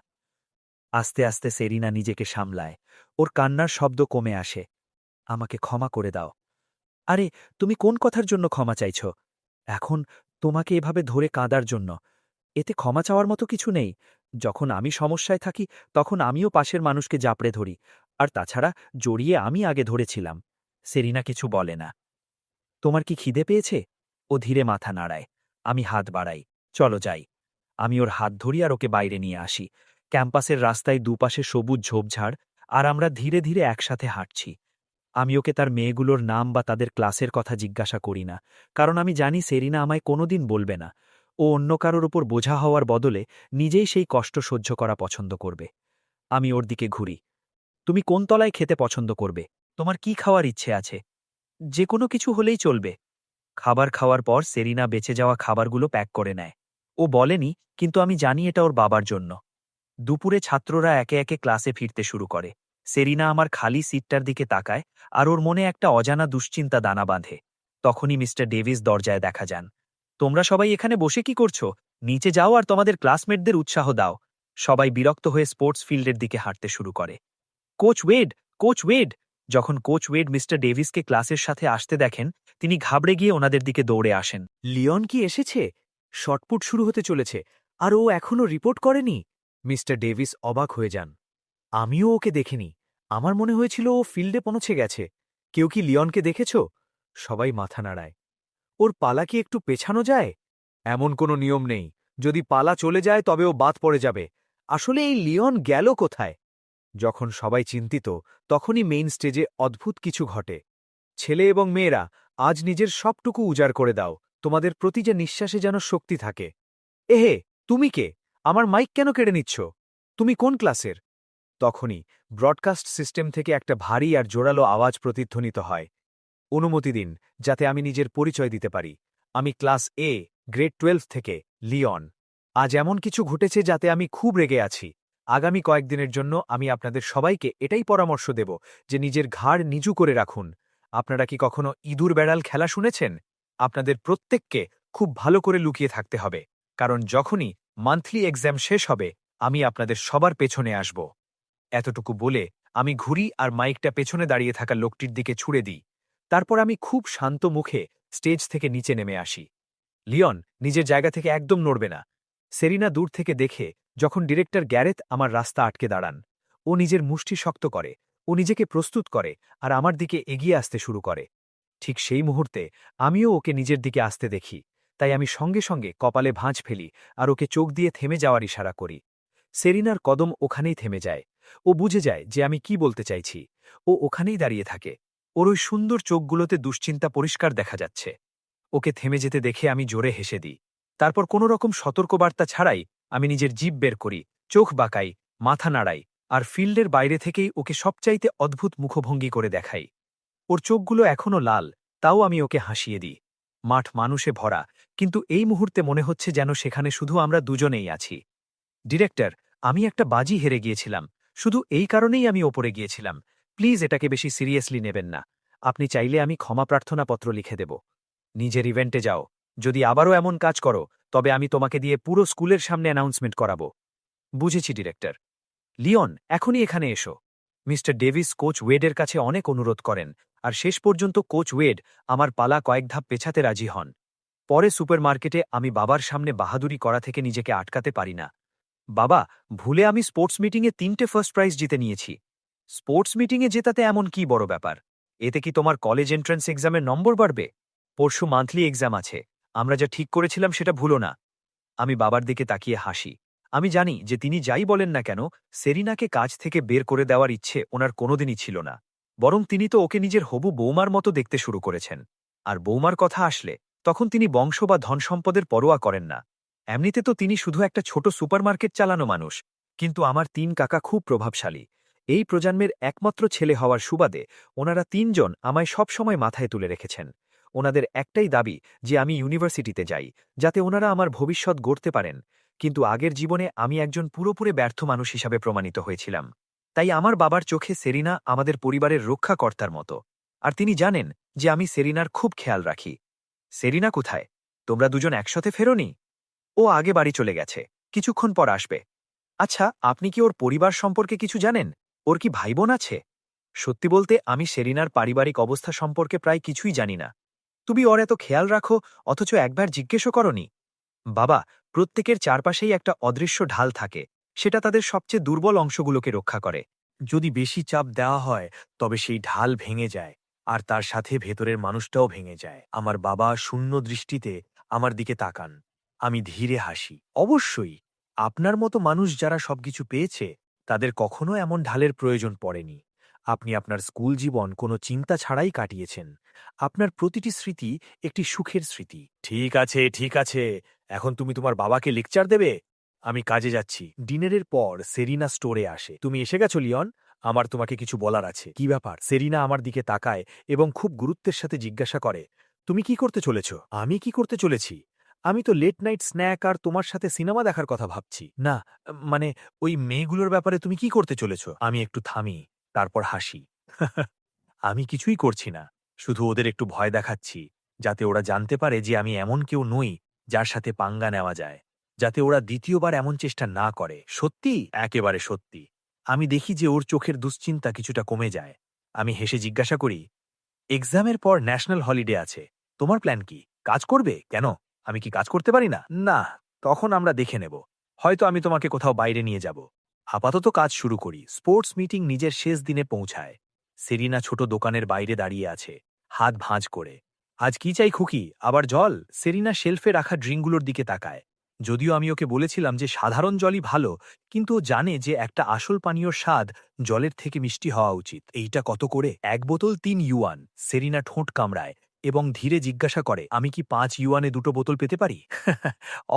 আস্তে আস্তে সেরিনা নিজেকে সামলায়। ওর কান্নার শব্দ কমে আসে। আমাকে ক্ষমা করে দাও। আরে, তুমি কোন কথার জন্য ক্ষমা চাইছ? এখন তোমাকে এভাবে ধরে কাঁদার জন্য। এতে ক্ষমা চাওয়ার মতো কিছু নেই। যখন আমি সমস্যায় থাকি তখন আমিও পাশের মানুষকে জাপড়ে ধরি। আর তাছাড়া জড়িয়ে আমি আগে ধরেছিলাম। সেরিনা কিছু বলে না। তোমার কি খিদে পেয়েছে? ও ধীরে মাথা নাড়ায়। আমি হাত বাড়াই। চলো যাই। আমি ওর হাত ধরি আর ওকে বাইরে নিয়ে আসি। ক্যাম্পাসের রাস্তায় দুপাশে সবুজ ঝোপঝাড়, আর আমরা ধীরে ধীরে একসাথে হাঁটছি। আমি ওকে তার মেয়েগুলোর নাম বা তাদের ক্লাসের কথা জিজ্ঞাসা করি না, কারণ আমি জানি সেরিনা আমায় কোনোদিন বলবে না। ও অন্য কারোর উপর বোঝা হওয়ার বদলে নিজেই সেই কষ্ট সহ্য করা পছন্দ করবে। আমি ওর দিকে ঘুরি। তুমি কোন তলায় খেতে পছন্দ করবে? তোমার কি খাওয়ার ইচ্ছে আছে? যে কোনো কিছু হলেই চলবে। খাবার খাওয়ার পর সেরিনা বেঁচে যাওয়া খাবারগুলো প্যাক করে নেয়। ও বলেনি, কিন্তু আমি জানি এটা ওর বাবার জন্য। দুপুরে ছাত্ররা একে একে ক্লাসে ফিরতে শুরু করে। সেরিনা আমার খালি সিটটার দিকে তাকায়, আর ওর মনে একটা অজানা দুশ্চিন্তা দানা বাঁধে। তখনই মিস্টার ডেভিস দরজায় দেখা যান। তোমরা সবাই এখানে বসে কি করছো? নিচে যাও আর তোমাদের ক্লাসমেটদের উৎসাহ দাও। সবাই বিরক্ত হয়ে স্পোর্টস ফিল্ডের দিকে হাঁটতে শুরু করে। কোচ ওয়েড! কোচ ওয়েড! যখন কোচ ওয়েড মিস্টার ডেভিসকে ক্লাসের সাথে আসতে দেখেন, তিনি ঘাবড়ে গিয়ে ওনাদের দিকে দৌড়ে আসেন। লিওন কি এসেছে? শটপুট শুরু হতে চলেছে, আর ও এখনও রিপোর্ট করেনি। মিস্টার ডেভিস অবাক হয়ে যান। আমিও ওকে দেখিনি। আমার মনে হয়েছিল ও ফিল্ডে পৌঁছে গেছে। কেউ কি লিওনকে দেখেছ? সবাই মাথা নাড়ায়। ওর পালা কি একটু পেছানো যায়? এমন কোনো নিয়ম নেই। যদি পালা চলে যায় তবে ও বাদ পড়ে যাবে। আসলে এই লিওন গেল কোথায়? যখন সবাই চিন্তিত, তখনই মেইন স্টেজে অদ্ভুত কিছু ঘটে। ছেলে এবং মেয়েরা, আজ নিজের সবটুকু উজাড় করে দাও। তোমাদের প্রতি যে নিঃশ্বাসে যেন শক্তি থাকে। এহে, তুমি কে? আমার মাইক কেন কেড়ে নিচ্ছ? তুমি কোন ক্লাসের? তখনই ব্রডকাস্ট সিস্টেম থেকে একটা ভারী আর জোরালো আওয়াজ প্রতিধ্বনিত হয়। অনুমতি দিন, যাতে আমি নিজের পরিচয় দিতে পারি। আমি ক্লাস এ, গ্রেড 12 থেকে, লিওন। আজ এমন কিছু ঘটেছে যাতে আমি খুব রেগে আছি। আগামী কয়েকদিনের জন্য আমি আপনাদের সবাইকে এটাই পরামর্শ দেব যে নিজের ঘাড় নিচু করে রাখুন। আপনারা কি কখনো ইঁদুর বেড়াল খেলা শুনেছেন? আপনাদের প্রত্যেককে খুব ভালো করে লুকিয়ে থাকতে হবে, কারণ যখনই মান্থলি এক্সাম শেষ হবে আমি আপনাদের সবার পেছনে আসব। এতটুকু বলে আমি ঘুরি আর মাইকটা পেছনে দাঁড়িয়ে থাকা লোকটির দিকে ছুড়ে দিই। তারপর আমি খুব শান্ত মুখে স্টেজ থেকে নিচে নেমে আসি। লিওন, নিজের জায়গা থেকে একদম নড়বে না। সেরিনা দূর থেকে দেখে যখন ডিরেক্টর গ্যারেথ আমার রাস্তা আটকে দাঁড়ান। ও নিজের মুষ্টি শক্ত করে, ও নিজেকে প্রস্তুত করে আর আমার দিকে এগিয়ে আসতে শুরু করে। ঠিক সেই মুহূর্তে আমিও ওকে নিজের দিকে আসতে দেখি, তাই আমি সঙ্গে সঙ্গে কপালে ভাঁজ ফেলি আর ওকে চোখ দিয়ে থেমে যাওয়ার ইশারা করি। সেরিনার কদম ওখানেই থেমে যায়। ও বুঝে যায় যে আমি কি বলতে চাইছি। ও ওখানেই দাঁড়িয়ে থাকে। ওর ওই সুন্দর চোখগুলোতে দুশ্চিন্তা পরিষ্কার দেখা যাচ্ছে। ওকে থেমে যেতে দেখে আমি জোরে হেসে দিই। তারপর কোনো রকম সতর্কবার্তা ছাড়াই আমি নিজের জিভ বের করি, চোখ বাঁকাই, মাথা নাড়াই, আর ফিল্ডের বাইরে থেকেই ওকে সবচাইতে অদ্ভুত মুখভঙ্গি করে দেখাই। ওর চোখগুলো এখনও লাল, তাও আমি ওকে হাসিয়ে দিই। মাঠ মানুষে ভরা, কিন্তু এই মুহূর্তে মনে হচ্ছে যেন সেখানে শুধু আমরা দুজনেই আছি। ডিরেক্টর, আমি একটা বাজি হেরে গিয়েছিলাম। শুধু এই কারণেই আমি ওপরে গিয়েছিলাম। প্লিজ এটাকে বেশি সিরিয়াসলি নেবেন না। আপনি চাইলে আমি ক্ষমা প্রার্থনা পত্র লিখে দেব। নিজের ইভেন্টে যাও। যদি আবারও এমন কাজ করো তবে আমি তোমাকে দিয়ে পুরো স্কুলের সামনে অ্যানাউন্সমেন্ট করাবো। বুঝেছি ডিরেক্টর। লিওন, এখনই এখানে এসো। মিস্টার ডেভিস কোচ ওয়েডের কাছে অনেক অনুরোধ করেন, আর শেষ পর্যন্ত কোচ ওয়েড আমার পালা কয়েক ধাপ পেছাতে রাজি হন। পরে সুপারমার্কেটে আমি বাবার সামনে বাহাদুরি করা থেকে নিজেকে আটকাতে পারি না। বাবা, ভুলে আমি স্পোর্টস মিটিংয়ে 3টে ফার্স্ট প্রাইজ জিতে নিয়েছি। স্পোর্টস মিটিংয়ে জেতাতে এমন কি বড় ব্যাপার? এতে কি তোমার কলেজ এন্ট্রান্স এক্সামের নম্বর বাড়বে? পরশু মান্থলি এক্সাম আছে। আমরা যা ঠিক করেছিলাম সেটা ভুলো না। আমি বাবার দিকে তাকিয়ে হাসি। আমি জানি যে তিনি যাই বলেন না কেন, সেরিনাকে কাজ থেকে বের করে দেওয়ার ইচ্ছে ওনার কোনোদিনই ছিল না। বরং তিনি তো ওকে নিজের হবু বৌমার মতো দেখতে শুরু করেছেন। আর বৌমার কথা আসলে তখন তিনি বংশ বা ধনসম্পদের পরোয়া করেন না। এমনিতে তো তিনি শুধু একটা ছোট সুপারমার্কেট চালানো মানুষ। কিন্তু আমার 3 কাকা খুব প্রভাবশালী। এই প্রজন্মের একমাত্র ছেলে হওয়ার সুবাদে ওনারা 3 জন আমায় সবসময় মাথায় তুলে রেখেছেন। ওনাদের একটাই দাবি যে আমি ইউনিভার্সিটিতে যাই, যাতে ওনারা আমার ভবিষ্যৎ গড়তে পারেন। কিন্তু আগের জীবনে আমি একজন পুরোপুরি ব্যর্থ মানুষ হিসাবে প্রমাণিত হয়েছিলাম। তাই আমার বাবার চোখে সেরিনা আমাদের পরিবারের রক্ষাকর্তার মতো। আর তিনি জানেন যে আমি সেরিনার খুব খেয়াল রাখি। সেরিনা কোথায়? তোমরা দুজন একসাথে ফেরোনি? ও আগে বাড়ি চলে গেছে, কিছুক্ষণ পর আসবে। আচ্ছা, আপনি কি ওর পরিবার সম্পর্কে কিছু জানেন? ওর কি ভাই বোন আছে? সত্যি বলতে আমি সেরিনার পারিবারিক অবস্থা সম্পর্কে প্রায় কিছুই জানি না। তুমি ওর এত খেয়াল রাখো, অথচ একবার জিজ্ঞেসও করনি? বাবা, প্রত্যেকের চারপাশেই একটা অদৃশ্য ঢাল থাকে। সেটা তাদের সবচেয়ে দুর্বল অংশগুলোকে রক্ষা করে। যদি বেশি চাপ দেওয়া হয়, তবে সেই ঢাল ভেঙে যায়, আর তার সাথে ভেতরের মানুষটাও ভেঙে যায়। আমার বাবা শূন্য দৃষ্টিতে আমার দিকে তাকান। আমি ধীরে হাসি। অবশ্যই, আপনার মতো মানুষ যারা সবকিছু পেয়েছে, তাদের কখনো এমন ঢালের প্রয়োজন পড়েনি। আপনি আপনার স্কুল জীবন কোনো চিন্তা ছাড়াই কাটিয়েছেন। আপনার প্রতিটি স্মৃতি একটি সুখের স্মৃতি। ঠিক আছে, ঠিক আছে। এখন তুমি তোমার বাবাকে লেকচার দেবে? আমি কাজে যাচ্ছি। ডিনারের পর সেরিনা স্টোরে আসে। তুমি এসে গেছো, লিওন? আমার তোমাকে কিছু বলার আছে। কি ব্যাপার? সেরিনা আমার দিকে তাকায় এবং খুব গুরুত্বের সাথে জিজ্ঞাসা করে, তুমি কি করতে চলেছ? আমি কি করতে চলেছি? আমি তো লেট নাইট স্ন্যাক আর তোমার সাথে সিনেমা দেখার কথা ভাবছি। না, মানে ওই মেয়েগুলোর ব্যাপারে তুমি কি করতে চলেছ? আমি একটু থামি, তারপর হাসি। আমি কিছুই করছি না, শুধু ওদের একটু ভয় দেখাচ্ছি, যাতে ওরা জানতে পারে যে আমি এমন কেউ নই যার সাথে পাঙ্গা নেওয়া যায়, যাতে ওরা দ্বিতীয়বার এমন চেষ্টা না করে। সত্যি, একেবারে সত্যি। আমি দেখি যে ওর চোখের দুশ্চিন্তা কিছুটা কমে যায়। আমি হেসে জিজ্ঞাসা করি, এক্সামের পর ন্যাশনাল হলিডে আছে, তোমার প্ল্যান কি? কাজ করবে? কেন, আমি কি কাজ করতে পারি না? না, তখন আমরা দেখে নেব। হয়তো আমি তোমাকে কোথাও বাইরে নিয়ে যাব। আপাতত কাজ শুরু করি। স্পোর্টস মিটিং নিজের শেষ দিনে পৌঁছায়। সেরিনা ছোট দোকানের বাইরে দাঁড়িয়ে আছে, হাত ভাঁজ করে। আজ কি চাই খুকি, আবার জল? সেরিনা শেলফে রাখা ড্রিঙ্কগুলোর দিকে তাকায়। যদিও আমি ওকে বলেছিলাম যে সাধারণ জলই ভালো, কিন্তু ও জানে যে একটা আসল পানীয়র স্বাদ জলের থেকে মিষ্টি হওয়া উচিত। এইটা কত করে? 1 বোতল 3 ইউয়ান। সেরিনা ঠোঁট কামড়ায় এবং ধীরে জিজ্ঞাসা করে, আমি কি 5 ইউয়ানে 2 বোতল পেতে পারি?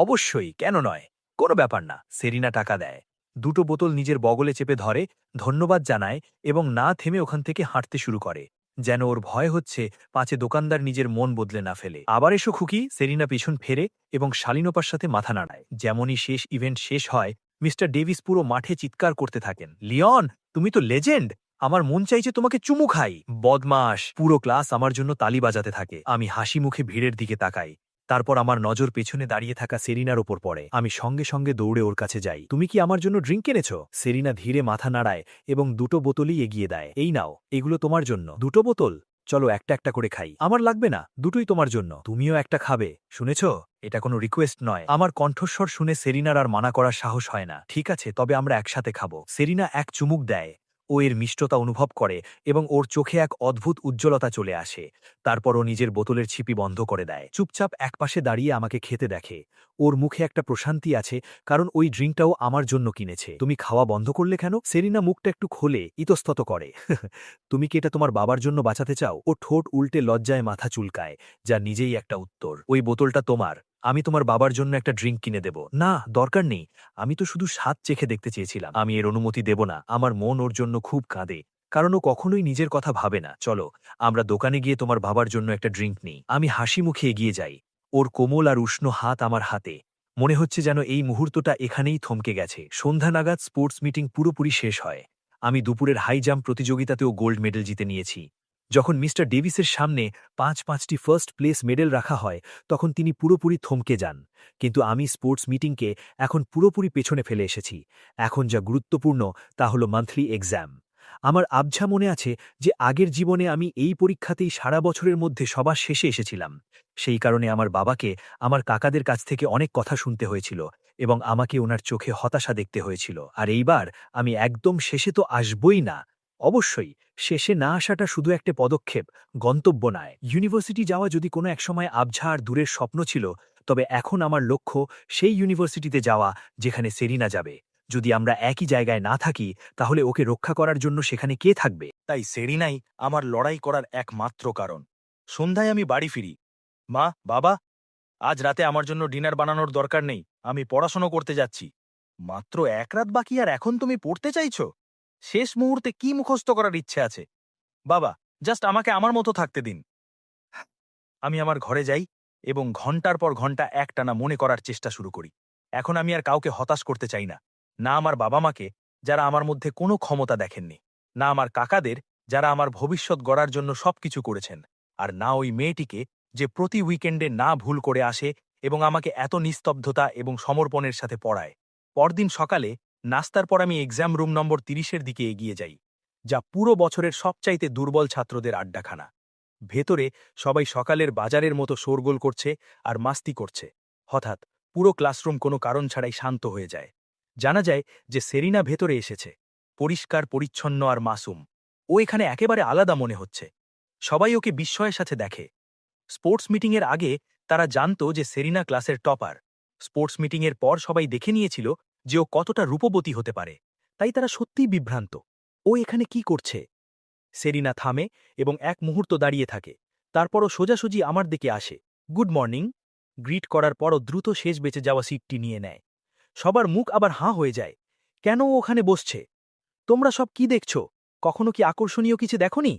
অবশ্যই, কেন নয়? কোনো ব্যাপার না। সেরিনা টাকা দেয়। 2 বোতল নিজের বগলে চেপে ধরে, ধন্যবাদ জানায় এবং না থেমে ওখান থেকে হাঁটতে শুরু করে, যেন ওর ভয় হচ্ছে পাছে দোকানদার নিজের মন বদলে না ফেলে। আবার এসো খুকি। সেরিনা পিছন ফেরে এবং শালীনতার সাথে মাথা নাড়ায়। যেমনই শেষ ইভেন্ট শেষ হয়, মিস্টার ডেভিস পুরো মাঠে চিৎকার করতে থাকেন, লিওন, তুমি তো লেজেন্ড! আমার মন চাইছে তোমাকে চুমু খাই। বদমাস! পুরো ক্লাস আমার জন্য তালি বাজাতে থাকে। আমি হাসি মুখে ভিড়ের দিকে তাকাই। তারপর আমার নজর পেছনে দাঁড়িয়ে থাকা সেরিনার ওপর পড়ে। আমি সঙ্গে সঙ্গে দৌড়ে ওর কাছে যাই। তুমি কি আমার জন্য ড্রিঙ্ক এনেছ? সেরিনা ধীরে মাথা নাড়ায় এবং 2 বোতলই এগিয়ে দেয়। এই নাও, এগুলো তোমার জন্য। 2 বোতল? চলো একটা একটা করে খাই। আমার লাগবে না, দুটোই তোমার জন্য। তুমিও একটা খাবে, শুনেছ? এটা কোনো রিকোয়েস্ট নয়। আমার কণ্ঠস্বর শুনে সেরিনার আর মানা করার সাহস হয় না। ঠিক আছে, তবে আমরা একসাথে খাবো। সেরিনা এক চুমুক দেয়। ও এর মিষ্টতা অনুভব করে এবং ওর চোখে এক অদ্ভুত উজ্জ্বলতা চলে আসে। তারপর ও নিজের বোতলের ছিপি বন্ধ করে দেয়। চুপচাপ একপাশে দাঁড়িয়ে আমাকে খেতে দেখে। ওর মুখে একটা প্রশান্তি আছে, কারণ ওই ড্রিঙ্কটাও আমার জন্য কিনেছে। তুমি খাওয়া বন্ধ করলে কেন? সেরিনা মুখটা একটু খোলে, ইতস্তত করে। তুমি কি এটা তোমার বাবার জন্য বাঁচাতে চাও? ও ঠোঁট উল্টে লজ্জায় মাথা চুলকায়, যা নিজেই একটা উত্তর। ওই বোতলটা তোমার। আমি তোমার বাবার জন্য একটা ড্রিঙ্ক কিনে দেব। না, দরকার নেই। আমি তো শুধু স্বাদ চেখে দেখতে চেয়েছিলাম। আমি এর অনুমতি দেব না। আমার মন ওর জন্য খুব কাঁদে, কারণ ও কখনোই নিজের কথা ভাবে না। চলো, আমরা দোকানে গিয়ে তোমার বাবার জন্য একটা ড্রিঙ্ক নিই। আমি হাসি মুখে এগিয়ে যাই। ওর কোমল আর উষ্ণ হাত আমার হাতে। মনে হচ্ছে যেন এই মুহূর্তটা এখানেই থমকে গেছে। সন্ধ্যা নাগাদ স্পোর্টস মিটিং পুরোপুরি শেষ হয়। আমি দুপুরের হাই জাম্প প্রতিযোগিতাতেও গোল্ড মেডেল জিতে নিয়েছি। যখন মিস্টার ডেভিসের সামনে 5-5টি ফার্স্ট প্লেস মেডেল রাখা হয়, তখন তিনি পুরোপুরি থমকে যান। কিন্তু আমি স্পোর্টস মিটিংকে এখন পুরোপুরি পেছনে ফেলে এসেছি। এখন যা গুরুত্বপূর্ণ তা হল মান্থলি এক্সাম। আমার আবঝা মনে আছে যে আগের জীবনে আমি এই পরীক্ষাতেই সারা বছরের মধ্যে সবার শেষে এসেছিলাম। সেই কারণে আমার বাবাকে আমার কাকাদের কাছ থেকে অনেক কথা শুনতে হয়েছিল এবং আমাকে ওনার চোখে হতাশা দেখতে হয়েছিল। আর এইবার আমি একদম শেষে তো আসবই না। অবশ্যই, শেষে না আসাটা শুধু একটা পদক্ষেপ, গন্তব্য নয়। ইউনিভার্সিটি যাওয়া যদি কোনো একসময় আবঝা আর দূরের স্বপ্ন ছিল, তবে এখন আমার লক্ষ্য সেই ইউনিভার্সিটিতে যাওয়া যেখানে সেরিনা যাবে। যদি আমরা একই জায়গায় না থাকি, তাহলে ওকে রক্ষা করার জন্য সেখানে কে থাকবে? তাই সেরিনাই আমার লড়াই করার একমাত্র কারণ। সন্ধ্যায় আমি বাড়ি ফিরি। মা, বাবা, আজ রাতে আমার জন্য ডিনার বানানোর দরকার নেই, আমি পড়াশোনা করতে যাচ্ছি। মাত্র 1 রাত বাকি আর এখন তুমি পড়তে চাইছো? শেষ মুহূর্তে কি মুখস্থ করার ইচ্ছে আছে? বাবা, জাস্ট আমাকে আমার মতো থাকতে দিন। আমি আমার ঘরে যাই এবং ঘন্টার পর ঘন্টা একটানা মনে করার চেষ্টা শুরু করি। এখন আমি আর কাউকে হতাশ করতে চাই না। না আমার বাবা মাকে, যারা আমার মধ্যে কোনো ক্ষমতা দেখেননি, না আমার কাকাদের, যারা আমার ভবিষ্যৎ গড়ার জন্য সবকিছু করেছেন, আর না ওই মেয়েটিকে যে প্রতি উইকেন্ডে না ভুল করে আসে এবং আমাকে এত নিস্তব্ধতা এবং সমর্পণের সাথে পড়ায়। পরদিন সকালে নাস্তার পর আমি এক্সাম রুম নম্বর 30-এর দিকে এগিয়ে যাই, যা পুরো বছরের সবচাইতে দুর্বল ছাত্রদের আড্ডাখানা। ভেতরে সবাই সকালের বাজারের মতো শোরগোল করছে আর মাস্তি করছে। হঠাৎ পুরো ক্লাসরুম কোনো কারণ ছাড়াই শান্ত হয়ে যায়। জানা যায় যে সেরিনা ভেতরে এসেছে, পরিষ্কার পরিচ্ছন্ন আর মাসুম। ও এখানে একেবারে আলাদা মনে হচ্ছে। সবাই ওকে বিস্ময়ের সাথে দেখে। স্পোর্টস মিটিংয়ের আগে তারা জানতো যে সেরিনা ক্লাসের টপার। স্পোর্টস মিটিংয়ের পর সবাই দেখে নিয়েছিল যে ও কতটা রূপবতী হতে পারে। তাই তারা সত্যিই বিভ্রান্ত। ও এখানে কি করছে? সেরিনা থামে এবং এক মুহূর্ত দাঁড়িয়ে থাকে। তারপরও সোজাসুজি আমার দিকে আসে। গুড মর্নিং গ্রিট করার পরও দ্রুত শেষ বেঁচে যাওয়া সিটটি নিয়ে নেয়। সবার মুখ আবার হাঁ হয়ে যায়। কেন ও ওখানে বসছে? তোমরা সব কি দেখছ? কখনো কি আকর্ষণীয় কিছু দেখনি?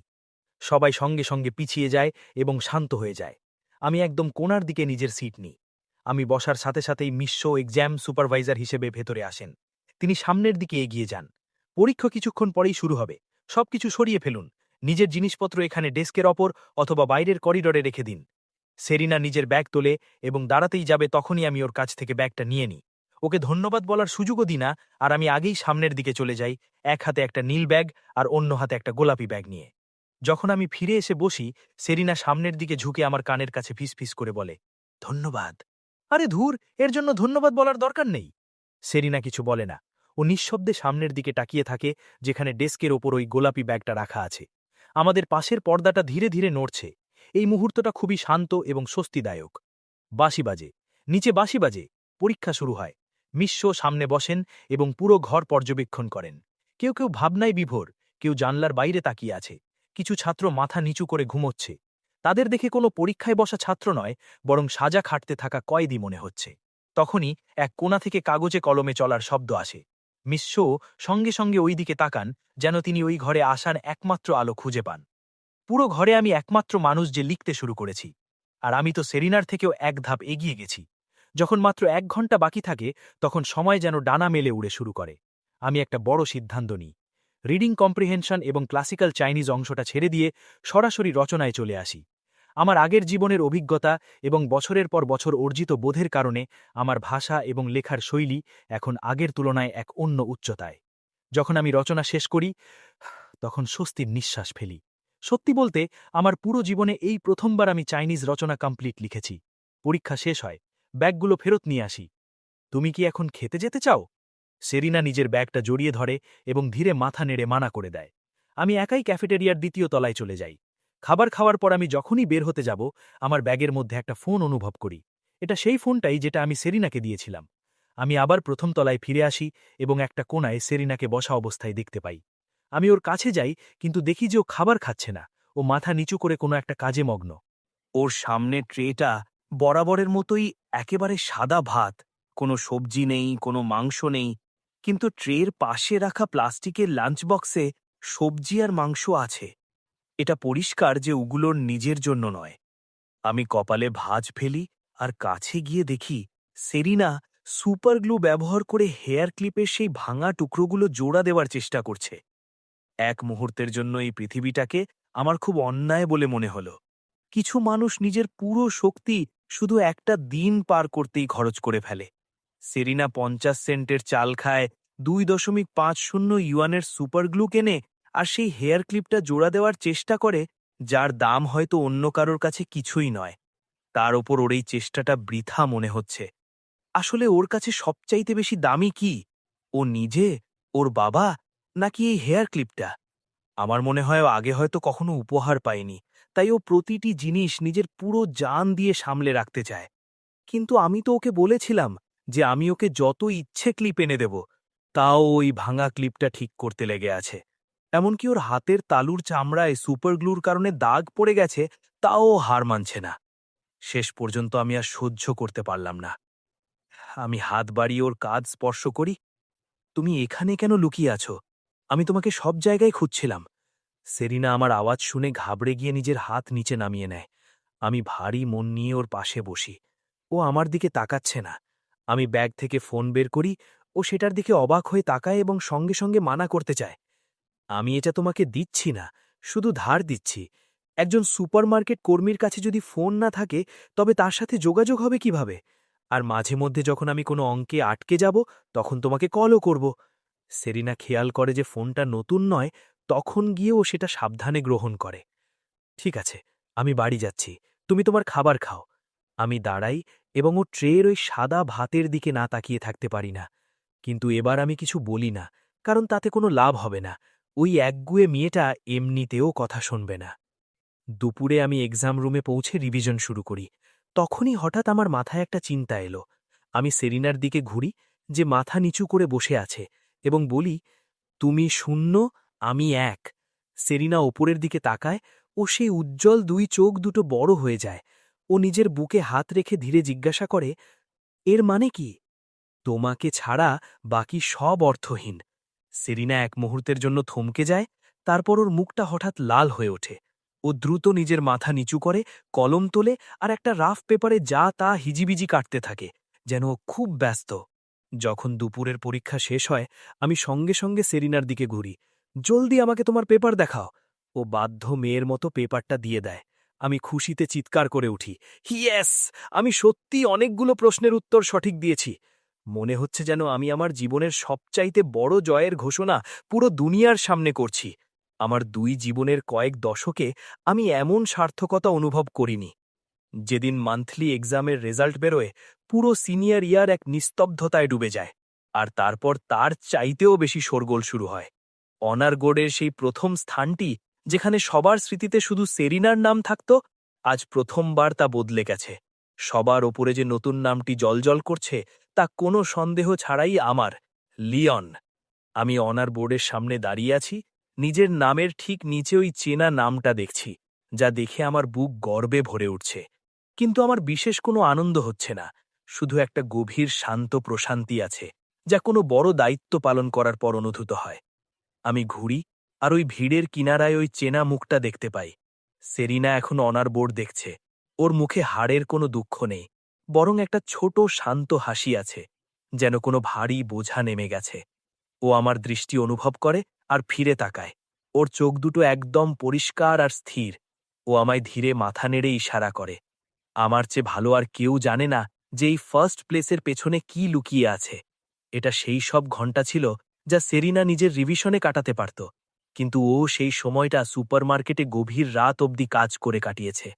সবাই সঙ্গে সঙ্গে পিছিয়ে যায় এবং শান্ত হয়ে যায়। আমি একদম কোণার দিকে নিজের সিট নিই। আমি বসার সাথে সাথেই মিশ্র এক্সাম সুপারভাইজার হিসেবে ভেতরে আসেন। তিনি সামনের দিকে এগিয়ে যান। পরীক্ষা কিছুক্ষণ পরেই শুরু হবে। সবকিছু সরিয়ে ফেলুন। নিজের জিনিসপত্র এখানে ডেস্কের ওপর অথবা বাইরের করিডোরে রেখে দিন। সেরিনা নিজের ব্যাগ তোলে এবং দাঁড়াতেই যাবে, তখনই আমি ওর কাছ থেকে ব্যাগটা নিয়ে নিই। ওকে ধন্যবাদ বলার সুযোগও দিই না, আর আমি আগেই সামনের দিকে চলে যাই, এক হাতে একটা নীল ব্যাগ আর অন্য হাতে একটা গোলাপি ব্যাগ নিয়ে। যখন আমি ফিরে এসে বসি, সেরিনা সামনের দিকে ঝুঁকে আমার কানের কাছে ফিসফিস করে বলে, ধন্যবাদ। আরে ধুর, এর জন্য ধন্যবাদ বলার দরকার নেই। সেরিনা কিছু বলে না। ও নিঃশব্দে সামনের দিকে তাকিয়ে থাকে, যেখানে ডেস্কের ওপর ওই গোলাপি ব্যাগটা রাখা আছে। আমাদের পাশের পর্দাটা ধীরে ধীরে নড়ছে। এই মুহূর্তটা খুবই শান্ত এবং স্বস্তিদায়ক। বাঁশি বাজে, নিচে বাঁশি বাজে। পরীক্ষা শুরু হয়। মিশ্র সামনে বসেন এবং পুরো ঘর পর্যবেক্ষণ করেন। কেউ কেউ ভাবনায় বিভোর, কেউ জানলার বাইরে তাকিয়ে আছে। কিছু ছাত্র মাথা নিচু করে ঘুমোচ্ছে। তাদের দেখে কোনো পরীক্ষায় বসা ছাত্র নয়, বরং সাজা খাটতে থাকা কয়েদি মনে হচ্ছে। তখনই এক কোণা থেকে কাগজে কলমে চলার শব্দ আসে। মিশ্র সঙ্গে সঙ্গে ওই দিকে তাকান, যেন তিনি ওই ঘরে আসার একমাত্র আলো খুঁজে পান। পুরো ঘরে আমি একমাত্র মানুষ যে লিখতে শুরু করেছি। আর আমি তো সেরিনার থেকেও এক ধাপ এগিয়ে গেছি। যখন মাত্র 1 ঘন্টা বাকি থাকে, তখন সময় যেন ডানা মেলে উড়ে শুরু করে। আমি একটা বড় সিদ্ধান্ত নিই। রিডিং কম্প্রিহেনশন এবং ক্লাসিক্যাল চাইনিজ অংশটা ছেড়ে দিয়ে সরাসরি রচনায় চলে আসি। আমার আগের জীবনের অভিজ্ঞতা এবং বছরের পর বছর অর্জিত বোধের কারণে আমার ভাষা এবং লেখার শৈলী এখন আগের তুলনায় এক অন্য উচ্চতায়। যখন আমি রচনা শেষ করি, তখন স্বস্তির নিঃশ্বাস ফেলি। সত্যি বলতে, আমার পুরো জীবনে এই প্রথমবার আমি চাইনিজ রচনা কমপ্লিট লিখেছি। পরীক্ষা শেষ হয়, ব্যাগগুলো ফেরত নিয়ে আসি। তুমি কি এখন খেতে যেতে চাও? সেরিনা নিজের ব্যাগটা জড়িয়ে ধরে এবং ধীরে মাথা নেড়ে মানা করে দেয়। আমি একাই ক্যাফেটেরিয়ার 2য় তলায় চলে যাই। খাবার খাওয়ার পর আমি যখনই বের হতে যাব, আমার ব্যাগের মধ্যে একটা ফোন অনুভব করি। এটা সেই ফোনটাই যেটা আমি সেরিনাকে দিয়েছিলাম। আমি আবার 1ম তলায় ফিরে আসি এবং একটা কোণায় সেরিনাকে বসা অবস্থায় দেখতে পাই। আমি ওর কাছে যাই, কিন্তু দেখি যে ও খাবার খাচ্ছে না। ও মাথা নিচু করে কোনো একটা কাজে মগ্ন। ওর সামনে ট্রেটা বরাবরের মতোই একেবারে সাদা ভাত। কোনো সবজি নেই, কোনো মাংস নেই, কিন্তু ট্রের পাশে রাখা প্লাস্টিকের লাঞ্চ বক্সে সবজি আর মাংস আছে। এটা পরিষ্কার যে ওগুলোর নিজের জন্য নয়। আমি কপালে ভাঁজ ফেলি আর কাছে গিয়ে দেখি সেরিনা সুপার গ্লু ব্যবহার করে হেয়ার ক্লিপের সেই ভাঙা টুকরোগুলো জোড়া দেওয়ার চেষ্টা করছে। এক মুহূর্তের জন্য এই পৃথিবীটাকে আমার খুব অন্যায় বলে মনে হলো। কিছু মানুষ নিজের পুরো শক্তি শুধু একটা দিন পার করতেই খরচ করে ফেলে। সেরিনা 50 সেন্টের চাল খায়, 2.50 ইউয়ানের সুপারগ্লু কেনে, আর সেই হেয়ার ক্লিপটা জোড়া দেওয়ার চেষ্টা করে, যার দাম হয়তো অন্য কারোর কাছে কিছুই নয়। তার ওপর ওর এই চেষ্টাটা বৃথা মনে হচ্ছে। আসলে ওর কাছে সবচাইতে বেশি দামি কি? ও নিজে, ওর বাবা, নাকি এই হেয়ার ক্লিপটা? আমার মনে হয় ও আগে হয়তো কখনো উপহার পায়নি, তাই ও প্রতিটি জিনিস নিজের পুরো জান দিয়ে সামলে রাখতে চায়। কিন্তু আমি তো ওকে বলেছিলাম যে আমি ওকে যত ইচ্ছে ক্লিপ এনে দেব, তাও ওই ভাঙা ক্লিপটা ঠিক করতে লেগে আছে। এমনকি ওর হাতের তালুর চামড়ায় সুপারগ্লুর কারণে দাগ পড়ে গেছে, তাও ও হার মানছে না। শেষ পর্যন্ত আমি আর সহ্য করতে পারলাম না। আমি হাত বাড়িয়ে ওর কাঁধ স্পর্শ করি। তুমি এখানে কেন লুকিয়ে আছো? আমি তোমাকে সব জায়গায় খুঁজছিলাম। সেরিনা আমার আওয়াজ শুনে ঘাবড়ে গিয়ে নিজের হাত নিচে নামিয়ে নেয়। আমি ভারী মন নিয়ে ওর পাশে বসি। ও আমার দিকে তাকাচ্ছে না। আমি ব্যাগ থেকে ফোন বের করি। ও সেটার দিকে অবাক হয়ে তাকায় এবং সঙ্গে সঙ্গে মানা করতে চায়। আমি এটা তোমাকে দিচ্ছি না, শুধু ধার দিচ্ছি। একজন সুপারমার্কেট কর্মীর কাছে যদি ফোন না থাকে, তবে তার সাথে যোগাযোগ হবে কিভাবে? আর মাঝে মধ্যে যখন আমি কোনো অঙ্কে আটকে যাব, তখন তোমাকে কলও করব। সেরিনা খেয়াল করে যে ফোনটা নতুন নয়, তখন গিয়ে ও সেটা সাবধানে গ্রহণ করে। ঠিক আছে, আমি বাড়ি যাচ্ছি, তুমি তোমার খাবার খাও। আমি দাঁড়াই এবং ও ট্রের ওই সাদা ভাতের দিকে না তাকিয়ে থাকতে পারি না। কিন্তু এবার আমি কিছু বলি না, কারণ তাতে কোনো লাভ হবে না। ওই একগুয়ে মেয়েটা এমনিতেও কথা শুনবে না। দুপুরে আমি এক্সাম রুমে পৌঁছে রিভিশন শুরু করি। তখনই হঠাৎ আমার মাথায় একটা চিন্তা এলো। আমি সেরিনার দিকে ঘুরি, যে মাথা নিচু করে বসে আছে, এবং বলি, তুমি শূন্য, আমি এক। সেরিনা ওপরের দিকে তাকায়, ও সেই উজ্জ্বল দুই চোখ দুটো বড় হয়ে যায়। ও নিজের বুকে হাত রেখে ধীরে জিজ্ঞাসা করে, এর মানে কি? তোমাকে ছাড়া বাকি সব অর্থহীন। সেরিনা এক মুহূর্তের জন্য থমকে যায়, তারপর ওর মুখটা হঠাৎ লাল হয়ে ওঠে। ও দ্রুত নিজের মাথা নিচু করে, কলম তোলে আর একটা রাফ পেপারে যা তা হিজিবিজি কাটতে থাকে, যেন ও খুব ব্যস্ত। যখন দুপুরের পরীক্ষা শেষ হয়, আমি সঙ্গে সঙ্গে সেরিনার দিকে ঘুরি। জলদি আমাকে তোমার পেপার দেখাও। ও বাধ্য মেয়ের মতো পেপারটা দিয়ে দেয়। আমি খুশিতে চিৎকার করে উঠি, ইয়েস! আমি সত্যি অনেকগুলো প্রশ্নের উত্তর সঠিক দিয়েছি। মনে হচ্ছে যেন আমি আমার জীবনের সবচাইতে বড় জয়ের ঘোষণা পুরো দুনিয়ার সামনে করছি। আমার দুই জীবনের কয়েক দশকে আমি এমন সার্থকতা অনুভব করিনি। যেদিন মান্থলি এক্সামের রেজাল্ট বেরোয়, পুরো সিনিয়র ইয়ার এক নিস্তব্ধতায় ডুবে যায়। আর তারপর তার চাইতেও বেশি শোরগোল শুরু হয়। অনার বোর্ডের সেই প্রথম স্থানটি, যেখানে সবার স্মৃতিতে শুধু সেরিনার নাম থাকত, আজ প্রথমবার তা বদলে গেছে। সবার ওপরে যে নতুন নামটি জলজল করছে, তা কোনো সন্দেহ ছাড়াই আমার, লিওন। আমি অনার বোর্ডের সামনে দাঁড়িয়ে আছি, নিজের নামের ঠিক নিচে ওই চেনা নামটা দেখছি, যা দেখে আমার বুক গর্বে ভরে উঠছে। কিন্তু আমার বিশেষ কোনো আনন্দ হচ্ছে না, শুধু একটা গভীর শান্ত প্রশান্তি আছে, যা কোনো বড় দায়িত্ব পালন করার পর অনুভূত হয়। আমি ঘুরি, আর ওই ভিড়ের কিনারায় ওই চেনা মুখটা দেখতে পাই। সেরিনা এখন অনার বোর্ড দেখছে। ওর মুখে হাড়ের কোনো দুঃখ নেই, বরং একটা ছোট শান্ত হাসি আছে, যেন কোনো ভারী বোঝা নেমে গেছে। ও আমার দৃষ্টি অনুভব করে আর ফিরে তাকায়। ওর চোখ দুটো একদম পরিষ্কার আর স্থির। ও আমায় ধীরে মাথা নেড়ে ইশারা করে। আমার চেয়ে ভালো আর কেউ জানে না যে এই ফার্স্ট প্লেসের পেছনে কি লুকিয়ে আছে। এটা সেই সব ঘণ্টা ছিল যা সেরিনা নিজের রিভিশনে কাটাতে পারত, কিন্তু ও সেই সময়টা সুপারমার্কেটে গভীর রাত অবধি কাজ করে কাটিয়েছে।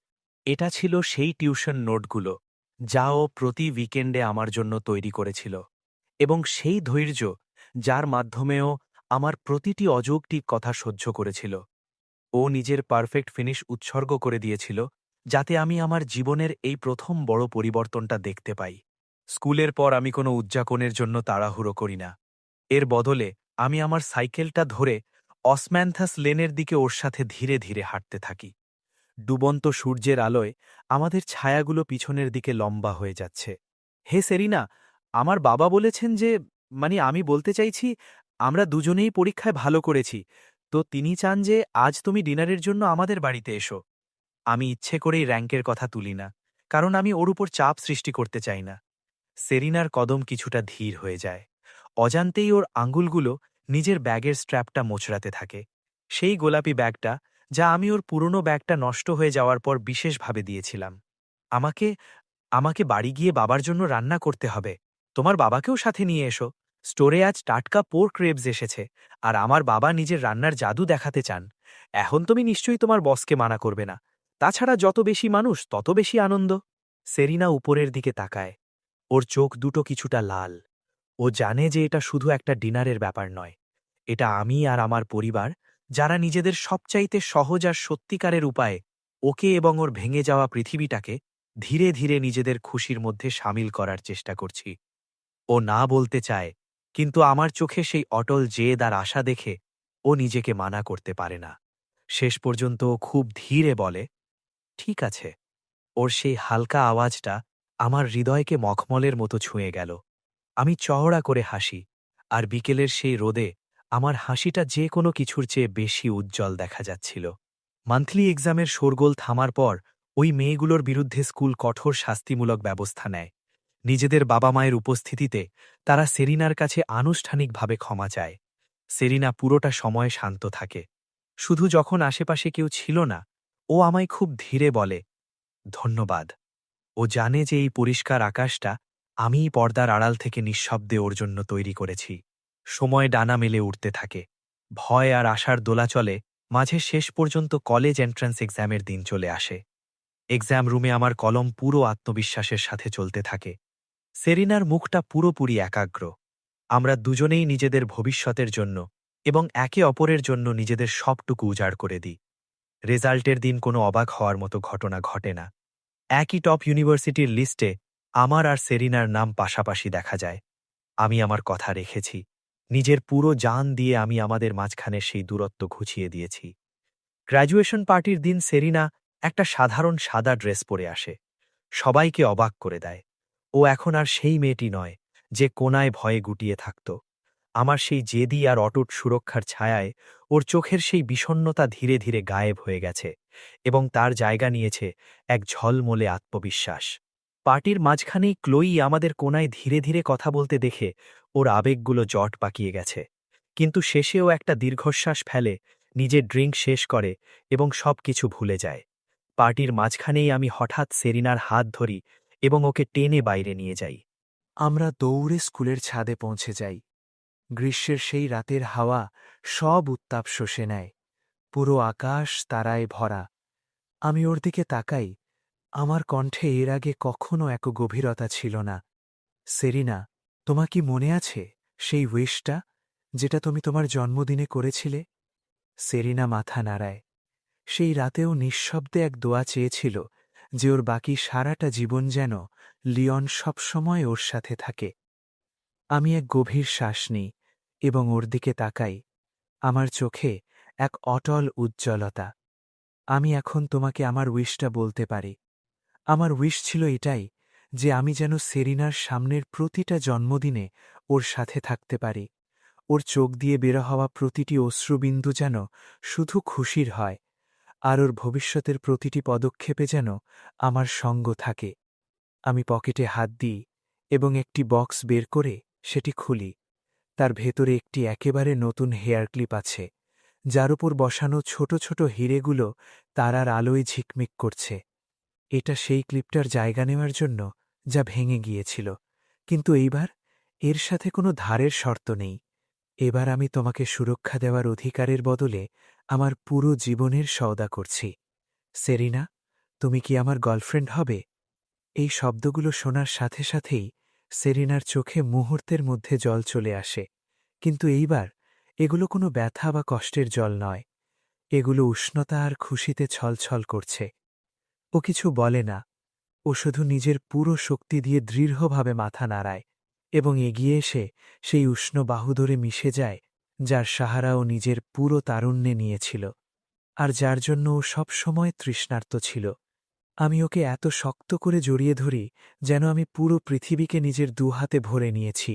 এটা ছিল সেই টিউশন নোটগুলো, যা ও প্রতি উইকেন্ডে আমার জন্য তৈরি করেছিল, এবং সেই ধৈর্য, যার মাধ্যমেও আমার প্রতিটি অযৌক্তিক কথা সহ্য করেছিল। ও নিজের পারফেক্ট ফিনিশ উৎসর্গ করে দিয়েছিল, যাতে আমি আমার জীবনের এই প্রথম বড় পরিবর্তনটা দেখতে পাই। স্কুলের পর আমি কোনো উদযাপনের জন্য তাড়াহুড়ো করি না। এর বদলে আমি আমার সাইকেলটা ধরে অসম্যান্থাস লেনের দিকে ওর সাথে ধীরে ধীরে হাঁটতে থাকি। ডুবন্ত সূর্যের আলোয় আমাদের ছায়াগুলো পিছনের দিকে লম্বা হয়ে যাচ্ছে। হে সেরিনা, আমার বাবা বলেছেন যে, আমি বলতে চাইছি, আমরা দুজনেই পরীক্ষায় ভালো করেছি, তো তিনি চান যে আজ তুমি ডিনারের জন্য আমাদের বাড়িতে এসো। আমি ইচ্ছে করেই র্যাঙ্কের কথা তুলি না, কারণ আমি ওর উপর চাপ সৃষ্টি করতে চাই না। সেরিনার কদম কিছুটা ধীর হয়ে যায়। অজান্তেই ওর আঙুলগুলো নিজের ব্যাগের স্ট্র্যাপটা মোচড়াতে থাকে, সেই গোলাপি ব্যাগটা, যা আমি ওর পুরনো ব্যাগটা নষ্ট হয়ে যাওয়ার পর বিশেষভাবে দিয়েছিলাম। আমাকে আমাকে বাড়ি গিয়ে বাবার জন্য রান্না করতে হবে। তোমার বাবাকেও সাথে নিয়ে এসো। স্টোরে আজ টাটকা পোর্ক রেবস এসেছে, আর আমার বাবা নিজের রান্নার জাদু দেখাতে চান। এখন তুমি নিশ্চয়ই তোমার বসকে মানা করবে না। তাছাড়া যত বেশি মানুষ তত বেশি আনন্দ। সেরিনা উপরের দিকে তাকায়। ওর চোখ দুটো কিছুটা লাল। ও জানে যে এটা শুধু একটা ডিনারের ব্যাপার নয়, এটা আমি আর আমার পরিবার, যারা নিজেদের সবচাইতে সহজ আর সত্যিকারের উপায়ে ওকে এবং ওর ভেঙে যাওয়া পৃথিবীটাকে ধীরে ধীরে নিজেদের খুশির মধ্যে সামিল করার চেষ্টা করছি। ও না বলতে চায়, কিন্তু আমার চোখে সেই অটল জেদ আর আশা দেখে ও নিজেকে মানা করতে পারে না। শেষ পর্যন্ত ও খুব ধীরে বলে, ঠিক আছে। ওর সেই হালকা আওয়াজটা আমার হৃদয়কে মখমলের মতো ছুঁয়ে গেল। আমি চওড়া করে হাসি, আর বিকেলের সেই রোদে আমার হাসিটা যে কোনো কিছুর চেয়ে বেশি উজ্জ্বল দেখা যাচ্ছিল। মান্থলি এক্সামের শোরগোল থামার পর ওই মেয়েগুলোর বিরুদ্ধে স্কুল কঠোর শাস্তিমূলক ব্যবস্থা নেয়। নিজেদের বাবা মায়ের উপস্থিতিতে তারা সেরিনার কাছে আনুষ্ঠানিকভাবে ক্ষমা চায়। সেরিনা পুরোটা সময় শান্ত থাকে। শুধু যখন আশেপাশে কেউ ছিল না, ও আমায় খুব ধীরে বলে, ধন্যবাদ। ও জানে যে এই পরিষ্কার আকাশটা আমিই পর্দার আড়াল থেকে নিঃশব্দে ওর জন্য তৈরি করেছি। সময় ডানা মেলে উঠতে থাকে। ভয় আর আশার দোলাচলে মাঝে শেষ পর্যন্ত কলেজ এন্ট্রান্স এক্সামের দিন চলে আসে। এক্সাম রুমে আমার কলম পুরো আত্মবিশ্বাসের সাথে চলতে থাকে। সেরিনার মুখটা পুরোপুরি একাগ্র। আমরা দুজনেই নিজেদের ভবিষ্যতের জন্য এবং একে অপরের জন্য নিজেদের সবটুকু উজাড় করে দিই। রেজাল্টের দিন কোনো অবাক হওয়ার মতো ঘটনা ঘটে না। একই টপ ইউনিভার্সিটির লিস্টে আমার আর সেরিনার নাম পাশাপাশি দেখা যায়। আমি আমার কথা রেখেছি। নিজের পুরো জান দিয়ে আমি আমাদের মাঝখানে সেই দূরত্ব ঘুচিয়ে দিয়েছি। গ্র্যাজুয়েশন পার্টির দিন সেরিনা একটা সাধারণ সাদা ড্রেস পরে আসে। সবাইকে অবাক করে দেয়। ও এখন আর সেই মেয়েটি নয় যে কোনায় ভয়ে গুটিয়ে থাকত। আমার সেই জেদি আর অটুট সুরক্ষার ছায়ায় ওর চোখের সেই বিষণ্ণতা ধীরে ধীরে গায়েব হয়ে গেছে এবং তার জায়গা নিয়েছে এক ঝলমলে আত্মবিশ্বাস। পার্টির মাঝখানেই ক্লোয়ি আমাদের কোনায় ধীরে ধীরে কথা বলতে দেখে ওর আবেগগুলো জট পাকিয়ে গেছে। কিন্তু শেষেও একটা দীর্ঘশ্বাস ফেলে, নিজের ড্রিঙ্ক শেষ করে এবং সবকিছু ভুলে যায়। পার্টির মাঝখানেই আমি হঠাৎ সেরিনার হাত ধরি এবং ওকে টেনে বাইরে নিয়ে যাই। আমরা দৌড়ে স্কুলের ছাদে পৌঁছে যাই। গ্রীষ্মের সেই রাতের হাওয়া সব উত্তাপ শোষে নেয়। পুরো আকাশ তারায় ভরা। আমি ওর দিকে তাকাই। আমার কণ্ঠে এর আগে কখনো এত গভীরতা ছিল না। সেরিনা, তোমার কি মনে আছে সেই উইশটা যেটা তুমি তোমার জন্মদিনে করেছিলে? সেরিনা মাথা নাড়ায়। সেই রাতেও নিঃশব্দে এক দোয়া চেয়েছিল যে ওর বাকি সারাটা জীবন যেন লিওন সবসময় ওর সাথে থাকে। আমি এক গভীর শ্বাস নিই এবং ওর দিকে তাকাই। আমার চোখে এক অটল উজ্জ্বলতা। আমি এখন তোমাকে আমার উইশটা বলতে পারি। আমার উইশ ছিল এটাই যে আমি যেন সেরিনার সামনের প্রতিটা জন্মদিনে ওর সাথে থাকতে পারি। ওর চোখ দিয়ে বের হওয়া প্রতিটি অশ্রুবিন্দু যেন শুধু খুশির হয়, আর ওর ভবিষ্যতের প্রতিটি পদক্ষেপে যেন আমার সঙ্গ থাকে। আমি পকেটে হাত দিই এবং একটি বক্স বের করে সেটি খুলি। তার ভেতরে একটি একেবারে নতুন হেয়ার ক্লিপ আছে, যার উপর বসানো ছোট ছোট হিরেগুলো তারার আলোয় ঝিকমিক করছে। এটা সেই ক্লিপটার জায়গা নেওয়ার জন্য যা ভেঙে গিয়েছিল, কিন্তু এইবার এর সাথে কোনো ধারের শর্ত নেই। এবার আমি তোমাকে সুরক্ষা দেওয়ার অধিকারের বদলে আমার পুরো জীবনের সওদা করছি। সেরিনা, তুমি কি আমার গার্লফ্রেন্ড হবে? এই শব্দগুলো শোনার সাথে সাথেই সেরিনার চোখে মুহূর্তের মধ্যে জল চলে আসে। কিন্তু এইবার এগুলো কোনো ব্যথা বা কষ্টের জল নয়। এগুলো উষ্ণতা আর খুশিতে ছলছল করছে। ও কিছু বলে না। ও শুধু নিজের পুরো শক্তি দিয়ে দৃঢ়ভাবে মাথা নাড়ায় এবং এগিয়ে এসে সেই উষ্ণ বাহু ধরে মিশে যায়, যার সাহারা ও নিজের পুরো তারুণ্যে নিয়েছিল, আর যার জন্য ও সব সময় তৃষ্ণার্ত ছিল। আমি ওকে এত শক্ত করে জড়িয়ে ধরি যেন আমি পুরো পৃথিবীকে নিজের দুহাতে ভরে নিয়েছি,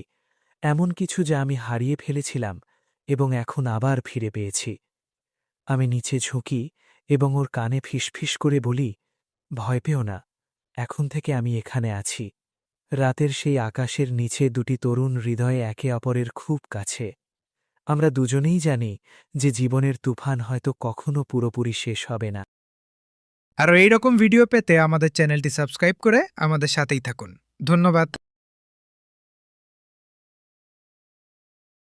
এমন কিছু যা আমি হারিয়ে ফেলেছিলাম এবং এখন আবার ফিরে পেয়েছি। আমি নিচে ঝুঁকি এবং ওর কানে ফিসফিস করে বলি, ভয় পেও না, এখন থেকে আমি এখানে আছি। রাতের সেই আকাশের নিচে দুটি তরুণ হৃদয়ে একে অপরের খুব কাছে। আমরা দুজনেই জানি যে জীবনের তুফান হয়তো কখনো পুরোপুরি শেষ হবে না। আর এইরকম ভিডিও পেতে আমাদের চ্যানেলটি সাবস্ক্রাইব করে আমাদের সাথেই থাকুন। ধন্যবাদ।